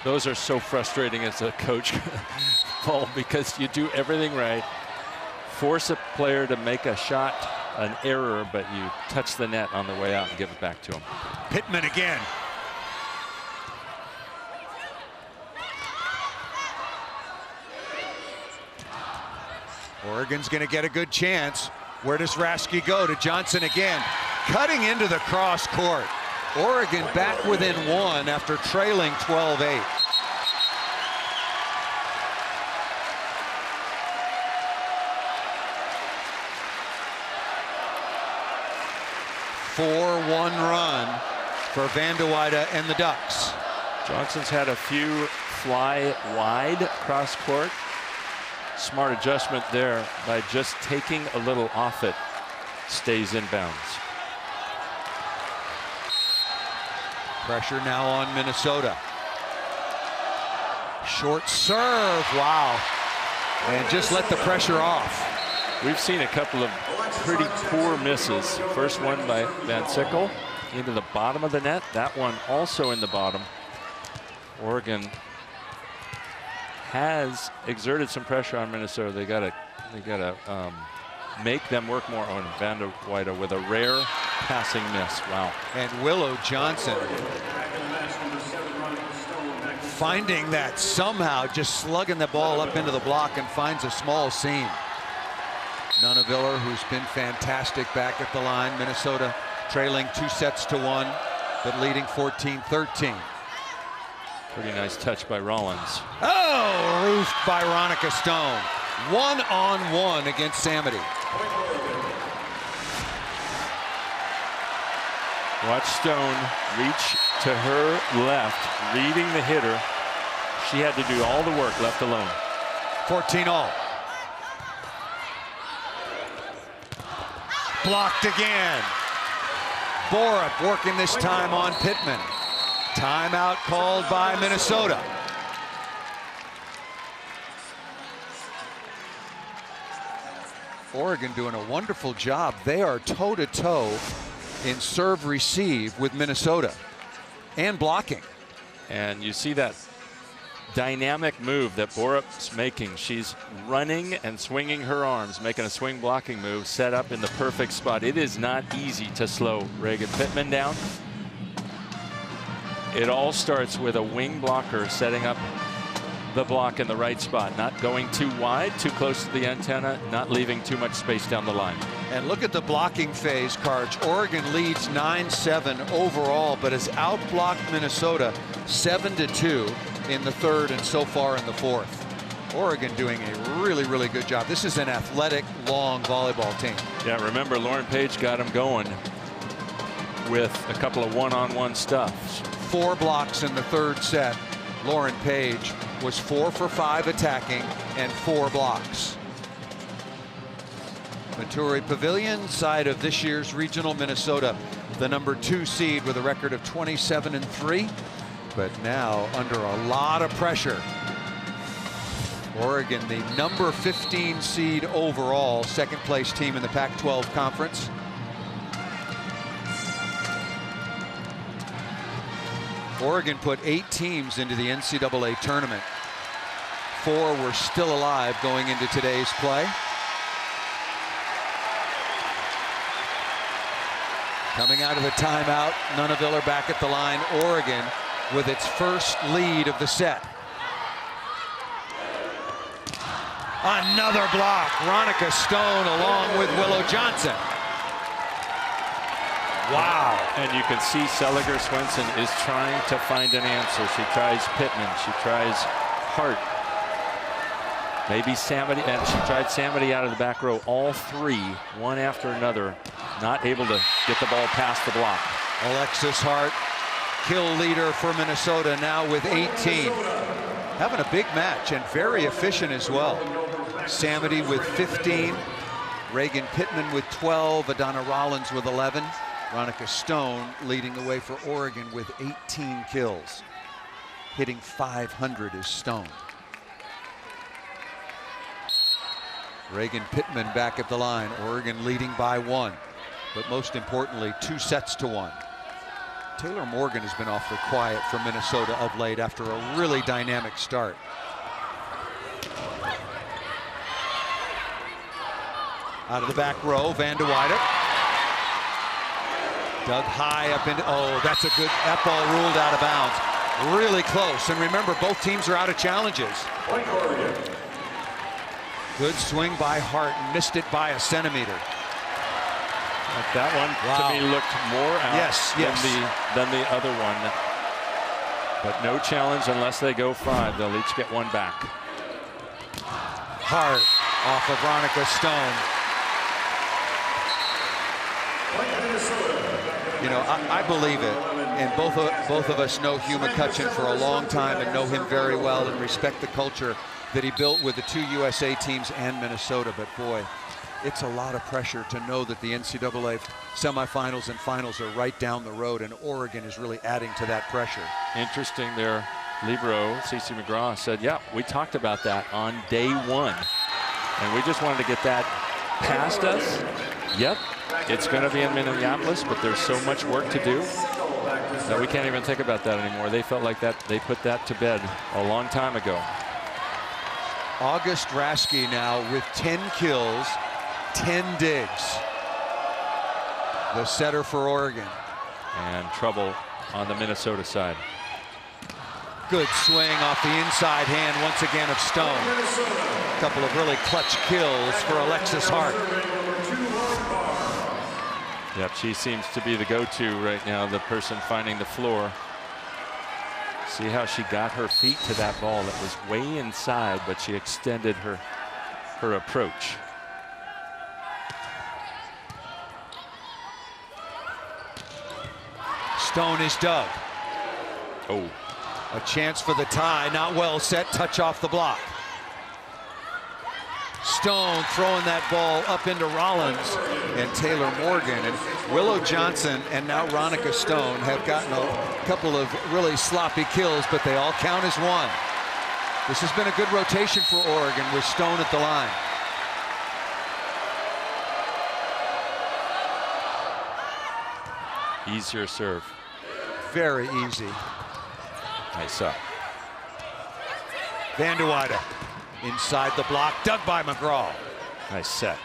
Those are so frustrating as a coach, Paul, because you do everything right, force a player to make a shot, an error, but you touch the net on the way out and give it back to him. Pittman again. Oregon's going to get a good chance. Where does Rasky go? To Johnson again. Cutting into the cross court. Oregon back within 1 after trailing 12-8. Four-1 run for Vanderweyde and the Ducks. Johnson's had a few fly wide cross court. Smart adjustment there by just taking a little off it. Stays in bounds. Pressure now on Minnesota. Short serve, wow. And just let the pressure off. We've seen a couple of pretty poor misses. First one by Van Sickle into the bottom of the net. That one also in the bottom. Oregon has exerted some pressure on Minnesota. They gotta make them work more on Vanderweyde with a rare passing miss. Wow. And Willow Johnson finding that somehow, just slugging the ball up into the block and finds a small seam. Nunaviller, who's been fantastic back at the line. Minnesota trailing 2-1, but leading 14-13. Pretty nice touch by Rollins. Oh, roofed by Veronica Stone. 1-on-1 against Samity. Watch Stone reach to her left, reading the hitter. She had to do all the work, left alone. 14-all. Blocked again. Borup working this time on Pittman. Timeout called by Minnesota. Oregon doing a wonderful job. They are toe-to-toe in serve receive with Minnesota and blocking. And you see that dynamic move that Borup's making. She's running and swinging her arms, making a swing blocking move, set up in the perfect spot. It is not easy to slow Reagan Pittman down. It all starts with a wing blocker setting up the block in the right spot, not going too wide, too close to the antenna, not leaving too much space down the line. And look at the blocking phase, Karch. Oregon leads 9-7 overall, but has outblocked Minnesota 7-2 in the third and so far in the fourth. Oregon doing a really, really good job. This is an athletic, long volleyball team. Yeah, remember Lauren Page got them going with a couple of one-on-one stuff. 4 blocks in the third set. Lauren Page was 4 for 5 attacking and 4 blocks. Maturi Pavilion, side of this year's regional, Minnesota, the number 2 seed with a record of 27-3, but now under a lot of pressure. Oregon, the number 15 seed overall, second place team in the Pac-12 conference. Oregon put 8 teams into the NCAA tournament. 4 were still alive going into today's play. Coming out of the timeout, Nunaviller back at the line. Oregon with its first lead of the set. Another block. Veronica Stone along with Willow Johnson. Wow. And you can see Seliger Swenson is trying to find an answer. She tries Pittman. She tries Hart. Maybe Samity, and she tried Samity out of the back row. All three, one after another, not able to get the ball past the block. Alexis Hart, kill leader for Minnesota, now with 18. Having a big match and very efficient as well. Samity with 15. Reagan Pittman with 12. Adana Rollins with 11. Veronica Stone leading the way for Oregon with 18 kills. Hitting 500 is Stone. Reagan Pittman back at the line. Oregon leading by 1, but most importantly 2-1. Taylor Morgan has been awfully quiet for Minnesota of late after a really dynamic start. Out of the back row, Van de Weyden. Dug high up into, oh, that's a good, that ball ruled out of bounds. Really close, and remember, both teams are out of challenges. Good swing by Hart, missed it by a centimeter. That one, to me, looked more out than the other one. But no challenge unless they go 5. They'll each get one back. Hart off of Veronica Stone. You know, I believe it. And both of us know Hugh McCutcheon for a long time and know him very well and respect the culture that he built with the 2 USA teams and Minnesota. But boy, it's a lot of pressure to know that the NCAA semifinals and finals are right down the road, and Oregon is really adding to that pressure. Interesting there. Libero, CeCe McGraw, said, yeah, we talked about that on day 1. And we just wanted to get that past us. Yep, it's going to be in Minneapolis, but there's so much work to do that we can't even think about that anymore. They felt like that, they put that to bed a long time ago. August Raschke now with 10 kills, 10 digs. The setter for Oregon. And trouble on the Minnesota side. Good swing off the inside hand once again of Stone. A couple of really clutch kills for Alexis Hart. Yep, she seems to be the go-to right now, the person finding the floor. See how she got her feet to that ball that was way inside, but she extended her approach. Stone is dug. Oh. A chance for the tie, not well set, touch off the block. Stone throwing that ball up into Rollins and Taylor Morgan, and Willow Johnson and now Veronica Stone have gotten a couple of really sloppy kills, but they all count as 1. This has been a good rotation for Oregon with Stone at the line. Easier serve. Very easy. Nice up. Van de Weyden inside the block, dug by McGraw. Nice set.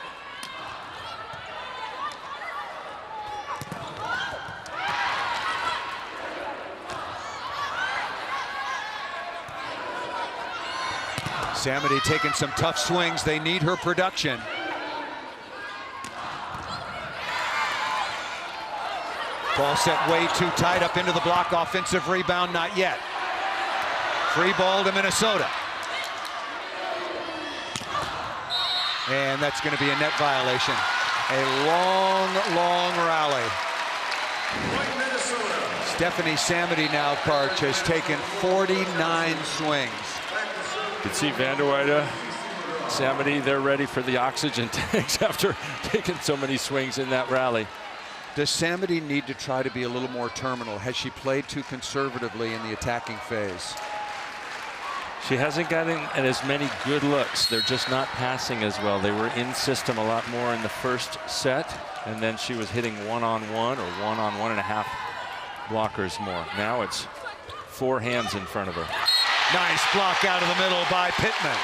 Samity taking some tough swings. They need her production. Ball set way too tight up into the block. Offensive rebound, not yet. Free ball to Minnesota. And that's going to be a net violation. A long, long rally. Stephanie Samity now, Karch, has taken 49 swings. You can see Van de Weyden, Samity, they're ready for the oxygen tanks after taking so many swings in that rally. Does Samity need to try to be a little more terminal? Has she played too conservatively in the attacking phase? She hasn't gotten as many good looks. They're just not passing as well. They were in system a lot more in the first set, and then she was hitting 1-on-1 or 1-on-1.5 blockers more. Now it's 4 hands in front of her. Nice block out of the middle by Pittman.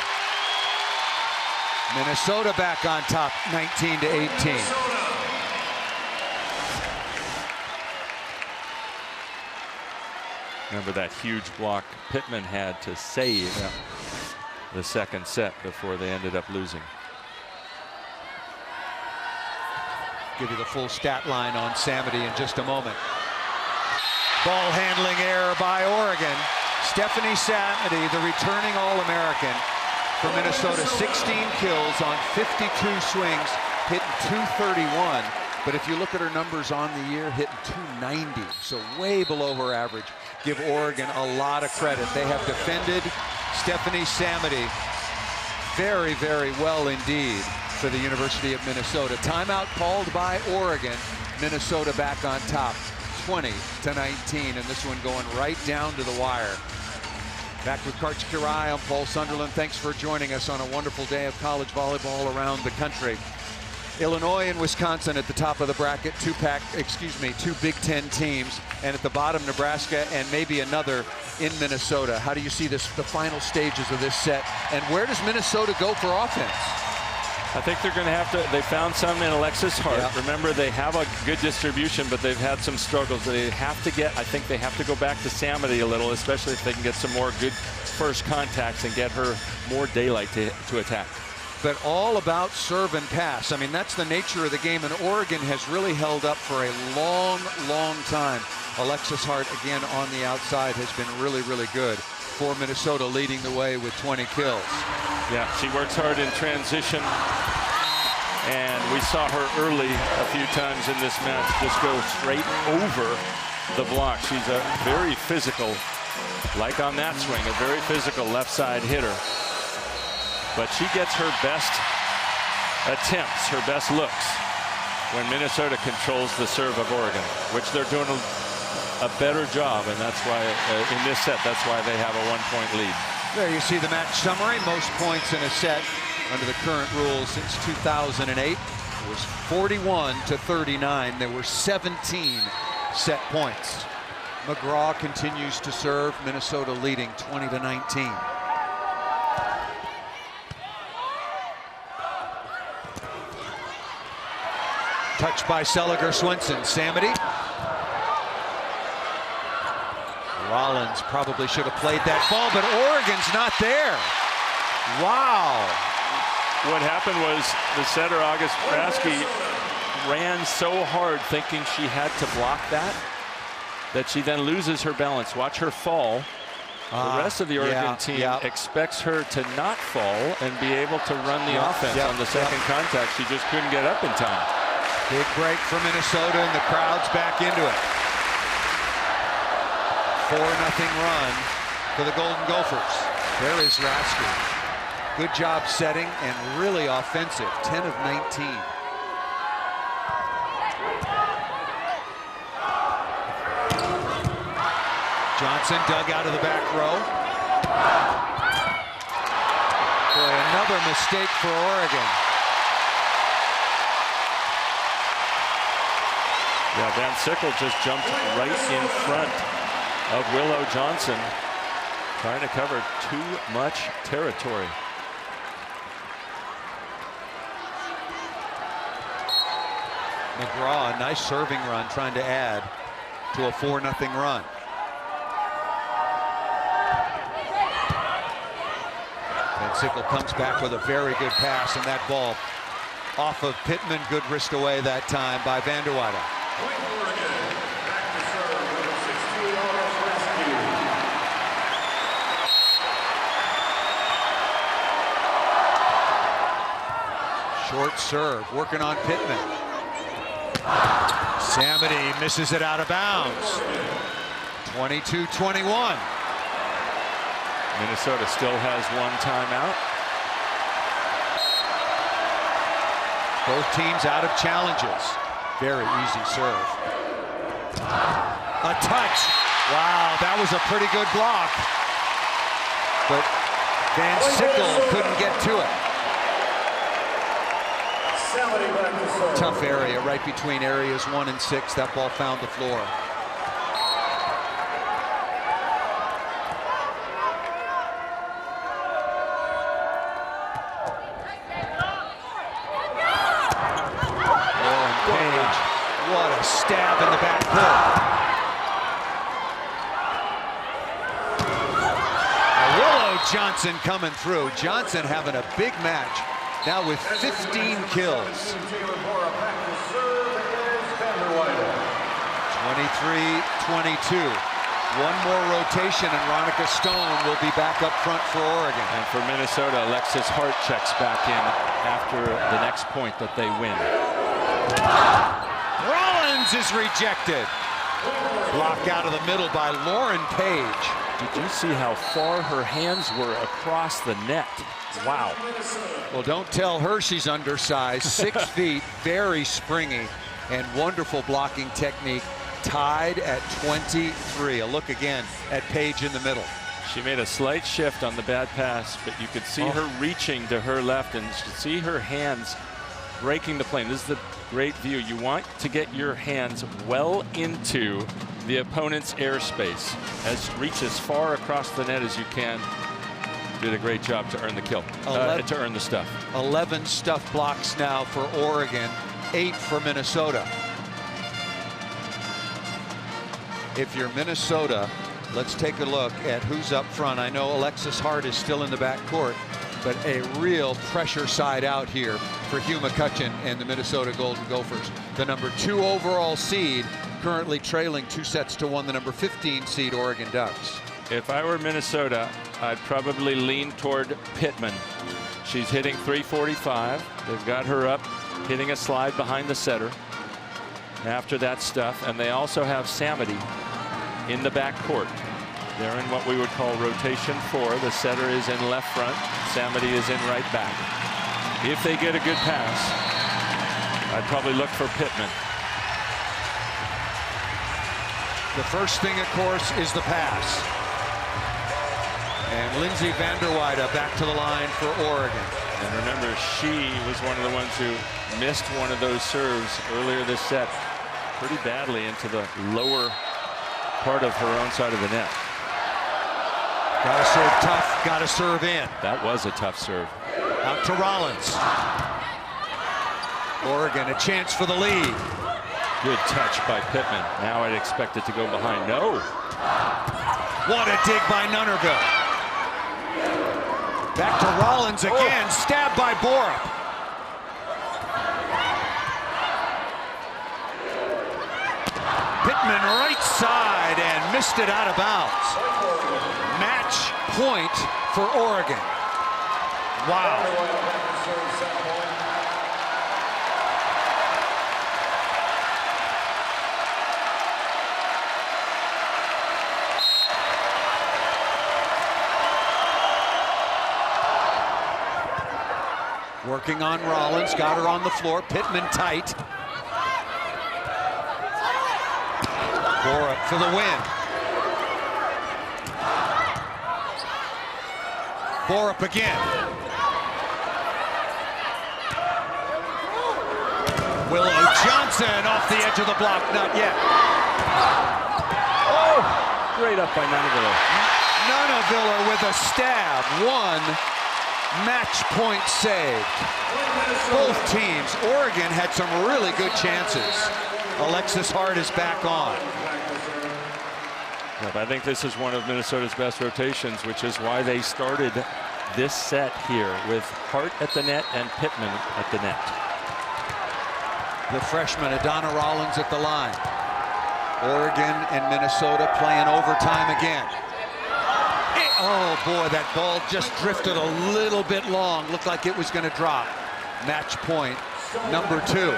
Minnesota back on top, 19-18. Remember that huge block Pittman had to save. the second set before they ended up losing. Give you the full stat line on Samity in just a moment. Ball handling error by Oregon. Stephanie Samity, the returning All-American for Minnesota, 16 kills on 52 swings, hitting .231. But if you look at her numbers on the year, hitting .290, so way below her average. Give Oregon a lot of credit. They have defended Stephanie Samity very, very well indeed for the University of Minnesota. Timeout called by Oregon. Minnesota back on top, 20-19, and this one going right down to the wire. Back with Karch Kirai, I'm Paul Sunderland. Thanks for joining us on a wonderful day of college volleyball around the country. Illinois and Wisconsin at the top of the bracket, two Big Ten teams, and at the bottom Nebraska and maybe another in Minnesota. How do you see the final stages of this set, and where does Minnesota go for offense? I think they're going to have to. They found some in Alexis Hart. Yeah. Remember, they have a good distribution, but they've had some struggles. They have to get. I think they have to go back to Samity a little, especially if they can get some more good first contacts and get her more daylight to attack. But all about serve and pass. I mean, that's the nature of the game, and Oregon has really held up for a long, long time. Alexis Hart, again, on the outside, has been really, really good for Minnesota, leading the way with 20 kills. Yeah, she works hard in transition, and we saw her early a few times in this match just go straight over the block. She's a very physical, like on that swing, a very physical left side hitter. But she gets her best attempts, her best looks, when Minnesota controls the serve of Oregon, which they're doing a better job, and that's why in this set, that's why they have a 1-point lead. There you see the match summary. Most points in a set under the current rules since 2008 was 41-39. There were 17 set points. McGraw continues to serve. Minnesota leading 20-19. Touched by Seliger Swenson. Samity. Rollins probably should have played that ball, but Oregon's not there. Wow. What happened was the setter, August Brasky, ran so hard thinking she had to block that she then loses her balance. Watch her fall. The rest of the Oregon team expects her to not fall and be able to run the offense on the second contact. She just couldn't get up in time. Big break for Minnesota, and the crowd's back into it. 4-0 run for the Golden Gophers. There is Rasky. Good job setting and really offensive. 10 of 19. Johnson dug out of the back row. Boy, another mistake for Oregon. Yeah, Van Sickle just jumped right in front of Willow Johnson, trying to cover too much territory. McGraw, a nice serving run, trying to add to a 4-0 run. Van Sickle comes back with a very good pass, and that ball off of Pittman. Good wrist away that time by Vanderweyde. Short serve, working on Pittman. Samity misses it out of bounds. 22-21. Minnesota still has one timeout. Both teams out of challenges. Very easy serve. A touch. Wow, that was a pretty good block. But Van Sickle couldn't get to it. Tough area right between areas 1 and 6. That ball found the floor. What a stab in the back court. Willow Johnson coming through. Johnson having a big match now with 15 kills. 23-22. One more rotation and Ronica Stone will be back up front for Oregon. And for Minnesota, Alexis Hart checks back in after the next point that they win. Rollins is rejected. Blocked out of the middle by Lauren Page. Did you see how far her hands were across the net? Wow. Well, don't tell her she's undersized. 6 feet, very springy, and wonderful blocking technique. Tied at 23. A look again at Page in the middle. She made a slight shift on the bad pass, but you could see her reaching to her left, and you could see her hands breaking the plane. This is the great view. You want to get your hands well into the opponent's airspace. Reach as far across the net as you can. Did a great job to earn the kill, to earn the stuff. 11 stuff blocks now for Oregon, 8 for Minnesota. If you're Minnesota, let's take a look at who's up front. I know Alexis Hart is still in the back court, but a real pressure side out here for Hugh McCutcheon and the Minnesota Golden Gophers. The number 2 overall seed, currently trailing 2-1 the number 15 seed Oregon Ducks. If I were Minnesota, I'd probably lean toward Pittman. She's hitting .345. They've got her up, hitting a slide behind the setter after that stuff, and they also have Samity in the back court. They're in what we would call rotation 4. The setter is in left front. Samity is in right back. If they get a good pass, I'd probably look for Pittman. The first thing, of course, is the pass. And Lindsay Vanderweide back to the line for Oregon. And remember, she was one of the ones who missed one of those serves earlier this set pretty badly into the lower part of her own side of the net. Gotta serve tough, gotta serve in. That was a tough serve. Out to Rollins. Oregon, a chance for the lead. Good touch by Pittman. Now I'd expect it to go behind. No. What a dig by Nunnerville. Back to Rollins again, stabbed by Borup. Pittman right side and missed it out of bounds. Match point for Oregon. Wow. Working on Rollins, got her on the floor. Pittman tight. Borup for the win. Borup again. Willow Johnson off the edge of the block, not yet. Oh, great up by Nunnerville. Nunnerville with a stab. One match point saved. Both teams. Oregon had some really good chances. Alexis Hart is back on. Yep, I think this is one of Minnesota's best rotations, which is why they started this set here with Hart at the net and Pittman at the net. The freshman Adana Rollins at the line. Oregon and Minnesota playing overtime again. Oh boy, that ball just drifted a little bit long. Looked like it was going to drop. Match point number 2.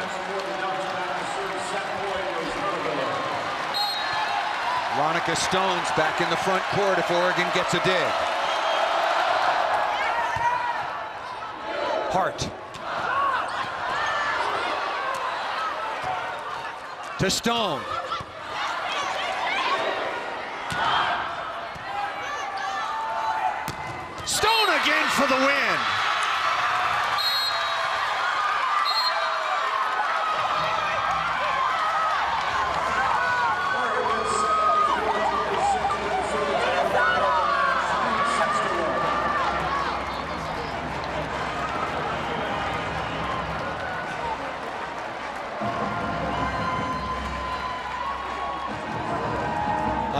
Ronica Stone's back in the front court if Oregon gets a dig. Hart. To Stone. Stone again for the win.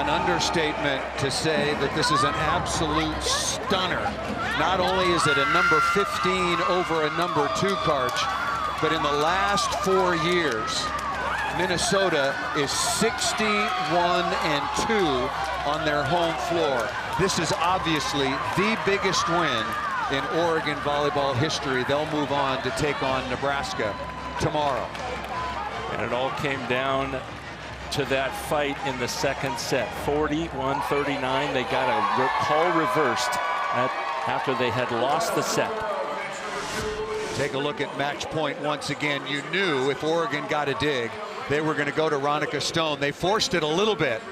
an understatement to say that this is an absolute stunner. Not only is it a number 15 over a number 2, Karch, but in the last 4 years, Minnesota is 61-2 on their home floor. This is obviously the biggest win in Oregon volleyball history. They'll move on to take on Nebraska tomorrow. And it all came down to that fight in the second set. 41-39. They got a call reversed after they had lost the set. Take a look at match point once again. You knew if Oregon got a dig, they were going to go to Ronica Stone. They forced it a little bit,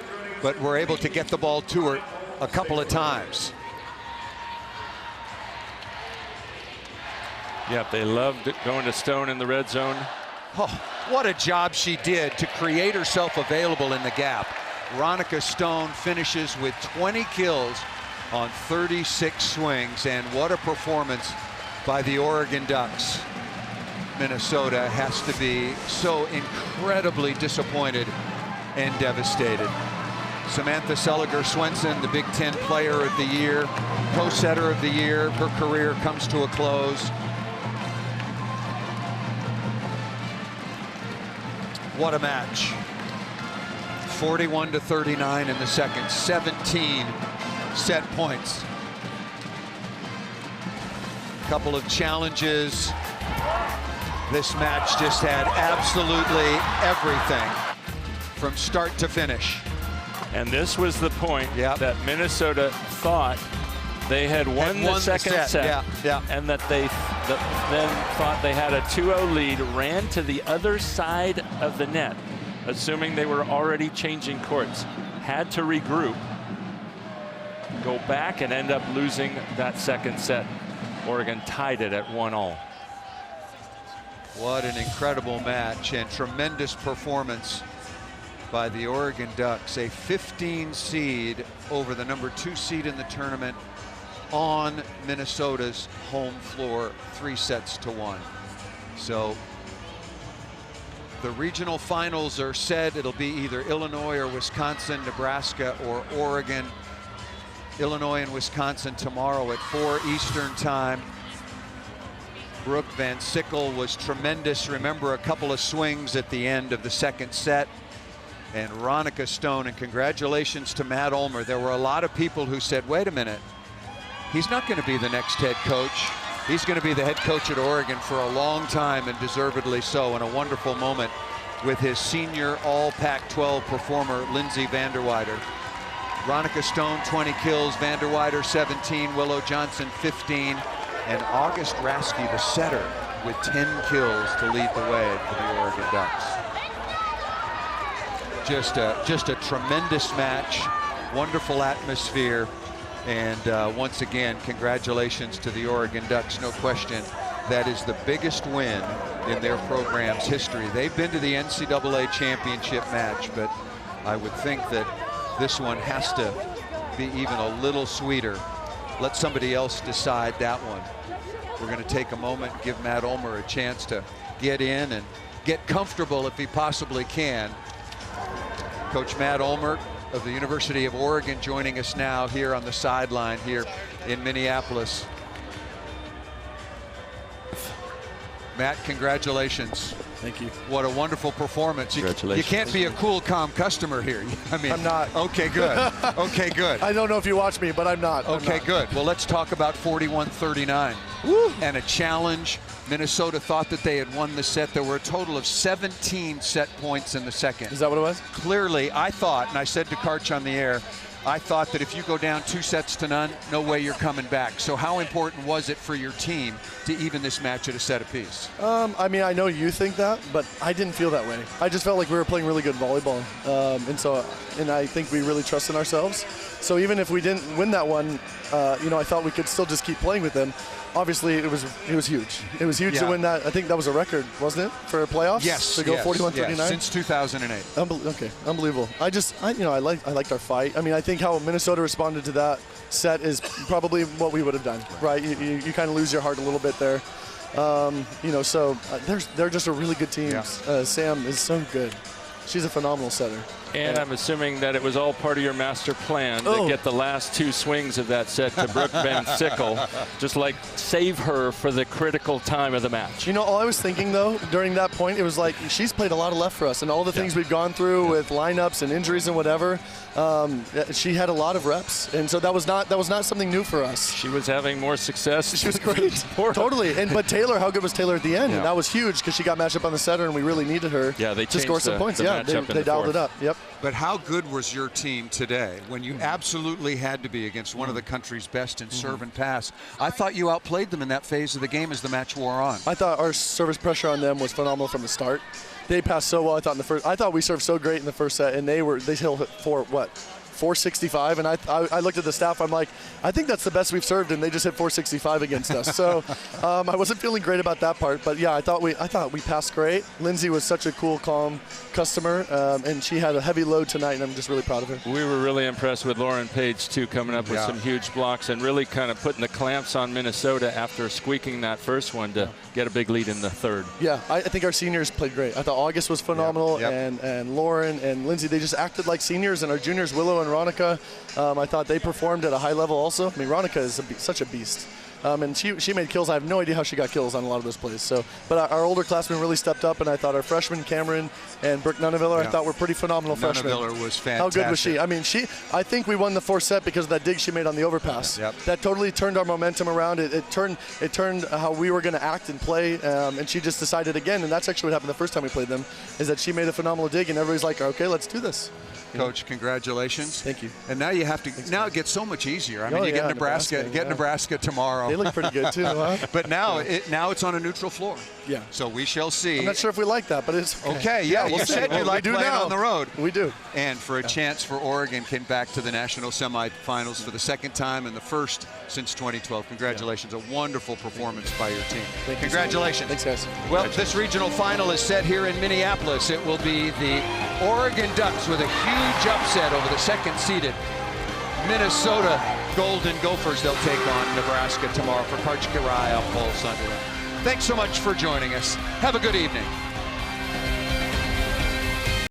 but were able to get the ball to her a couple of times. Yep, they loved going to Stone in the red zone. Oh, what a job she did to create herself available in the gap. Ronica Stone finishes with 20 kills on 36 swings, and what a performance by the Oregon Ducks. Minnesota has to be so incredibly disappointed and devastated. Samantha Seliger-Swenson, the Big Ten Player of the Year, co-setter of the year. Her career comes to a close. What a match. 41-39 in the second, 17 set points. Couple of challenges. This match just had absolutely everything from start to finish. And this was the point that Minnesota thought they had won the second set, and that they then thought they had a 2-0 lead, ran to the other side of the net, assuming they were already changing courts, had to regroup, go back, and end up losing that second set. Oregon tied it at 1-all. What an incredible match and tremendous performance by the Oregon Ducks. A 15 seed over the number 2 seed in the tournament on Minnesota's home floor, 3-1. So the regional finals are set. It'll be either Illinois or Wisconsin, Nebraska or Oregon. Illinois and Wisconsin tomorrow at 4 Eastern time. Brooke Van Sickle was tremendous. Remember, a couple of swings at the end of the second set. And Ronica Stone, and congratulations to Matt Ulmer. There were a lot of people who said, wait a minute, he's not going to be the next head coach. He's going to be the head coach at Oregon for a long time, and deservedly so, and a wonderful moment with his senior all Pac-12 performer, Lindsey Vanderweider. Ronica Stone, 20 kills, Vanderweider 17, Willow Johnson 15, and August Raske, the setter, with 10 kills to lead the way for the Oregon Ducks. Just a tremendous match, wonderful atmosphere, and once again, congratulations to the Oregon Ducks. No question, that is the biggest win in their program's history. They've been to the NCAA championship match, but I would think that this one has to be even a little sweeter. Let somebody else decide that one. We're going to take a moment, give Matt Ulmer a chance to get in and get comfortable if he possibly can. Coach Matt Ulmer of the University of Oregon joining us now here on the sideline here in Minneapolis. Matt, congratulations. Thank you. What a wonderful performance. Congratulations. You can't be a cool, calm customer here. I mean, I'm not. Okay, good. Okay, good. I don't know if you watch me, but I'm not. Okay, good. Well, let's talk about 41-39. And a challenge. Minnesota thought that they had won the set. There were a total of 17 set points in the second. Is that what it was? Clearly, I thought, and I said to Karch on the air, I thought that if you go down 2-0, no way you're coming back. So how important was it for your team to even this match at a set apiece? I mean, I know you think that, but I didn't feel that way. I just felt like we were playing really good volleyball. And I think we really trusted ourselves. So even if we didn't win that one, I thought we could still just keep playing with them. Obviously, it was huge. It was huge to win that. I think that was a record, wasn't it, for playoffs? Yes. To go 41-39. Yes, since 2008. Okay, unbelievable. I liked our fight. I mean, I think how Minnesota responded to that set is probably what we would have done, right? You kind of lose your heart a little bit there. They're just a really good team. Yeah. Sam is so good. She's a phenomenal setter. And I'm assuming that it was all part of your master plan to get the last 2 swings of that set to Brooke Van Sickle, just like save her for the critical time of the match. You know, all I was thinking though during that point, it was like she's played a lot of left for us, and all the things we've gone through with lineups and injuries and whatever. She had a lot of reps, and so that was not something new for us. She was having more success. She was great, totally. But Taylor, how good was Taylor at the end? Yeah. That was huge because she got matched up on the setter, and we really needed her to score some points. Yeah, they dialed it up. Yep. But how good was your team today when you absolutely had to be against one of the country's best in serve and pass? I thought you outplayed them in that phase of the game as the match wore on. I thought our service pressure on them was phenomenal from the start. They passed so well. I thought we served so great in the first set, and they hit for what? 465, and I looked at the staff. I'm like, I think that's the best we've served, and they just hit 465 against us. So I wasn't feeling great about that part, but yeah, I thought we passed great. Lindsay was such a cool, calm customer, and she had a heavy load tonight, and I'm just really proud of her. We were really impressed with Lauren Page too, coming up with some huge blocks and really kind of putting the clamps on Minnesota after squeaking that first one to get a big lead in the third. Yeah, I think our seniors played great. I thought August was phenomenal, and Lauren and Lindsay, they just acted like seniors, and our juniors, Willow and Ronica, I thought they performed at a high level also. I mean, Ronica is such a beast. And she made kills. I have no idea how she got kills on a lot of those plays. So, but our older classmen really stepped up, and I thought our freshmen, Cameron and Brooke Nuneviller, I thought were pretty phenomenal freshmen. Nuneviller was fantastic. How good was she? I mean, I think we won the 4th set because of that dig she made on the overpass. That totally turned our momentum around. It turned how we were going to act and play, and she just decided again, and that's actually what happened the first time we played them, is that she made a phenomenal dig, and everybody's like, okay, let's do this. Coach, congratulations. Thank you. And now you have to. Now it gets so much easier. I mean, you get Nebraska tomorrow. They look pretty good too, huh? But now it's on a neutral floor. Yeah. So we shall see. I'm not sure if we like that, but it's okay. Yeah, we'll you said you like playing on the road. We do. And for a chance for Oregon, came back to the national semifinals for the 2nd time and the first since 2012. Congratulations! A wonderful performance by your team. Congratulations. Thanks, guys. Well, this regional final is set here in Minneapolis. It will be the Oregon Ducks with a huge upset over the 2nd-seeded Minnesota Golden Gophers. They'll take on Nebraska tomorrow for Karch Kirai, Paul Sunderland. Thanks so much for joining us. Have a good evening.